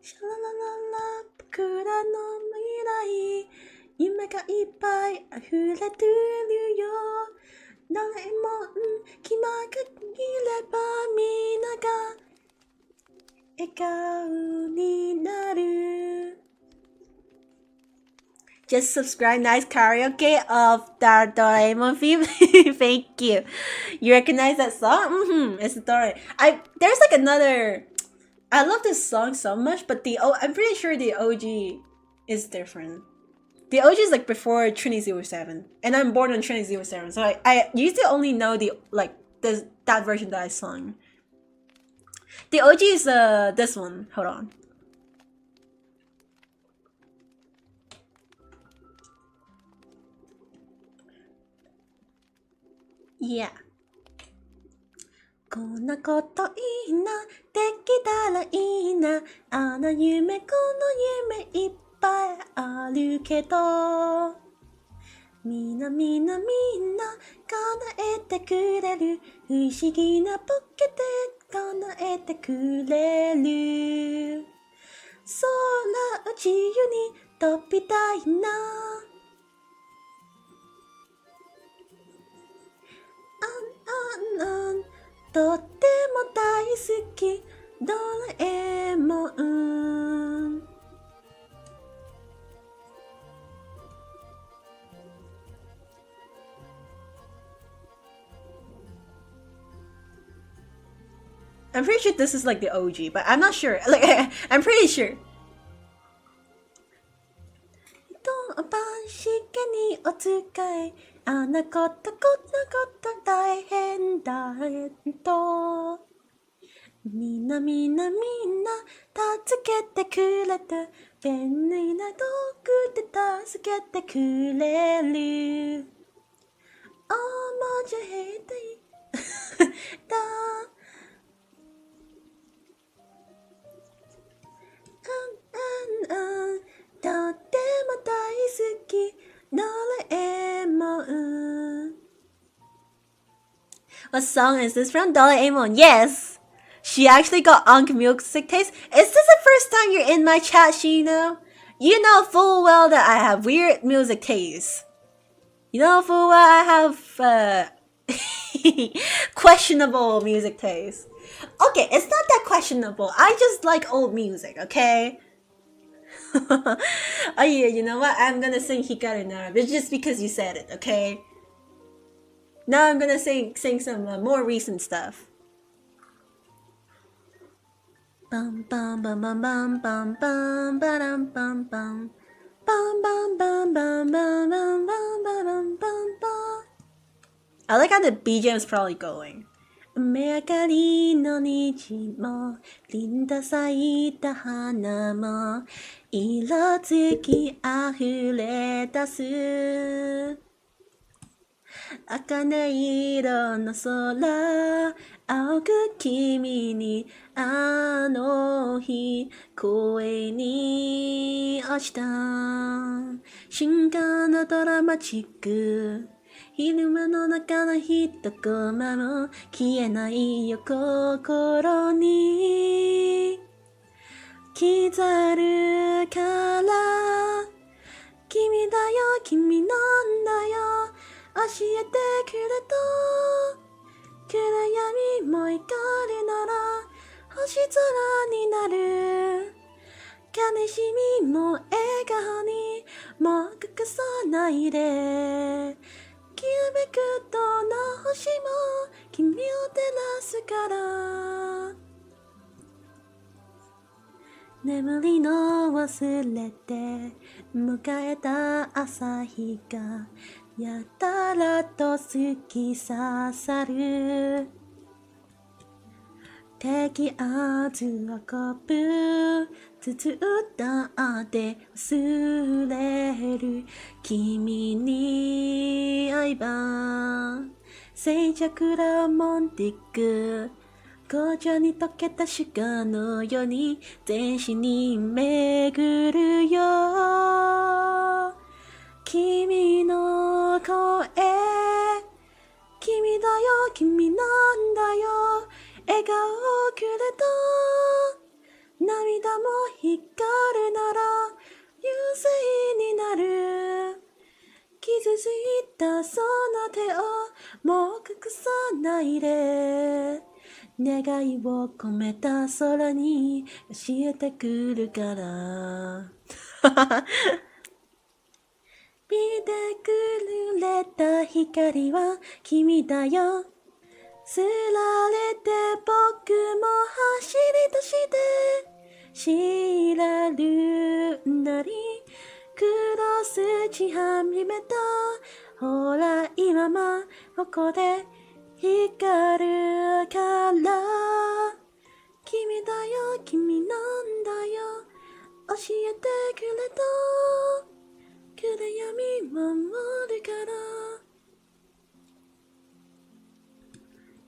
シャララララ僕らの未来夢がいっぱい溢れてるよ誰も気まぐればみんなが笑顔になるJust subscribe nice karaoke of the Doraemon theme. Thank you. You recognize that song? It's Doraemon. There's like another. I love this song so much, but I'm pretty sure the OG is different. The OG is like before Trinity 07, and I'm born on Trinity 07, so I used to only know that version that I sung. The OG is this one. Hold on. Yeah. こんなこといいな、できたらいいな、あの夢この夢いっぱいあるけど、みんな叶えてくれる、不思議なポケで叶えてくれる、空を自由に飛びたいな。とっても大好きドラえもん I'm pretty sure this is like the OG, but I'm not sure. Like I'm pretty sure. 一晩しけにお使いあんなこと大変だとみんな助けてくれた便利な道具で助けてくれるあまじゃへていだとっても大好きドラえもん What song is this from? Doraemon. Yes! She actually got Ankh music taste. Is this the first time you're in my chat, Shino? You know full well that I have weird music taste. You know full well I have questionable music taste. Okay, it's not that questionable. I just like old music, okay? Oh yeah, you know what? I'm gonna sing Hikaru now. It's just because you said it, okay? Now I'm gonna sing some more recent stuff. Bum bum bum bum bum bum bum bum bum bum bum bum bum bum bum bum bum bum bum. I like how the BGM is probably going. 雨上がりの虹もリンダ咲いた花も色づきあふれ出す茜色の空青く君にあの日恋に落ちた瞬間のドラマチック昼間の中の一コマも消えないよ心に刻るからよ君なんだよ教えてくれた暗闇も光るなら星空になる悲しみも笑顔にもう隠さないできらめくどの星も君を照らすから眠りの忘れて迎えた朝日がやたらと突き刺さる低気圧をこぶつつ歌って忘れる君に会えば静寂ロマンティック紅茶に溶けたシュガーのように全身に巡るよ君の声君だよ君なんだよ笑顔をくれた涙も光るなら優勢になる傷ついたその手をもう隠さないで願いを込めた空に教えてくるから見てくれた光は君だよすられて僕も走り出して知らるなりクロスし始めたほら今もここで光るから君だよ君なんだよ教えてくれた暗闇守るから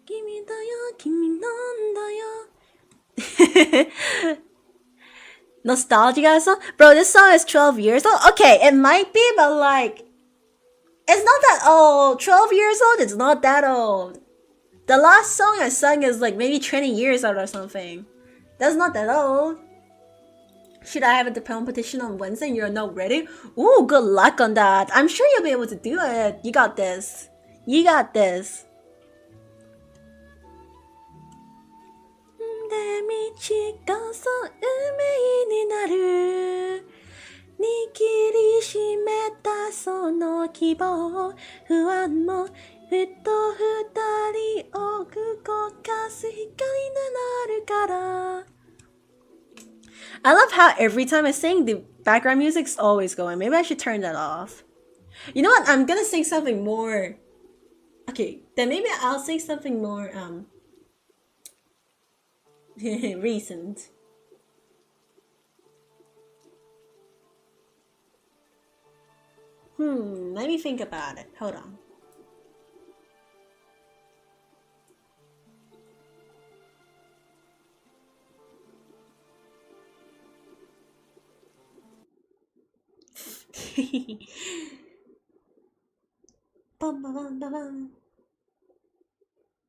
君だよ君なんだよNostalgia song? Bro, this song is 12 years old? Okay, it might be, but like it's not that old. 12 years old, it's not that old. The last song I sang is like maybe 20 years old or something. That's not that old. Should I have a competition on Wednesday and you're not ready? Ooh, good luck on that. I'm sure you'll be able to do it. You got this. You got this. で道こそ運命になる握りしめたその希望不安もふと二人を動かす光になるから I love how every time I sing the background music's always going. Maybe I should turn that off. You know what? I'm gonna sing something more. Okay, then maybe I'll sing something more recent. Let me think about it. Hold on. Bum, bum, bum, bum, bum.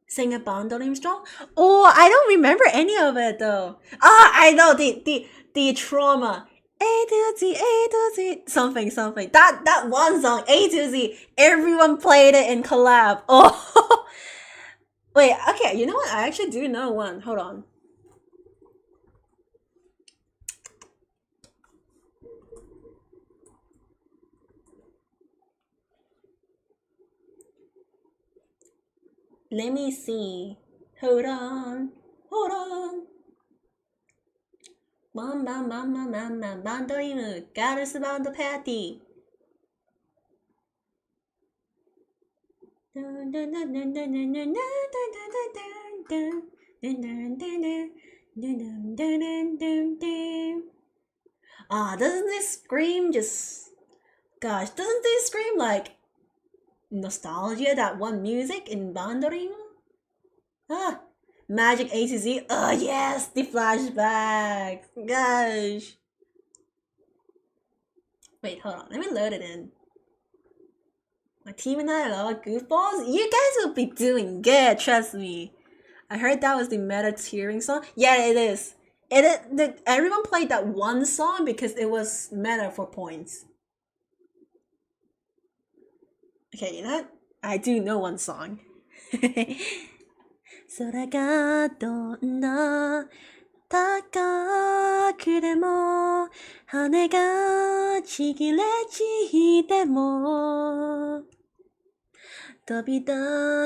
Sing a Bondolin Strong? Oh, I don't remember any of it though. Ah, I know the trauma. A to Z, A to Z, something. That one song, A to Z. Everyone played it in collab. Oh, wait. Okay, you know what? I actually do know one. Hold on. Let me see. Hold on. Bam bam bam bam bam bam. Bandolimu. Girls band party. Ah, doesn't this scream just... Gosh, doesn't this scream like... nostalgia, that one music in Bandolin? Ah, Magic A to Z. Oh yes, the flashbacks. Gosh. Wait, hold on. Let me load it in. My team and I are all goofballs. You guys will be doing good, trust me. I heard that was the meta tearing song. Yeah, it is. Everyone played that one song because it was meta for points. Okay, you know what? I do know one song. 空がどんな高くでも羽がちぎれちでも飛び立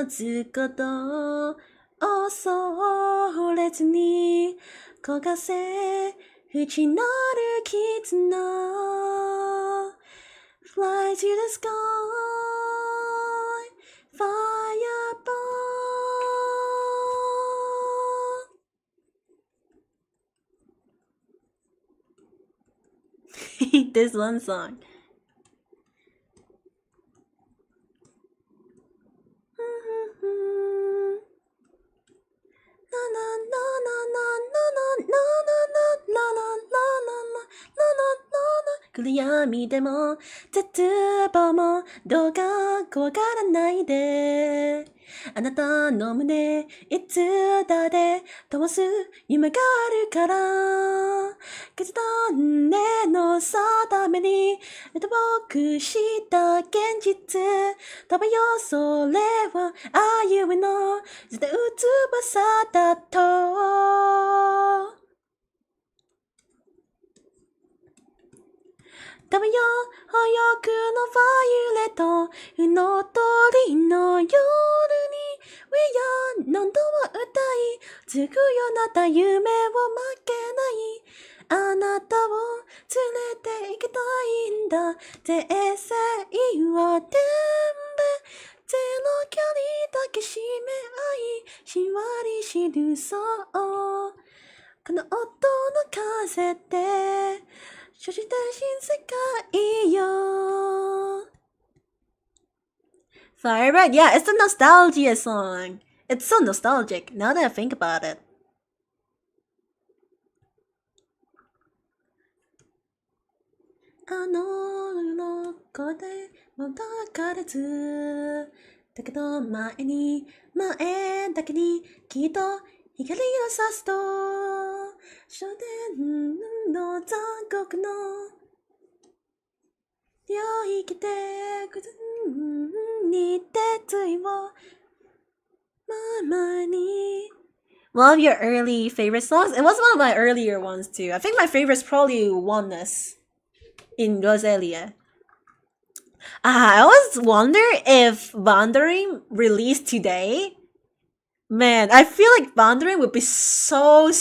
つこと恐れずに焦がせ縁なる絆 Fly to the sky Fireball This one song暗闇でも絶望もどうか怖がらないであなたの胸いつだって灯す夢があるから決断への定めに遠くした現実飛べよそれは歩みの絶対翼だと飛べよ早くのバイオレットうの鳥の夜に We are 何度も歌い継ぐよなた夢を負けないあなたを連れて行きたいんだ人生は全部ゼロ距離だけ締め合いしんわりしるそうこの音の風でそして新世界よ Firebird, yeah, it's a nostalgia song. It's so nostalgic now that I think about it. あの子でも抱かれずだけど前だけにきっと光を差すと少年の残酷の領域でに鉄意をままに One of your early favorite songs? It was one of my earlier ones too. I think my favorite is probably Oneness in Roselia. I always wonder if Wandering released today. Man, I feel like Wandering would be so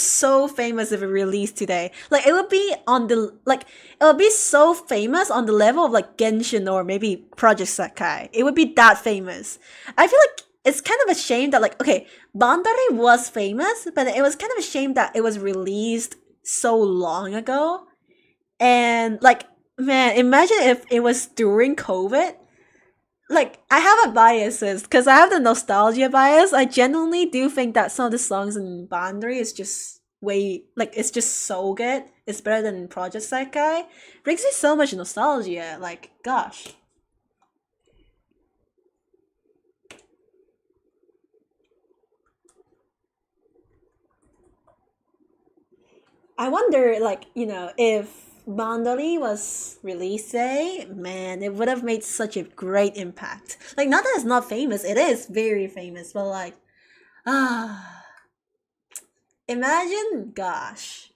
famous if it released today. Like it would be on the it would be so famous on the level of like Genshin or maybe Project Sakai. It would be that famous. I feel like it's kind of a shame that like okay, Bandari was famous, but it was kind of a shame that it was released so long ago. And like man, imagine if it was during COVID. Like I have a biases because I have the nostalgia bias. I genuinely do think that some of the songs in Boundary is just way like it's just so good. It's better than Project Sakai. Brings me so much nostalgia. Like gosh. I wonder, like, you know, if Bandari was released today, man, it would have made such a great impact. Like, not that it's not famous, it is very famous, but like, ah, imagine, gosh.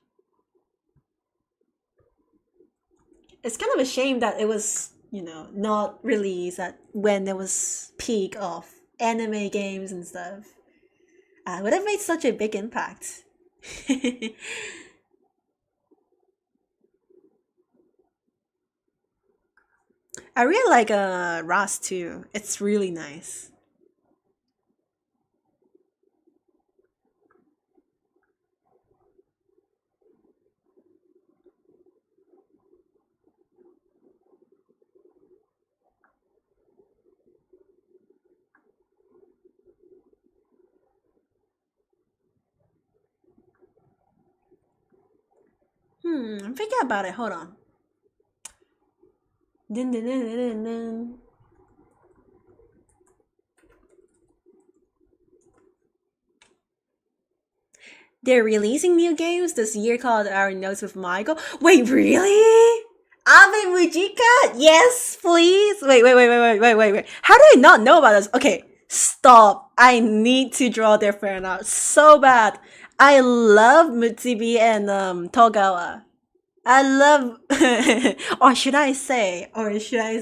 It's kind of a shame that it was, you know, not released at when there was peak of anime games and stuff. It would have made such a big impact. I really like Ross too. It's really nice. I'm thinking about it. Hold on. Dun, dun, dun, dun, dun, dun. They're releasing new games this year called Our Notes with Michael. Wait, really? Ave Mujika? Yes, please. Wait. How do I not know about this? Okay, stop. I need to draw their fan art so bad. I love Mutsubi and Togawa. I love, or should I say Mortis? Or should I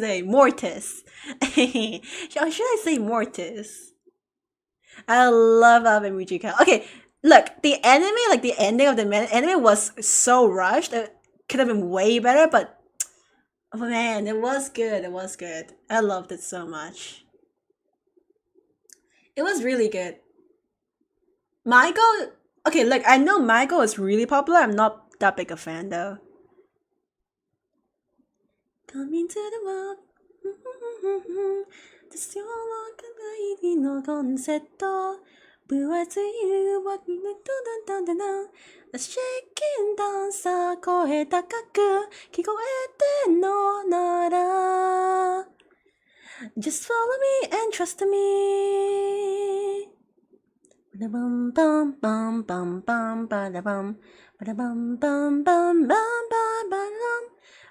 say Mortis? I love Ave Mujika. Okay, look, the anime, like the ending of the anime was so rushed. It could have been way better, but oh man, it was good. It was good. I loved it so much. It was really good. Michael, okay, look, I know Michael is really popular. I'm not that big a fan though. Coming to the world. The solo lady no concept. 分厚い誘惑にだんだんシェイキンダンサー声高く聞こえてんのなら Just follow me and trust me Ba-da-bum bum bum bum bum ba-da-bum Ba-da-bum bum bum bum bum ba-da-bum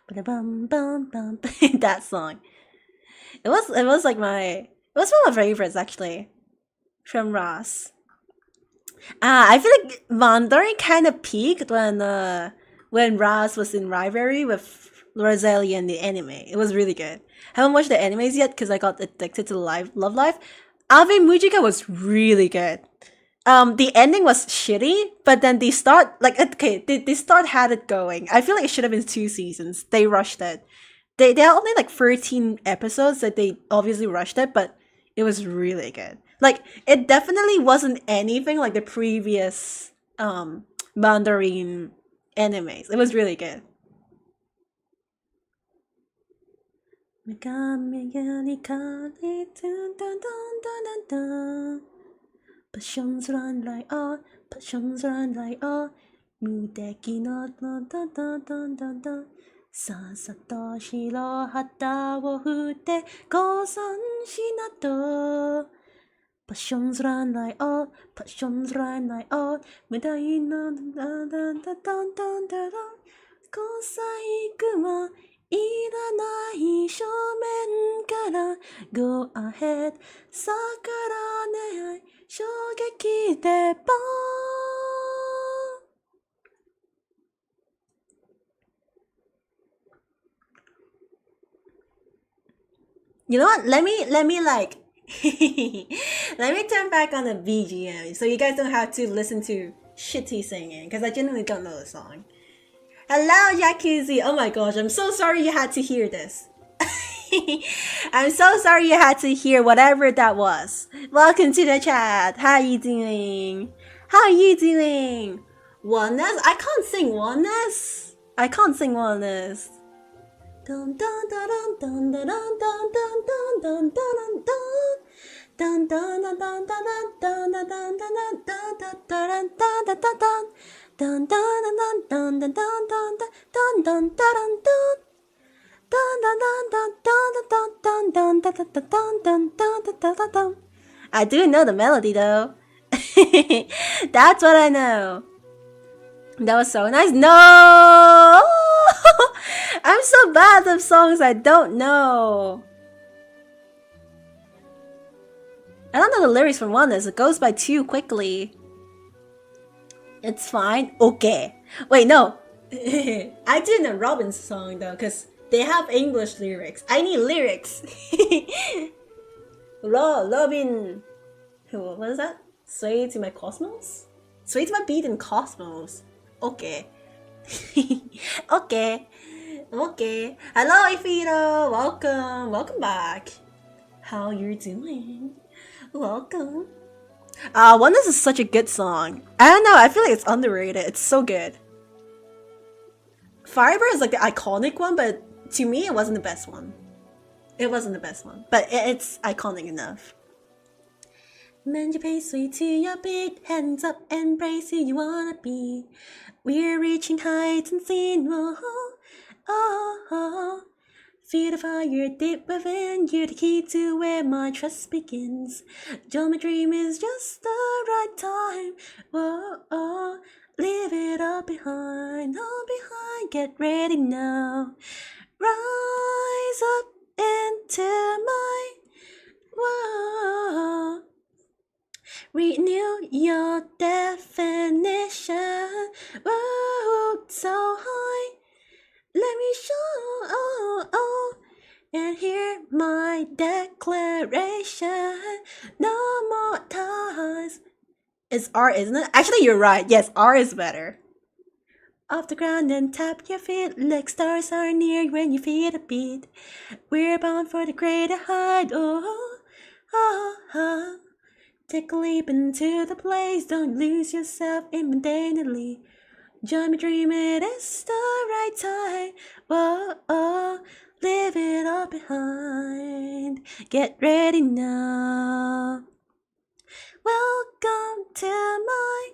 Ba-da-bum bum bum That song. It was like it was one of my favorites actually. From Ross. I feel like Mandarin kind of peaked when Ross was in rivalry with Rosalie in the anime. It was really good. Haven't watched the animes yet because I got addicted to Love Life. Ave Mujika was really good. The ending was shitty, but then the start, like, okay, the start had it going. I feel like it should have been 2 seasons. They rushed it. They are only like 13 episodes that they obviously rushed it, but it was really good. Like, it definitely wasn't anything like the previous Mandarin animes. It was really good. Passions run like all, passions run like all. 無敵のドンドンドンドンドンドンさっさと白旗を振って降参しなと Passions run like all, passions run like all 無敵のドンドンドンドンドンドンドン交際雲いらない正面から Go ahead 逆らね衝撃でボーン You know what? Let me like let me turn back on the BGM so you guys don't have to listen to shitty singing because I genuinely don't know the song. Hello, Jacuzzi. Oh my gosh, I'm so sorry you had to hear this. I'm so sorry you had to hear whatever that was. Welcome to the chat. How are you doing? How are you doing? Oneness? I can't sing Oneness. I can't sing Oneness. Dun dun dun dun dun dun dun dun dun dun dun dun dun dun dun dun dun dun dun I do know the melody though. That's what I know. That was so nice. No! I'm so bad at songs I don't know. I don't know the lyrics from Oneness. It goes by too quickly. It's fine. Okay. Wait, no. I do know Robin's song though, because they have English lyrics. I need lyrics. Robin. What was that? Sway to my cosmos? Sway to my beat in cosmos. Okay. Okay. Okay. Hello, Ifiro. Welcome. Welcome back. How you doing? Welcome. Oneness is such a good song. I don't know. I feel like it's underrated. It's so good. Firebird is like the iconic one, but to me, it wasn't the best one. It wasn't the best one, but it's iconic enough. Mend your pace, sway to your beat. Hands up, embrace who you wanna be. We're reaching heights unseen. Oh, oh, oh. Feel the fire deep within. You're the key to where my trust begins. Joe, my dream is just the right time. Whoa, oh. Leave it all behind, get ready now. rise up into my world. Renew your definition. Whoa, so high. Let me show and hear my declaration. No more ties. It's R, isn't it? Actually, you're right. Yes, R is better. Off the ground and tap your feet like stars are near when you feel a beat. We're bound for the greater height. Oh, oh, oh. Take a leap into the place. Don't lose yourself indefinitely. Join me, dream it is the right time. Whoa, oh, leave it all behind. Get ready now. Welcome to my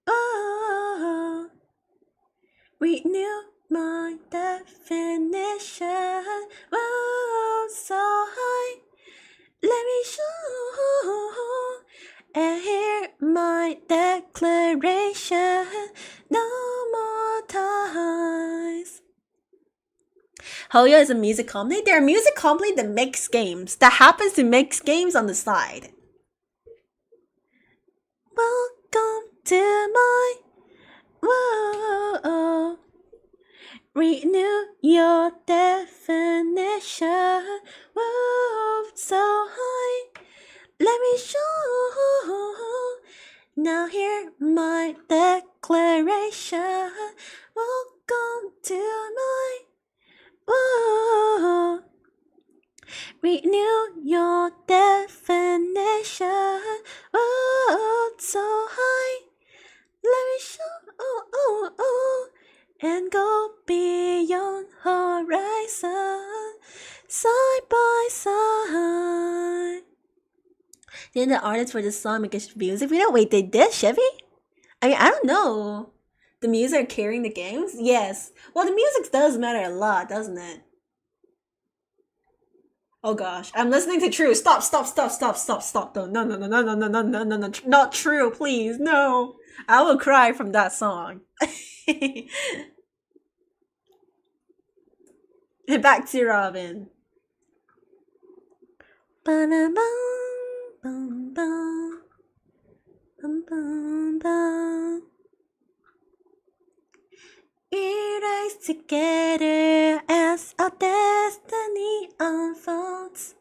oh. Renew my definition. Whoa, so high. Let me show and hear my declaration. No more ties. Hoyo is a music company. They're a music company that makes games. That happens to make games on the side. Welcome to my whoa. Renew your definition. Whoa, so high. Let me show. Now hear my declaration. Welcome to my whoa. Renew your definition. Whoa, so high. Let me show. And go beyond horizon, side by side. Didn't the artists for this song make a music video? Wait, they did, Chevy? I mean, I don't know. The music are carrying the games? Yes. Well, the music does matter a lot, doesn't it? Oh gosh, I'm listening to True. Stop. No, no. Not True, please. No. I will cry from that song. Back to Robin. We rise together as our destiny unfolds.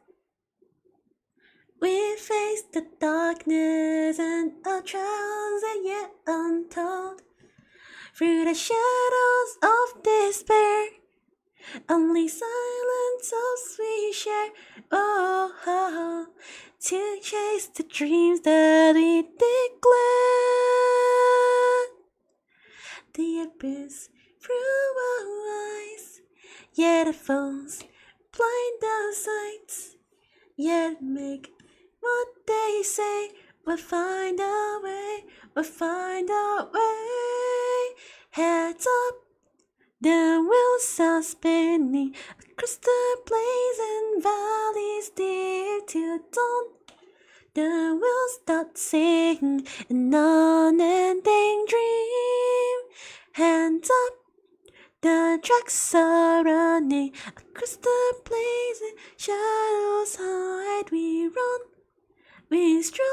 We face the darkness and our trials are yet untold. Through the shadows of despair, only silence as we share. Oh, to chase the dreams that we declare. The abyss through our eyes, yet it falls blind our sights. Yet make what they say. We'll find our way. We'll find our way. Heads up. The wheels are spinning across the blazing valleys, dear to dawn. The wheels start singing an unending dream. Hands up, the tracks are running across the blazing shadows. Hide, we run, we stride.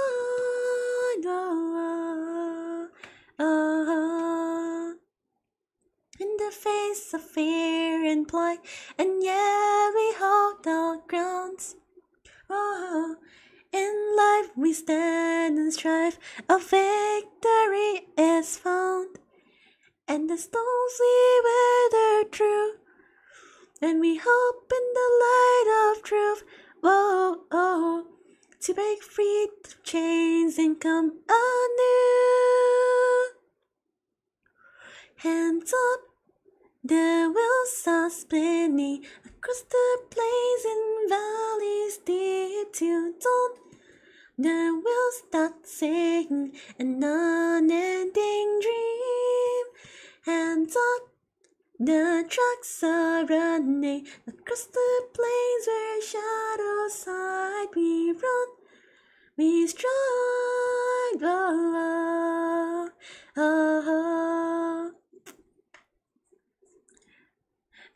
In the face of fear and plight, and yet we hold our grounds. Oh, in life we stand and strive, a victory is found. And the stones we weather through, and we hope in the light of truth. Whoa, oh, to break free the chains and come anew. Hands up. The wheels are spinning across the blazing valleys, dear to dawn. The wheels start singing an unending dream. Hands up, the tracks are running across the plains where shadows hide. We run, we stride.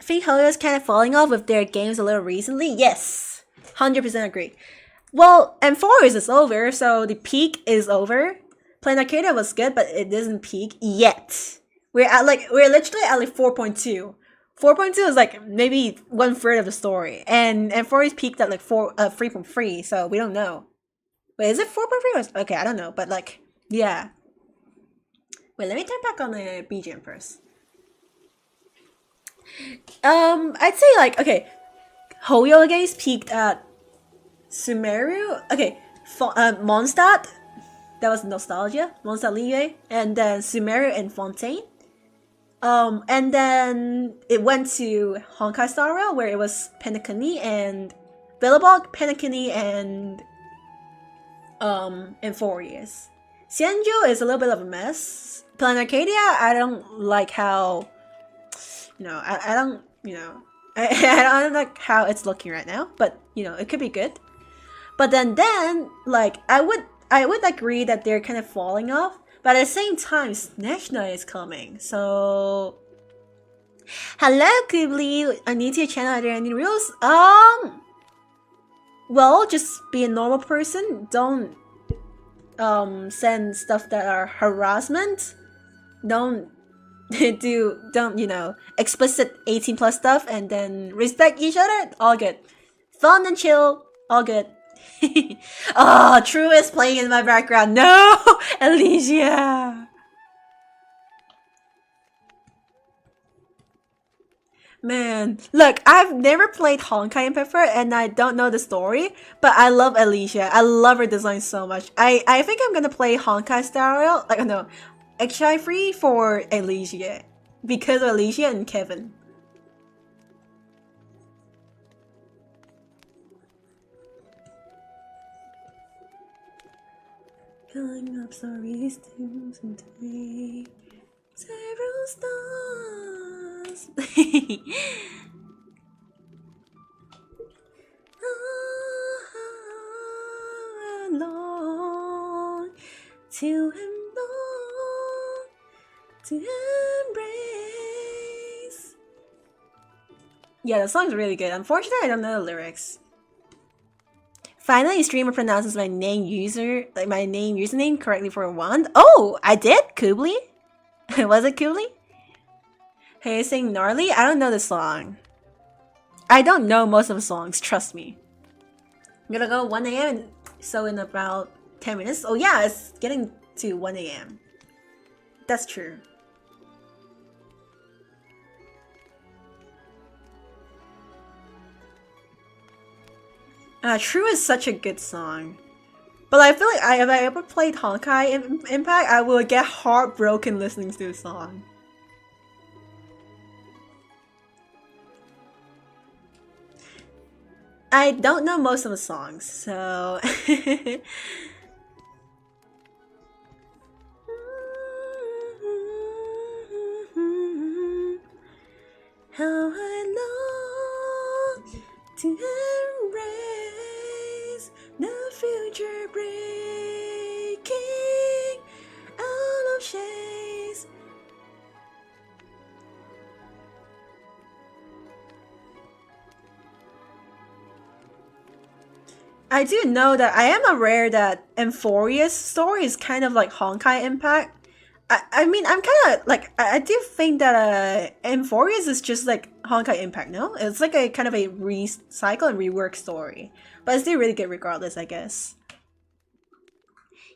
think Hoyo's kind of falling off with their games a little recently. Yes, 100% agree. Well, Emphoria is over, so the peak is over. Planet Arcadia was good, but it doesn't peak yet. We're literally at like 4.2. 4.2 is like maybe 1/3 of the story, and Emphoria peaked at like 3.3, so we don't know. Wait, is it 4.3? Okay, I don't know, but like, yeah. Wait, let me turn back on the BGM first. I'd say like, okay, Hoyo games peaked at Sumeru. Okay, Mondstadt. That was Nostalgia. Mondstadt Ligue. And then Sumeru and Fontaine. And then it went to Honkai Star Rail, where it was Penacony and Billabong, Penacony, and Emphorius. Xianzhou is a little bit of a mess. Planet Arcadia, I don't like how, I don't, I don't like how it's looking right now, but, it could be good. But then, like, I would agree that they're kind of falling off, but at the same time, Snatchna is coming, so... Hello, Ghibli! I'm new to your channel, are there any rules? Well, just be a normal person, don't send stuff that are harassment, don't explicit 18 plus stuff, and then respect each other, all good. Fun and chill, all good. Oh, True is playing in my background. No, Alicia. Man, look, I've never played Honkai Impact before, and I don't know the story, but I love Alicia. I love her design so much. I think I'm gonna play Honkai style, like, no, XI free for Alicia, because of Alicia and Kevin. Filling up stories, tunes, and today, several stars. Alone to embrace. Yeah, the song's really good. Unfortunately, I don't know the lyrics. Finally, a streamer pronounces my username correctly for one. Oh, I did, Kubli. Was it Kubli? Hey, sing gnarly. I don't know the song. I don't know most of the songs. Trust me. I'm gonna go 1 a.m. So in about 10 minutes. Oh yeah, it's getting to 1 a.m. That's true. True is such a good song. But I feel like if I ever played Honkai Impact, I will get heartbroken listening to the song. I don't know most of the songs, so... How I long to embrace the future breaking out of shades. I do know that I am aware that Emphoria's story is kind of like Honkai Impact. I mean, I'm kind of like, I do think that Emphoria's is just like Honkai Impact, no? It's like a kind of a recycle and rework story. But it's still really good regardless, I guess.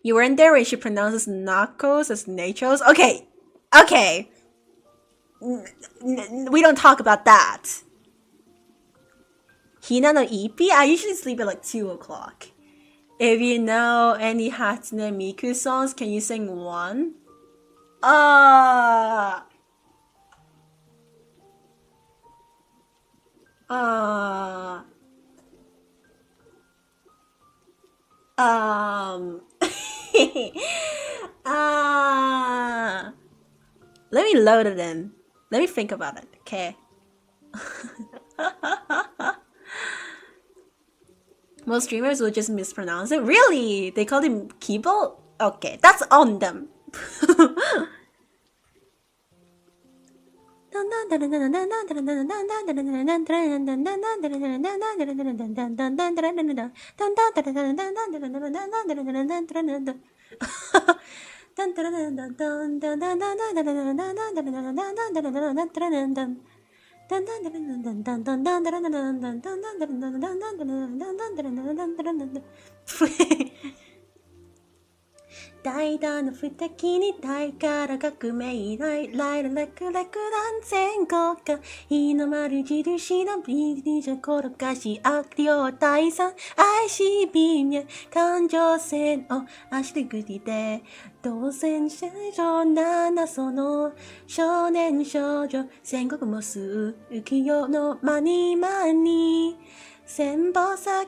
You weren't there when she pronounces Nakos as Nachos? Okay, okay. We don't talk about that. Hina no Ippi? I usually sleep at like 2 o'clock. If you know any Hatsune Miku songs, can you sing one? Let me load it in. Let me think about it, okay? Most streamers will just mispronounce it. Really? They call him Kibo? Okay, that's on them. 大胆の不敵に大から革命来来ら楽々断線国家日の丸印のビリジャ転がし悪霊退散愛し微妙感情線を足でぐりで当選者上7その少年少女戦国もす浮世の間に間に千本桜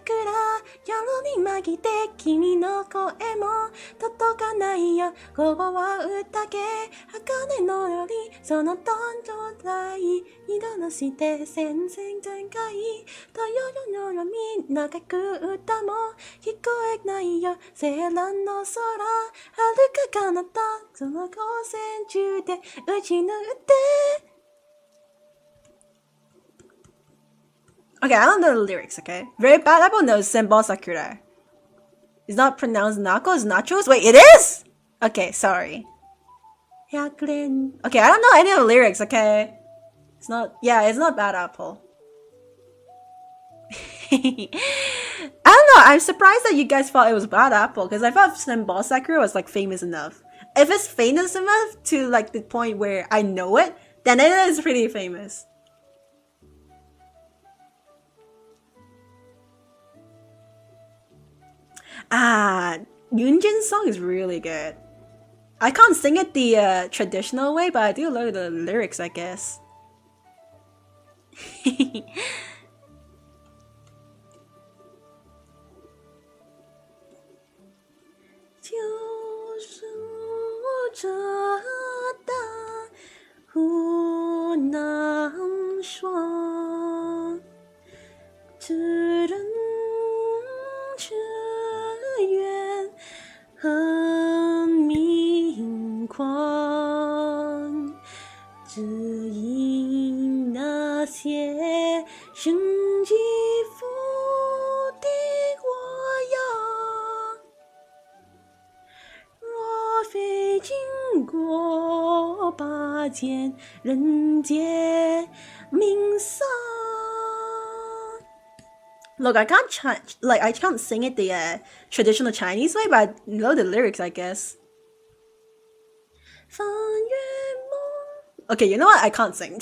夜に紛て君の声も届かないよ午後は宴茜のよりその誕生台色のして戦々全開と夜のみ長く歌も聞こえないよ青蘭の空遥か彼方その光線中で打ち抜いてOkay, I don't know the lyrics, okay? Very bad apple knows Senbon Sakura. It's not pronounced Nako, it's nachos? Wait, it is? Okay, sorry. Okay, I don't know any of the lyrics, okay? It's not bad apple. I don't know, I'm surprised that you guys thought it was bad apple, because I thought Senbon Sakura was, like, famous enough. If it's famous enough to, like, the point where I know it, then it is pretty famous. Yoonjin's song is really good. I can't sing it the traditional way, but I do love the lyrics, I guess. Look, I can't sing it the traditional Chinese way, but I know the lyrics, I guess. Okay, you know what? I can't sing.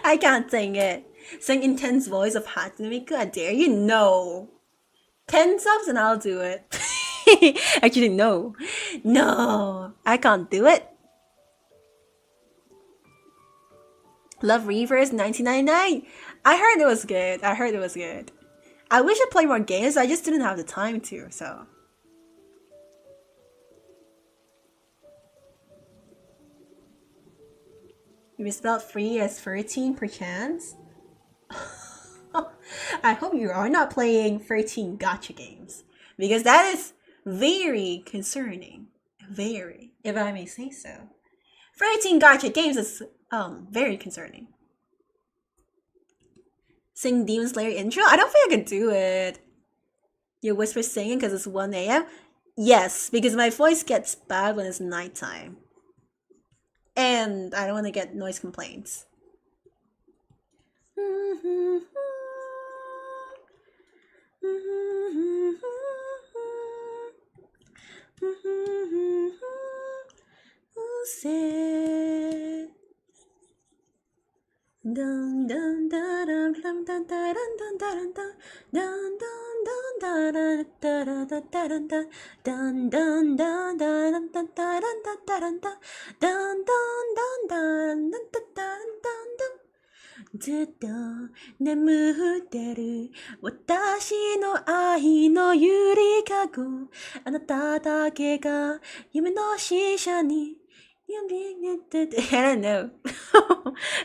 I can't sing it. Sing intense voice of Hatsune I dare you? No. 10 subs and I'll do it. Actually, no. No, I can't do it. Love Reverse 1999. I heard it was good. I wish I played more games, I just didn't have the time to, so. You misspelled free as 13 perchance? I hope you are not playing 13 gacha games, because that is very concerning. Very, if I may say so. 13 gacha games is very concerning. Sing Demon Slayer intro? I don't think I could do it. You whisper singing because it's 1 a.m.? Yes, because my voice gets bad when it's nighttime. And I don't want to get noise complaints. Dun dun dun dun dun dun dun dun dun dun dun dun dun dun ずっと眠ってる私の愛のゆりかごあなただけが夢の使者に I don't know.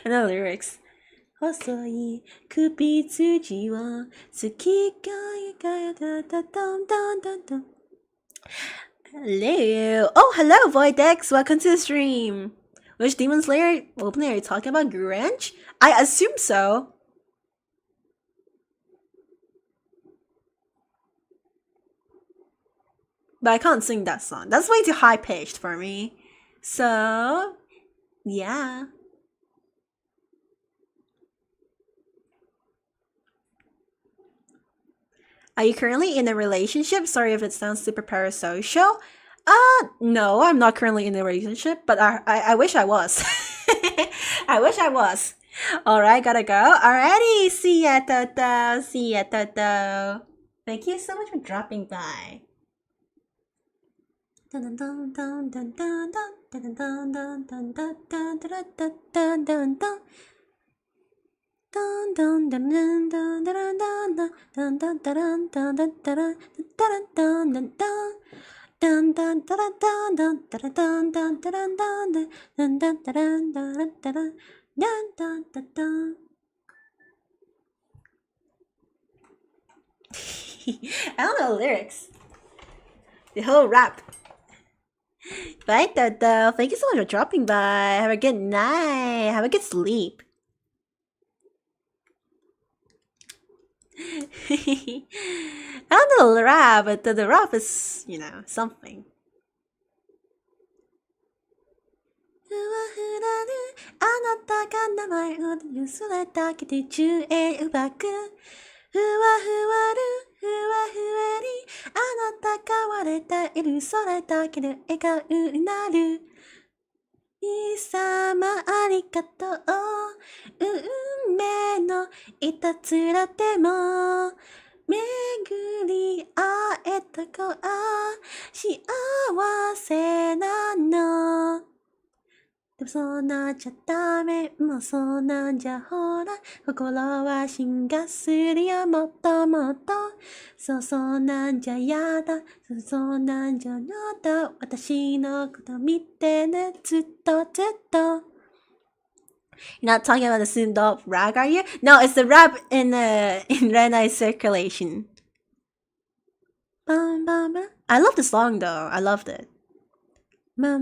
I know lyrics. 細い首筋を好きがいがだだだんだんだんだん Hello. Oh, hello, Voidex. Welcome to the stream. Which Demon Slayer opening are you talking about? Grinch? I assume so. But I can't sing that song. That's way too high pitched for me. So, yeah. Are you currently in a relationship? Sorry if it sounds super parasocial. No, I'm not currently in a relationship, but I wish I was. I wish I was. Alright, gotta go. Alrighty, see ya, Toto. See ya, Toto. Thank you so much for dropping by. I don't know the lyrics. The whole rap. Bye, Toto. Thank you so much for dropping by. Have a good night. Have a good sleep. I don't know the rap, but the rap is, you know, something. ふわふらるあなたが名前を譲れたけで10円うばくふわふわるふわふわりあなたが割れた許されたけで笑顔になるイ様ありがとう運命のいたずらでも巡り会えた子は幸せなのでもそうなっちゃダメもうそうなんじゃほら心は進化するよもっともっとそうなんじゃやだそうなんじゃやだ私のこと見てねずっとずっと You're not talking about the Sundop rag, are you? No, it's the rap in Renai's circulation. I love the song though. I loved it. What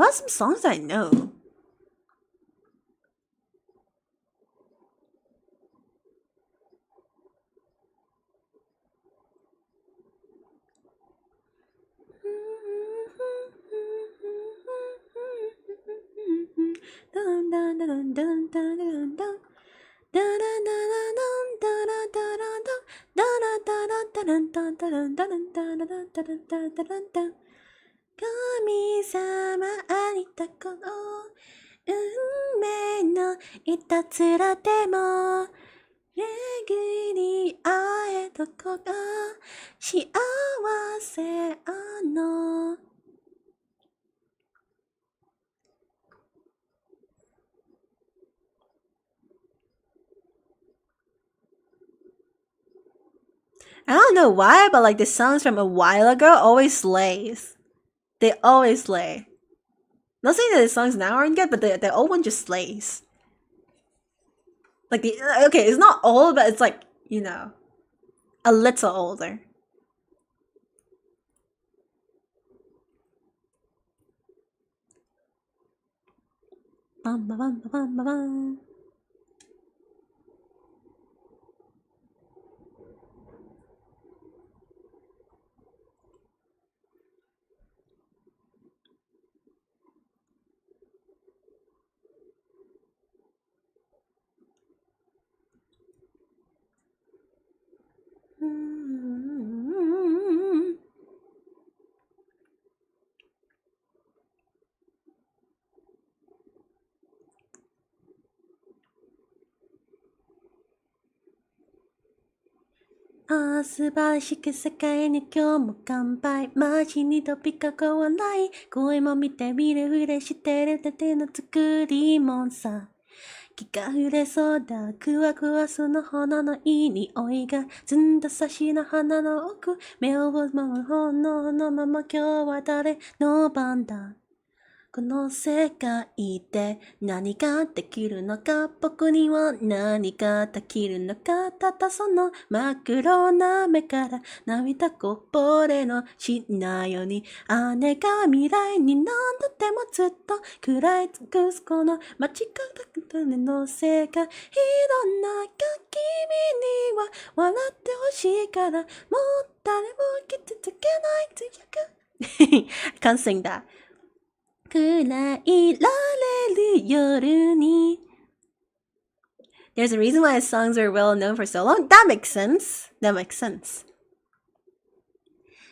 are some songs I know?神様ありたこ運命のいたずらでも巡り会えた子が幸せあのI don't know why, but like the songs from a while ago always slays. They always slay. Not saying that the songs now aren't good, but the old one just slays. Like the okay, it's not old, but it's like, you know, a little older. Bum, bum, bum, bum, bum, bum. Mm-hmm. 素晴らしく世界に今日も乾杯街に飛びかこ笑い声も見て見るふれしてるだけの作りもんさ気が触れそうだくわくわその花のいい匂いがずんだ差しの花の奥目を追う炎のまま今日は誰の番だこの世界で何ができるのか、僕には何ができるのか、ただその真っ黒な目から涙こぼれのしないように、姉が未来に何度でもずっと食らい尽くすこの街角の世界、いろんな君には笑ってほしいから、もう誰も傷つけない強くcan't sing that. 暗いられる夜に There's a reason why his songs are well known for so long. That makes sense. That makes sense.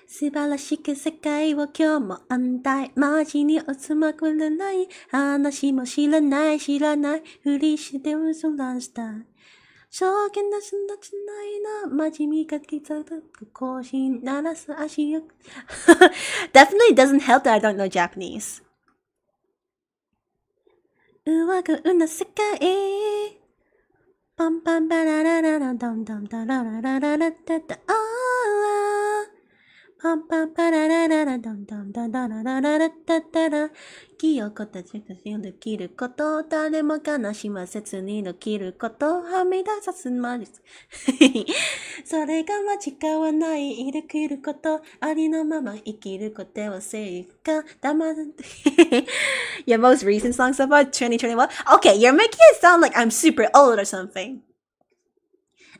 素晴らしく世界を今日も安泰。街におつまくれない。話も知らない。ふりして嘘らした。証券なしなちないな。街見かけた更新鳴らす足よ。Definitely doesn't help that I don't know Japanese. うわぐうな世界。パンパンバララララドンドンダラララララタタあーパンパンパララララドンドンダラララララタタラ清子たちができること誰も悲しませずにできることはみ出さすまでそれが間違わない生きることありのまま生きることは正解黙って Your most recent song so far 2021 Okay, you're making it sound like I'm super old or something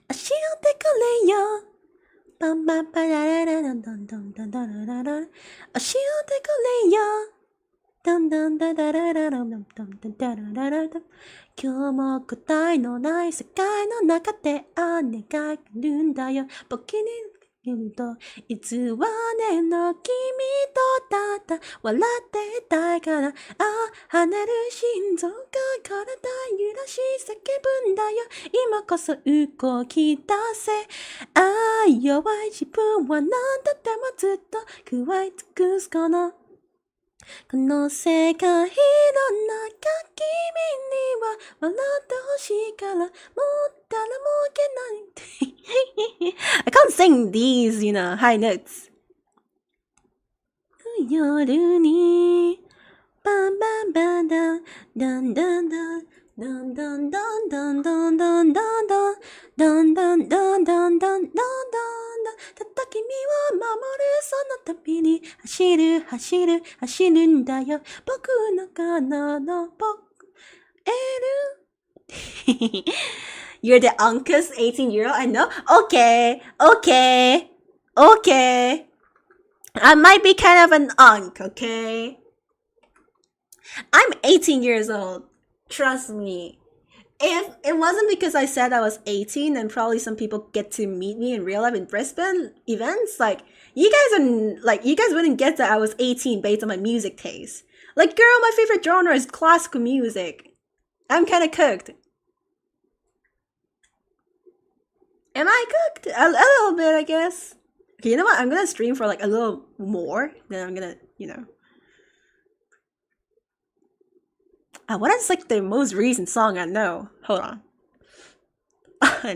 足をてかれよパンパンパララララドンドンドンドラララ足をてかれよドンドンダダラララドンドンドンダラララドン今日も答えのない世界の中で姉が来るんだよ僕に言うといつはねの君とただ笑ってたいから跳ねる心臓が体揺らし叫ぶんだよ今こそ動き出せ弱い自分は何だってもずっと食らい尽くすこの世界いろんな君には笑ってほしいからもう誰もいけない I can't sing these, high notes 夜にバンバンバンダンダンダンダンドンドンドンドンドンドンドンドンドンドンドンドンドンドンドンたった君を守るその旅に走るんだよ僕の彼の僕You're the uncle's 18-year-old? I know? Okay. I might be kind of an unk, okay? I'm 18 years old. Trust me. If it wasn't because I said I was 18 and probably some people get to meet me in real life in Brisbane events, you guys wouldn't get that I was 18 based on my music taste. Like, girl, my favorite genre is classical music. I'm kind of cooked. Am I cooked? A little bit, I guess. Okay, you know what? I'm gonna stream for a little more. Then I'm gonna, what is the most recent song I know? Hold on.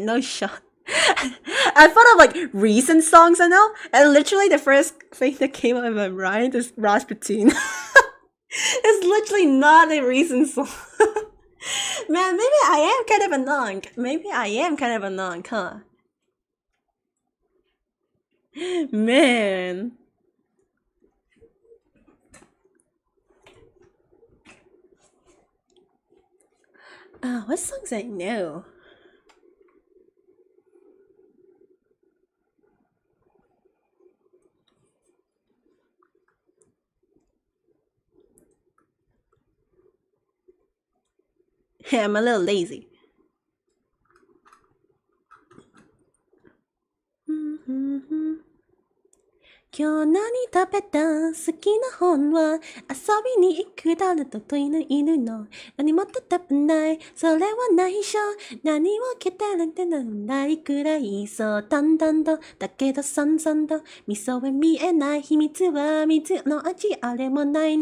No shot. I thought of recent songs I know, and literally the first thing that came out of my mind is Rasputin. It's literally not a recent song. Man, maybe I am kind of a nonk, huh? Man. What songs I know? Yeah, I'm a little lazy. Mm-hmm. 今日何食べた好きな本は遊びに行く誰とと犬の何も食べないそれは内緒何を着てるってないくらいそう淡々とだけどさんさんと味噌は見えない秘密は水の味あれもない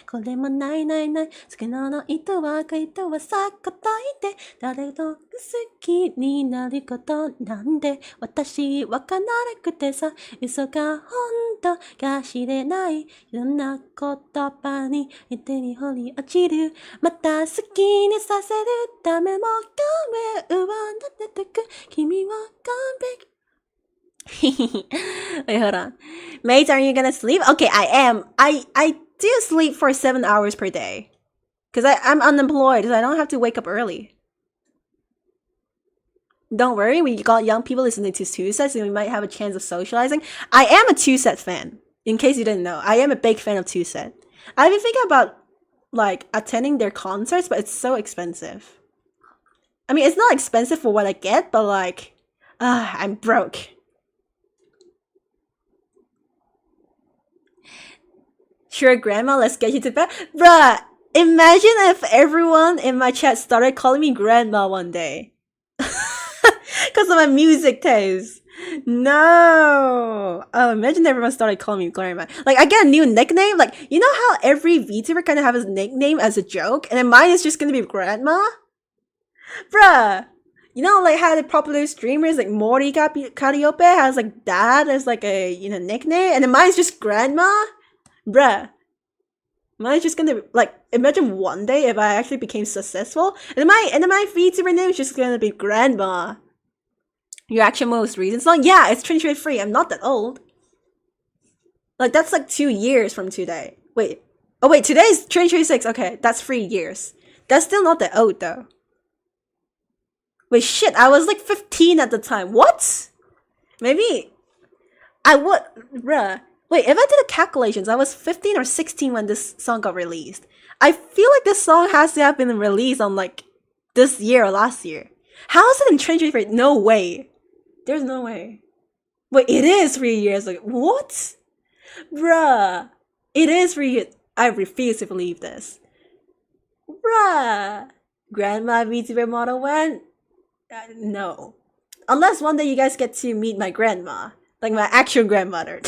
これもない好きなの糸はさ答えて誰と好きになることなんで私わからなくてさ嘘が本とか知れないいろんな言葉に手に掘り落ちるまた好きにさせるためも声を立ててく君は完璧Wait, hold on. Mates, are you gonna sleep? Okay, I am. I do sleep for 7 hours per day. Because I'm unemployed, so I don't have to wake up early. Don't worry, we got young people listening to two sets, so we might have a chance of socializing. I am a two set fan. In case you didn't know, I am a big fan of two set. I've been thinking about like attending their concerts, but it's so expensive. I mean, it's not expensive for what I get, but like, I'm broke. Sure, grandma, let's get you to bed. Bruh, imagine if everyone in my chat started calling me grandma one day. Because of my music taste. No. Oh, imagine everyone started calling me grandma. Like, I get a new nickname. Like, you know how every VTuber kind of have his nickname as a joke? And then mine is just gonna be grandma? Bruh. You know, like how the popular streamers like Morty Cariope has like dad as like a, you know, nickname? And then mine's just grandma? Bruh. Mine's just gonna, like, imagine one day if I actually became successful, and then my VTuber name is just gonna be Grandma. Your actual most recent song? Yeah, it's 2023. I'm not that old. Like, that's like 2 years from today. Wait. Oh, wait, today's 2026. Okay, that's 3 years. That's still not that old, though. Wait, shit, I was like 15 at the time. What? Maybe I would, bruh. Wait, if I did the calculations, I was 15 or 16 when this song got released. I feel like this song has to have been released on like this year or last year. How is it in 2023? No way. There's no way. Wait, it is 3 years. Like, what? Bruh. It is 3 years. I refuse to believe this. Bruh. Grandma VTuber model went? No. Unless one day you guys get to meet my grandma. Like my actual grandmother.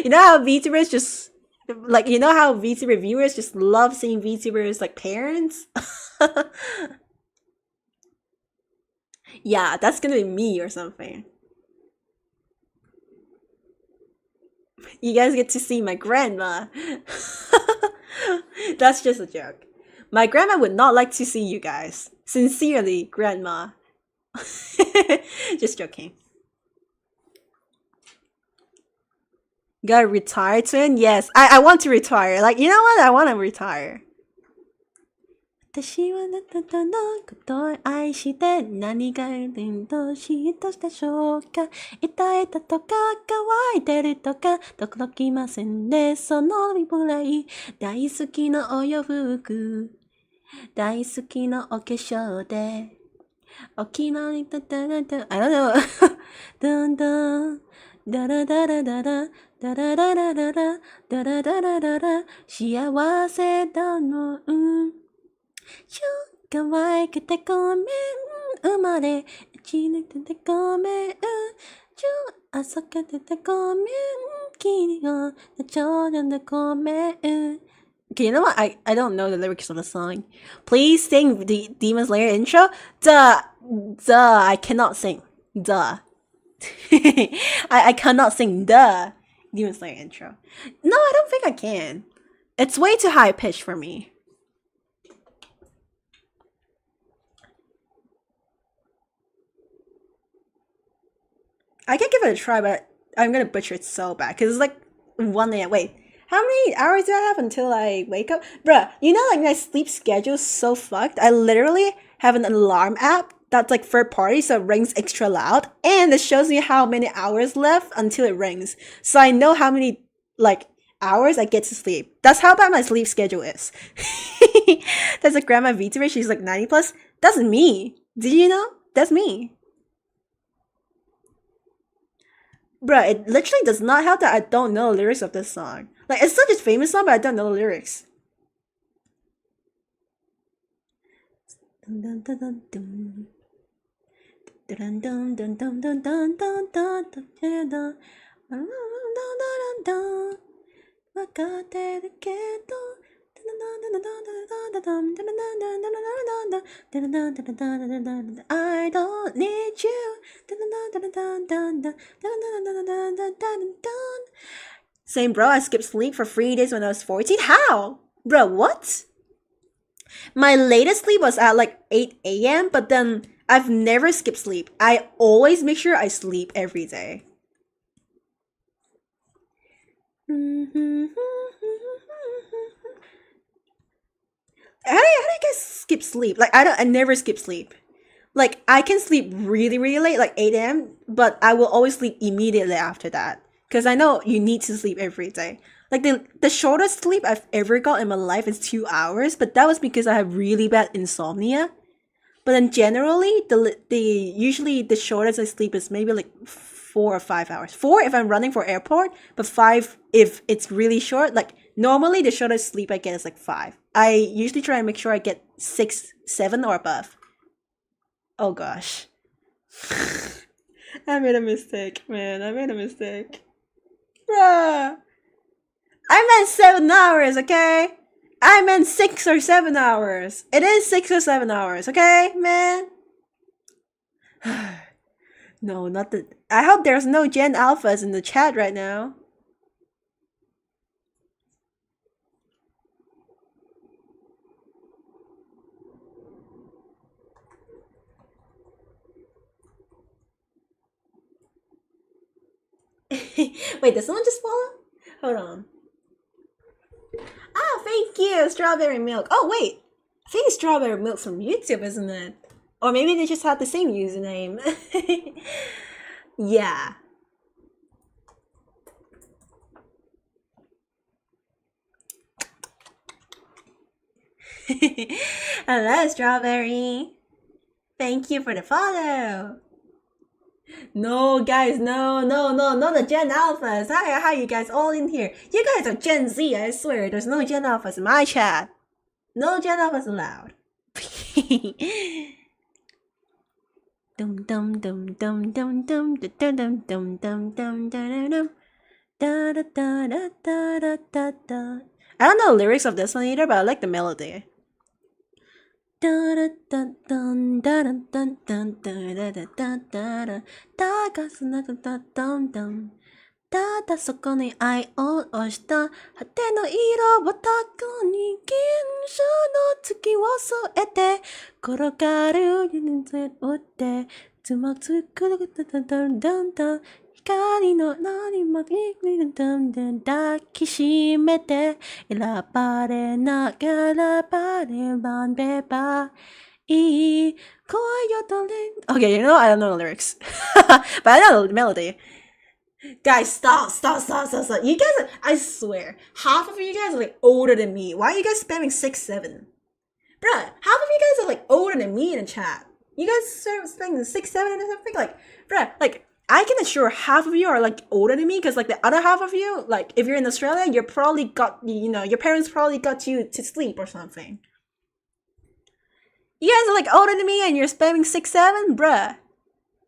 You know how VTubers just, like, you know how VTuber viewers just love seeing VTubers like parents? Yeah, that's gonna be me or something. You guys get to see my grandma. That's just a joke. My grandma would not like to see you guys. Sincerely, grandma. Just joking. Gotta retire soon? Yes, I want to retire. Like, you know what? I want to retire. 私はあなたのことを愛して何がどうしたでしょうか痛いだとか乾いてるとか届きませんねそのぐらい大好きなお洋服大好きなお化粧で沖縄にたたらた I don't know どんどんダラダラダラダラダラダラダラダラダラ幸せだの可愛くてごめん生まれちぬててごめん朝かててごめん君がちょうどでごめん Okay, you know what? I don't know the lyrics of the song. Please sing the Demon Slayer intro. Duh, I cannot sing. Duh. I cannot sing the Demon Slayer intro. No, I don't think I can. It's way too high pitched for me. I can give it a try, but I'm gonna butcher it so bad because it's like 1 a.m. Wait, how many hours do I have until I wake up? Bruh, you know, like my sleep schedule is so fucked. I literally have an alarm app that's like third party, so it rings extra loud, and it shows me how many hours left until it rings. So I know how many like hours I get to sleep. That's how bad my sleep schedule is. There's a grandma VTuber, she's like 90 plus. That's me. Did you know? That's me. Bruh, it literally does not help that I don't know the lyrics of this song. Like, it's such a famous song, but I don't know the lyrics. I don't need you. Same, bro. I skipped sleep for 3 days when I was 14. How? Bro, what? My latest sleep was at like 8 a.m., but then I've never skipped sleep. I always make sure I sleep every day. How do you guys skip sleep? Like I never skip sleep. Like I can sleep really really late, like 8 a.m., but I will always sleep immediately after that because I know you need to sleep every day. Like the shortest sleep I've ever got in my life is 2 hours, but that was because I have really bad insomnia. But then generally, the usually the shortest I sleep is maybe like 4 or 5 hours. 4 if I'm running for airport, but 5 if it's really short. Like normally the shortest sleep I get is like 5. I usually try and make sure I get 6, 7 or above. Oh gosh. I made a mistake, man. I made a mistake. Bruh. I meant 7 hours, okay? I meant 6 or 7 hours. It is 6 or 7 hours, okay, man? No, not the. I hope there's no Gen Alphas in the chat right now. Wait, did someone just follow? Hold on. Ah, thank you, Strawberry Milk. Oh, wait. I think Strawberry Milk's from YouTube, isn't it? Or maybe they just had the same username. Yeah. Hello, Strawberry. Thank you for the follow. No, guys, no, not the Gen Alphas. Hi, you guys all in here. You guys are Gen Z, I swear. There's no Gen Alphas in my chat. No Gen Alphas allowed. Dum dum dum dum dum dum dum dum dum dum dum dum da da da da da da da. I don't know the lyrics of this one either, but I like the melody. Da da da dun da da dun dun da da da da da da daがすなだだだんだんだだそこに愛を押した果ての色をたくに銀色の月を添えて転がる云在追ってつまつくるだだだんだんだん光の何もいくだんだん抱きしめて選ばれながらばればんべばいい恋よとれ Okay, you know, I don't know the lyrics. But I know the melody. Guys, stop. You guys, I swear, half of you guys are like older than me. Why are you guys spamming 6, 7? Bruh, half of you guys are like older than me in the chat. You guys are spamming 6, 7 and something like, bruh, like, I can assure half of you are like older than me because like the other half of you, like if you're in Australia, you're probably got, you know, your parents probably got you to sleep or something. You guys are like older than me and you're spamming 6, 7? Bruh.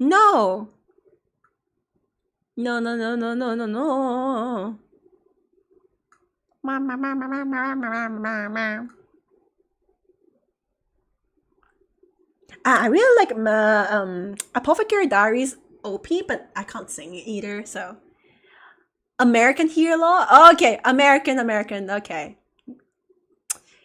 No. No. I really like Apothecary Diaries OP, but I can't sing it either, so. American Hero? Okay, American, okay.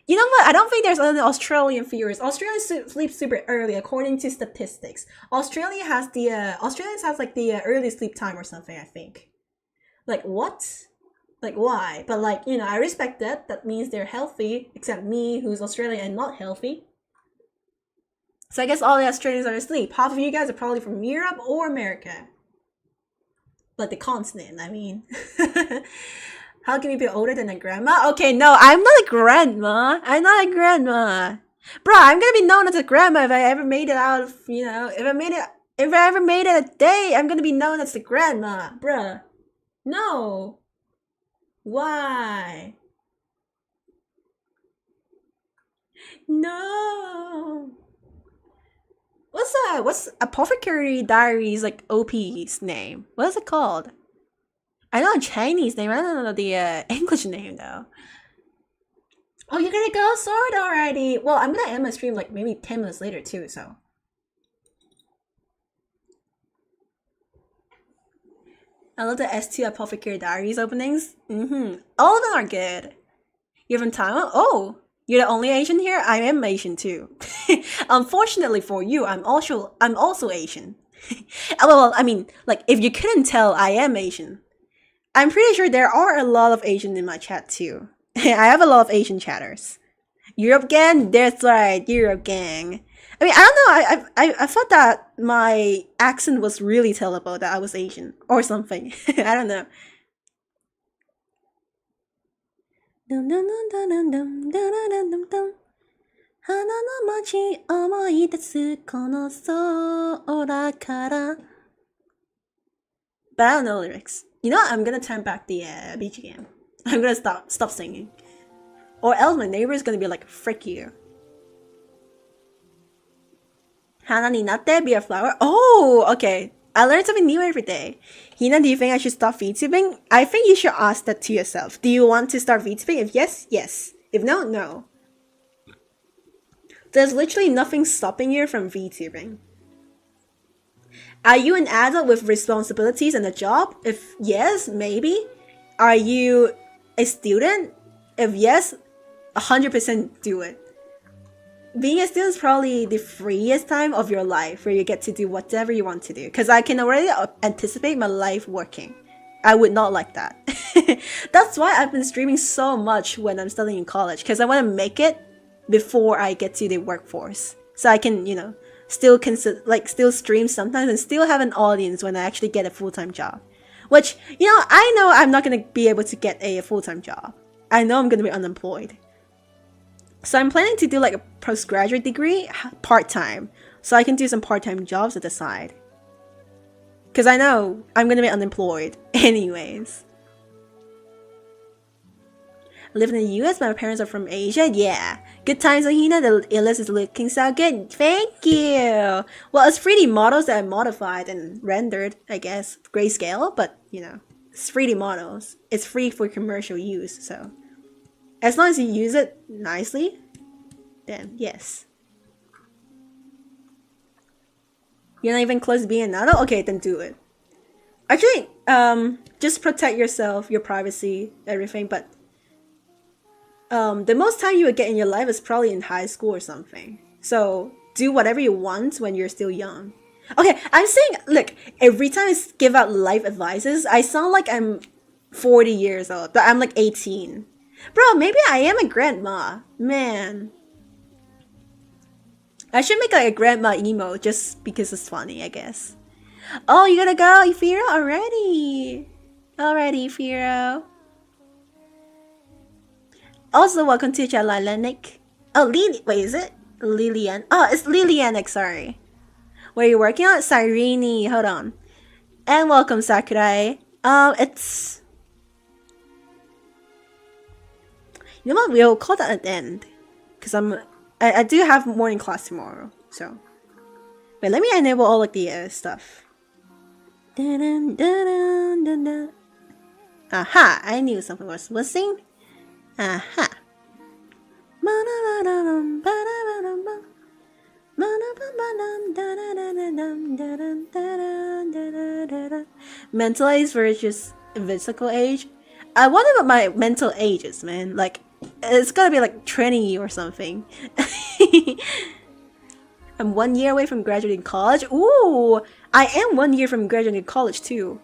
You know what? I don't think there's any Australian viewers. Australians sleep super early, according to statistics. Australians has like the early sleep time or something, I think. Like, what? Like, why? But like, you know, I respect that. That means they're healthy, except me, who's Australian and not healthy. So I guess all the Australians are asleep. Half of you guys are probably from Europe or America. Like the continent, I mean. How can you be older than a grandma? Okay, no, I'm not a grandma. Bro, I'm gonna be known as a grandma if I ever made it out of, you know, if I ever made it a day, I'm gonna be known as the grandma. Bruh. No. Why? No. What's Apothecary Diaries like OP's name? What is it called? I know a Chinese name. I don't know the English name though. Oh, you're gonna go sword already? Well, I'm gonna end my stream like maybe 10 minutes later too, so. I love the S2 Apothecary Diaries openings. All of them are good. You're from Taiwan? Oh, you're the only Asian here? I am Asian too. Unfortunately for you, I'm also Asian. Well, I mean, like if you couldn't tell, I am Asian. I'm pretty sure there are a lot of Asian in my chat too. I have a lot of Asian chatters. Europe gang? That's right, Europe gang. I mean, I don't know. I thought that my accent was really tellable that I was Asian or something. I don't know. Dum dum dum dum dum dum dum dum dum dum. 花の街思い出すこの空から But I don't know lyrics. You know what? I'm gonna turn back the BGM. I'm gonna stop singing. Or else my neighbor is gonna be like, frick you. Hana ni natte, be a flower. Oh, okay. I learn something new every day. Hina, do you think I should stop VTubing? I think you should ask that to yourself. Do you want to start VTubing? If yes, yes. If no, no. There's literally nothing stopping you from VTubing. Are you an adult with responsibilities and a job? If yes, maybe. Are you a student? If yes, 100% do it. Being a student is probably the freest time of your life where you get to do whatever you want to do. Because I can already anticipate my life working. I would not like that. That's why I've been streaming so much when I'm studying in college. Because I want to make it before I get to the workforce. So I can, you know, still stream sometimes and still have an audience when I actually get a full-time job. Which, you know I'm not going to be able to get a full-time job. I know I'm going to be unemployed. So I'm planning to do like a postgraduate degree part-time. So I can do some part-time jobs at the side. Because I know I'm going to be unemployed anyways. I live in the US, but my parents are from Asia. Yeah. Good times, Ahina. The illness is looking so good. Thank you. Well, it's 3D models that I modified and rendered, I guess. Grayscale, but, you know, it's 3D models. It's free for commercial use, so. As long as you use it nicely, then yes. You're not even close to being an adult? Okay, then do it. Actually, just protect yourself, your privacy, everything, but the most time you would get in your life is probably in high school or something. So do whatever you want when you're still young. Okay, I'm saying, look, every time I give out life advices, I sound like I'm 40 years old, but I'm like 18. Bro, maybe I am a grandma. Man. I should make like a grandma emo just because it's funny, I guess. Oh, you gotta go, Ifiro? Already. Already, Ifiro. Also, welcome to Chalalanik. Oh, wait, is it? Lilian. Oh, it's Lilianic, sorry. Where are you working on? Cyrene, hold on. And welcome, Sakurai. It's... You know what? We'll call that an end. Because I do have morning class tomorrow, so. Wait, let me enable all of the stuff. Dun, dun, dun, dun, dun. Aha, I knew something was missing. Aha. Mental age versus physical age. I wonder what my mental age is, man. Like, it's gotta be like 20 or something. I'm 1 year away from graduating college. Ooh, I am 1 year from graduating college too.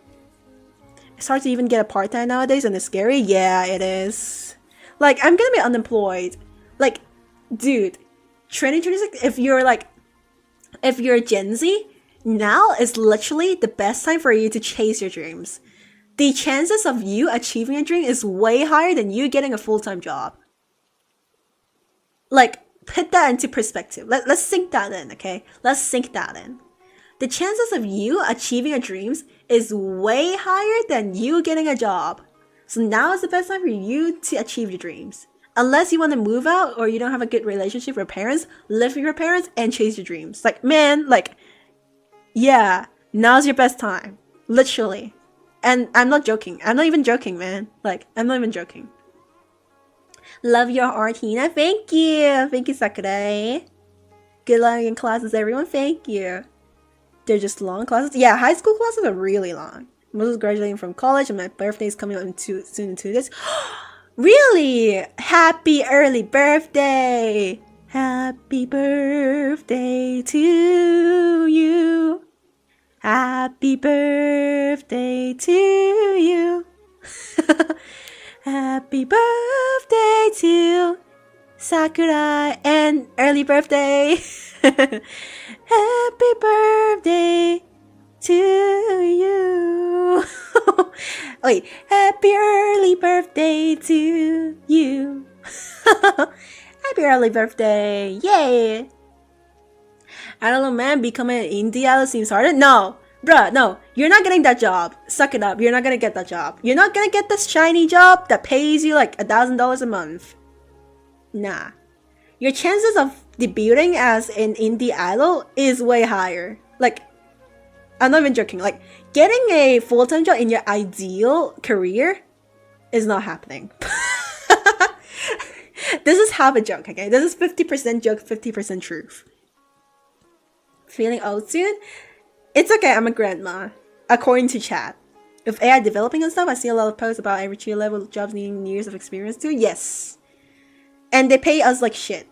It's hard to even get a part-time nowadays and it's scary. Yeah, it is. Like, I'm gonna be unemployed. Like, dude, 2026, if you're Gen Z, now is literally the best time for you to chase your dreams. The chances of you achieving a dream is way higher than you getting a full-time job. Like, put that into perspective. Let's sink that in, okay? Let's sink that in. The chances of you achieving your dreams is way higher than you getting a job. So now is the best time for you to achieve your dreams. Unless you want to move out or you don't have a good relationship with your parents, live with your parents and chase your dreams. Like, man, like, yeah, now's your best time. Literally. And I'm not joking. I'm not even joking, man. Like, I'm not even joking. Love your art, Hina. Thank you. Thank you, Sakurai. Good luck in classes, everyone. Thank you. They're just long classes. Yeah, high school classes are really long. Most graduating from college, and my birthday is coming up soon into this. Really? Happy early birthday! Happy birthday to you. Happy birthday to you. Happy birthday to Sakurai and early birthday. Happy birthday to you. Wait, happy early birthday to you. Happy early birthday. Yay. I don't know, man. Becoming an indie idol seems harder. No. Bruh, no. You're not getting that job. Suck it up. You're not gonna get that job. You're not gonna get this shiny job that pays you like $1,000 a month. Nah. Your chances of debuting as an indie idol is way higher. Like, I'm not even joking. Like, getting a full-time job in your ideal career is not happening. This is half a joke, okay? This is 50% joke, 50% truth. Feeling old soon? It's okay, I'm a grandma. According to chat. With AI developing and stuff, I see a lot of posts about every tier level jobs needing years of experience too. Yes. And they pay us like shit.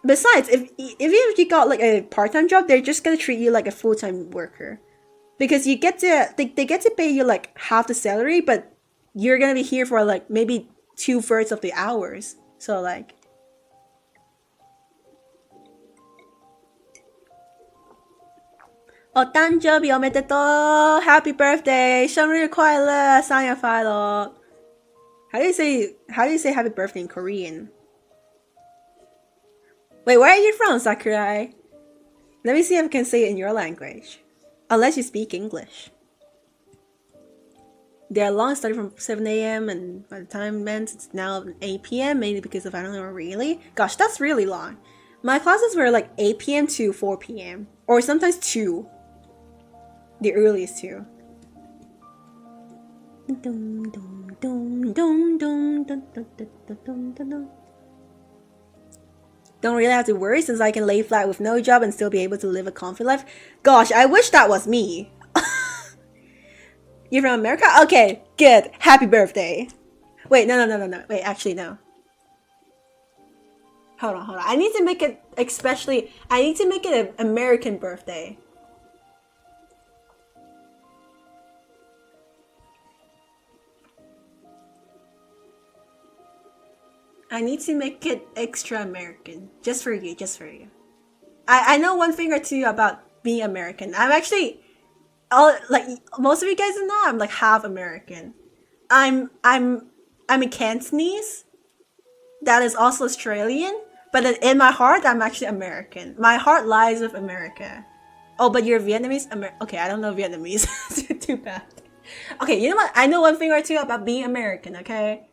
Besides, if you got like a part-time job, they're just gonna treat you like a full-time worker. Because you get to, they get to pay you like half the salary, but you're gonna be here for like maybe 2/3 of the hours. So like, oh, 誕生日おめでとう Happy birthday 生日快乐生日快乐 How do you say happy birthday in Korean? Wait, where are you from, Sakurai? Let me see if I can say it in your language. Unless you speak English. They're long, starting from 7 a.m. and by the time it ends, it's now 8 p.m. mainly because of I don't know really. Gosh, that's really long. My classes were like 8 p.m. to 4 p.m. or sometimes 2. The earliest 2. Don't really have to worry since I can lay flat with no job and still be able to live a comfy life. Gosh, I wish that was me. You're from America? Okay, good. Happy birthday. Wait, no. Wait, actually, no. Hold on. I need to make it an American birthday. I need to make it extra American. Just for you. I know one thing or two about being American. I'm actually, like most of you guys know, I'm like half American. I'm a Cantonese that is also Australian, but in my heart, I'm actually American. My heart lies with America. Oh, but you're Vietnamese? Okay, I don't know Vietnamese. Too bad. Okay, you know what? I know one thing or two about being American, okay?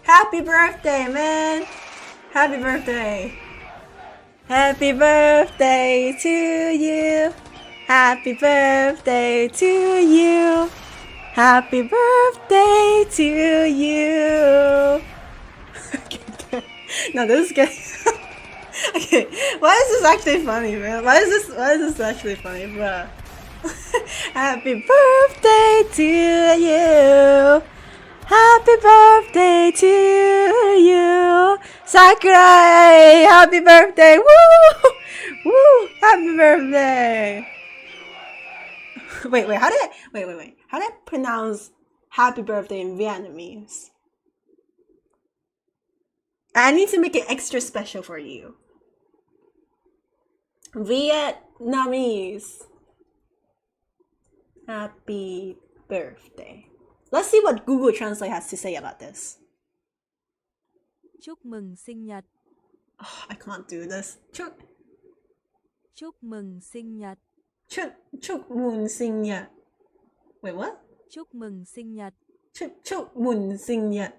Happy birthday, man! Happy birthday! Happy birthday to you! Happy birthday to you! Happy birthday to you! No, this is good. Okay, why is this actually funny, man? Why is this actually funny, bro? Happy birthday to you! Happy birthday to you! Sakurai! Happy birthday! Woo! Woo! Happy birthday! Wait, how did I pronounce happy birthday in Vietnamese? I need to make it extra special for you. Vietnamese. Happy birthday. Let's see what Google Translate has to say about this. Chúc mừng sinh nhật. Oh, I can't do this. Chúc mừng sinh nhật. Chúc mừng sinh nhật. Wait, what? Chúc mừng sinh nhật. Chúc mừng sinh nhật.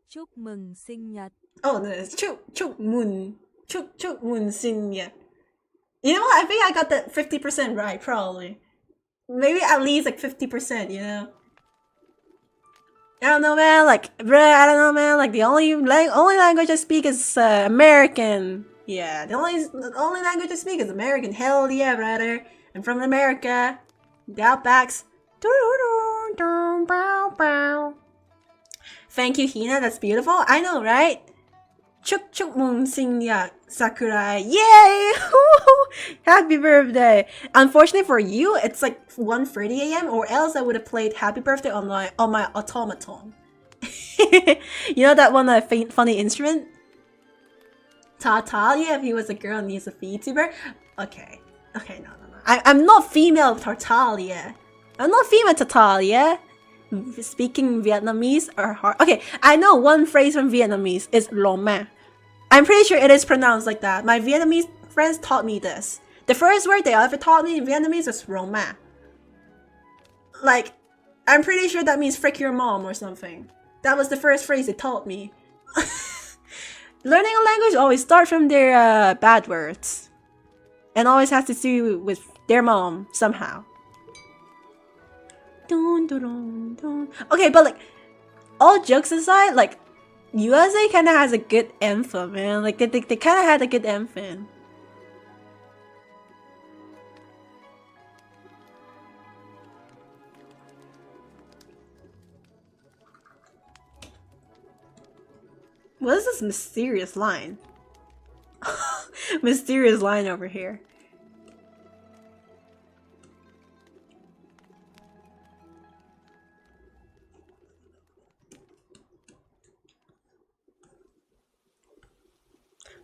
Chúc mừng sinh nhật. Oh, no, it's chúc mừng sinh nhật. You know what? I think I got that 50% right, probably. Maybe at least like 50%, you know? I don't know, man. Like, bruh, I don't know, man. Like, the only language I speak is American. Yeah, the only language I speak is American. Hell yeah, brother. I'm from America. The Outbacks. Thank you, Hina. That's beautiful. I know, right? Chuk chuk mung sing ya Sakurai. Yay! Happy birthday. Unfortunately for you, it's like 1:30 a.m. or else I would have played Happy Birthday on my automaton. You know that one funny instrument? Tartalia, if he was a girl and he's a VTuber. Okay. Okay, no. I'm not female Tartalia. I'm not female Tartalia. Speaking Vietnamese are hard. Okay, I know one phrase from Vietnamese is Roma. I'm pretty sure it is pronounced like that. My Vietnamese friends taught me this. The first word they ever taught me in Vietnamese was Roma. Like, I'm pretty sure that means frick your mom or something. That was the first phrase they taught me. Learning a language always starts from their bad words. And always has to do with their mom somehow. Okay, but like, all jokes aside, like, USA kind of has a good anthem, man. Like, they kind of had a good anthem. What is this mysterious line? Mysterious line over here.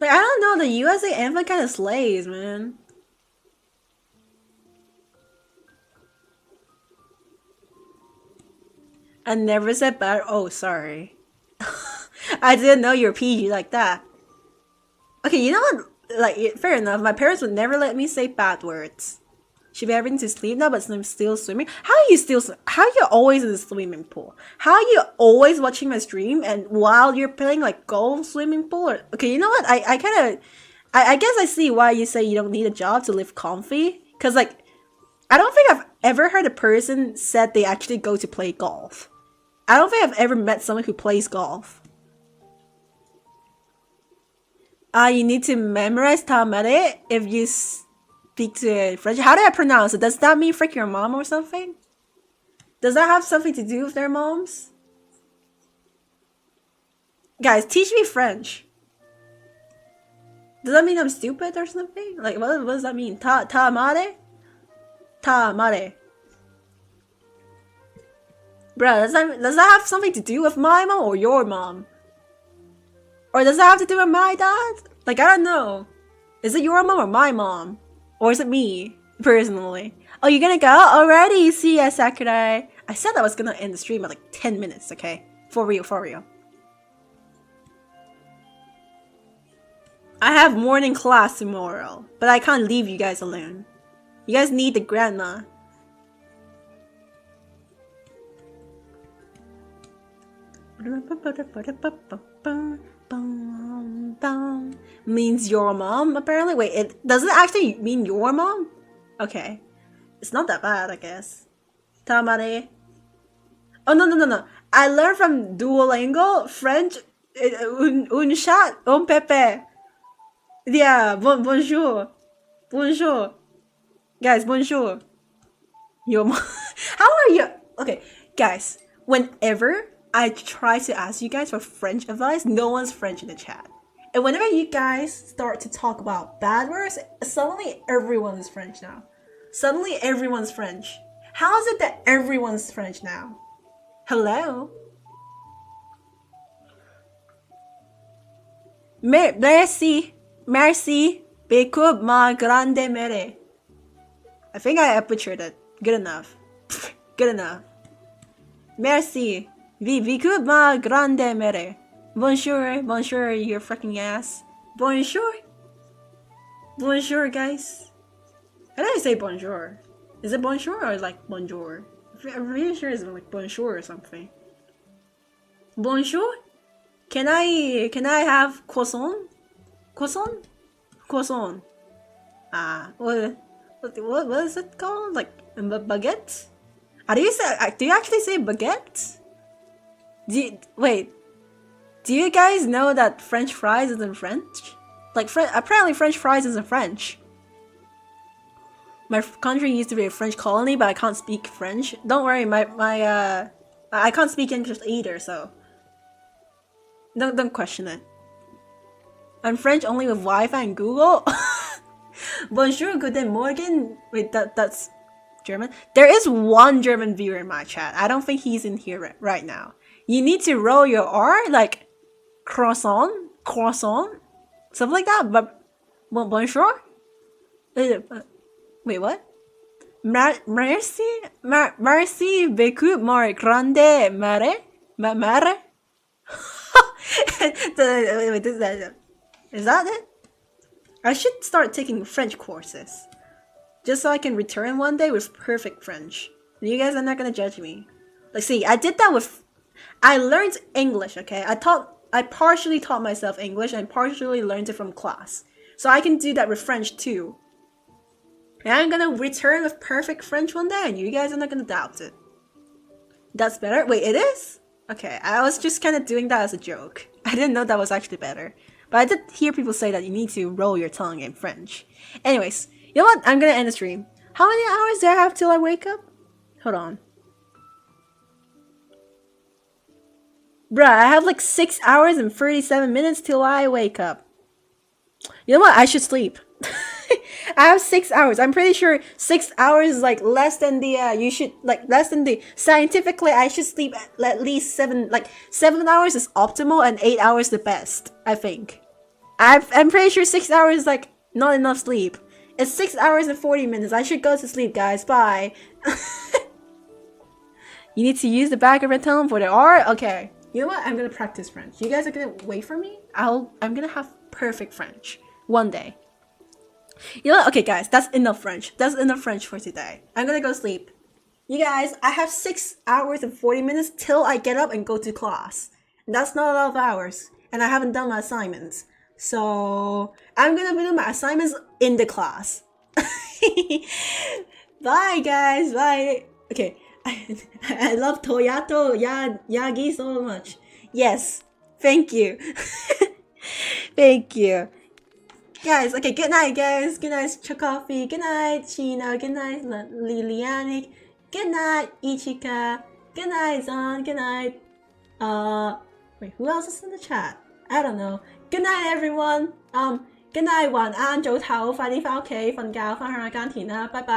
Like, I don't know, the USA anthem kind of slays, man. I never said bad. Oh, sorry. I didn't know you were PG like that. Okay, you know what? Like, fair enough. My parents would never let me say bad words. Should be having to sleep now, but I'm still swimming. How are you still? How are you always in the swimming pool? How are you always watching my stream and while you're playing like golf swimming pool? Or, okay, you know what? I kind of, I guess I see why you say you don't need a job to live comfy. Cause like, I don't think I've ever heard a person said they actually go to play golf. I don't think I've ever met someone who plays golf. You need to memorize tamare if you speak to French. How do I pronounce it? Does that mean frick your mom or something? Does that have something to do with their moms? Guys, teach me French. Does that mean I'm stupid or something? Like, what does that mean? Tamare? Tamare. Bruh, does that have something to do with my mom or your mom? Or does that have to do with my dad? Like, I don't know. Is it your mom or my mom? Or is it me, personally? Oh, you're gonna go? Alrighty, see ya, Sakurai. I said I was gonna end the stream at like 10 minutes, okay? For real, for real. I have morning class tomorrow, but I can't leave you guys alone. You guys need the grandma. Means your mom, apparently. Wait, it does it actually mean your mom? Okay. It's not that bad, I guess. Tamare. Oh, no. I learned from Duolingo French. Un chat, un pepe. Yeah, bonjour. Bonjour. Guys, bonjour. Your mom. How are you? Okay, guys, whenever I try to ask you guys for French advice, no one's French in the chat. And whenever you guys start to talk about bad words, suddenly everyone is French now. Suddenly everyone's French. How is it that everyone's French now? Hello? Merci. Beaucoup ma grande mere. I think I butchered it. Good enough. Good enough. Merci. Beaucoup ma grande mere. Bonjour, your fucking ass. Bonjour. Bonjour, guys. How do I say bonjour? Is it bonjour or like bonjour? I'm really sure it's like bonjour or something. Bonjour? Can I have croissant? Croissant? Croissant. What is it called? Like baguette? Do you actually say baguette? Wait, do you guys know that French fries is in French? Like, apparently French fries is in French. My country used to be a French colony, but I can't speak French. Don't worry, I can't speak English either, so don't question it. I'm French only with Wi-Fi and Google. Bonjour, guten Morgen. Wait, that's German. There is one German viewer in my chat. I don't think he's in here right now. You need to roll your R, like croissant, something like that. But bonjour. Wait, what? Merci beaucoup, more grande mare. Wait, is that it? I should start taking French courses, just so I can return one day with perfect French. You guys are not gonna judge me. Like, see, I did that with. I learned English. Okay, I partially taught myself English and partially learned it from class, so I can do that with French too. And I'm gonna return with perfect French one day, and you guys are not gonna doubt it. That's better? Wait, it is? Okay, I was just kind of doing that as a joke. I didn't know that was actually better. But I did hear people say that you need to roll your tongue in French. Anyways, you know what? I'm gonna end the stream. How many hours do I have till I wake up? Hold on. Bruh, I have like 6 hours and 37 minutes till I wake up. You know what? I should sleep. I have 6 hours. I'm pretty sure 6 hours is like less than the less than the scientifically I should sleep at least 7 hours is optimal and 8 hours the best, I think. I'm pretty sure 6 hours is like not enough sleep. It's 6 hours and 40 minutes. I should go to sleep, guys. Bye. You need to use the back of your tongue for the R? Okay. You know what? I'm gonna practice French. You guys are gonna wait for me? I'm gonna have perfect French one day. You know what? Okay, guys, that's enough French. That's enough French for today. I'm gonna go sleep. You guys, I have 6 hours and 40 minutes till I get up and go to class. And that's not a lot of hours. And I haven't done my assignments. So I'm gonna do my assignments in the class. Bye, guys. Bye. Okay. I love Toyato Yagi so much. Yes. Thank you. Thank you. Guys, okay, good night, guys. Good night, Chocoffee. Good night, Chino. Good night, Lilianic. Good night, Ichika. Good night, Zon. Good night. Wait, who else is in the chat? I don't know. Good night, everyone. Good night, 晚安，早唞，快啲返屋企瞓覺，返去間田啦，拜拜。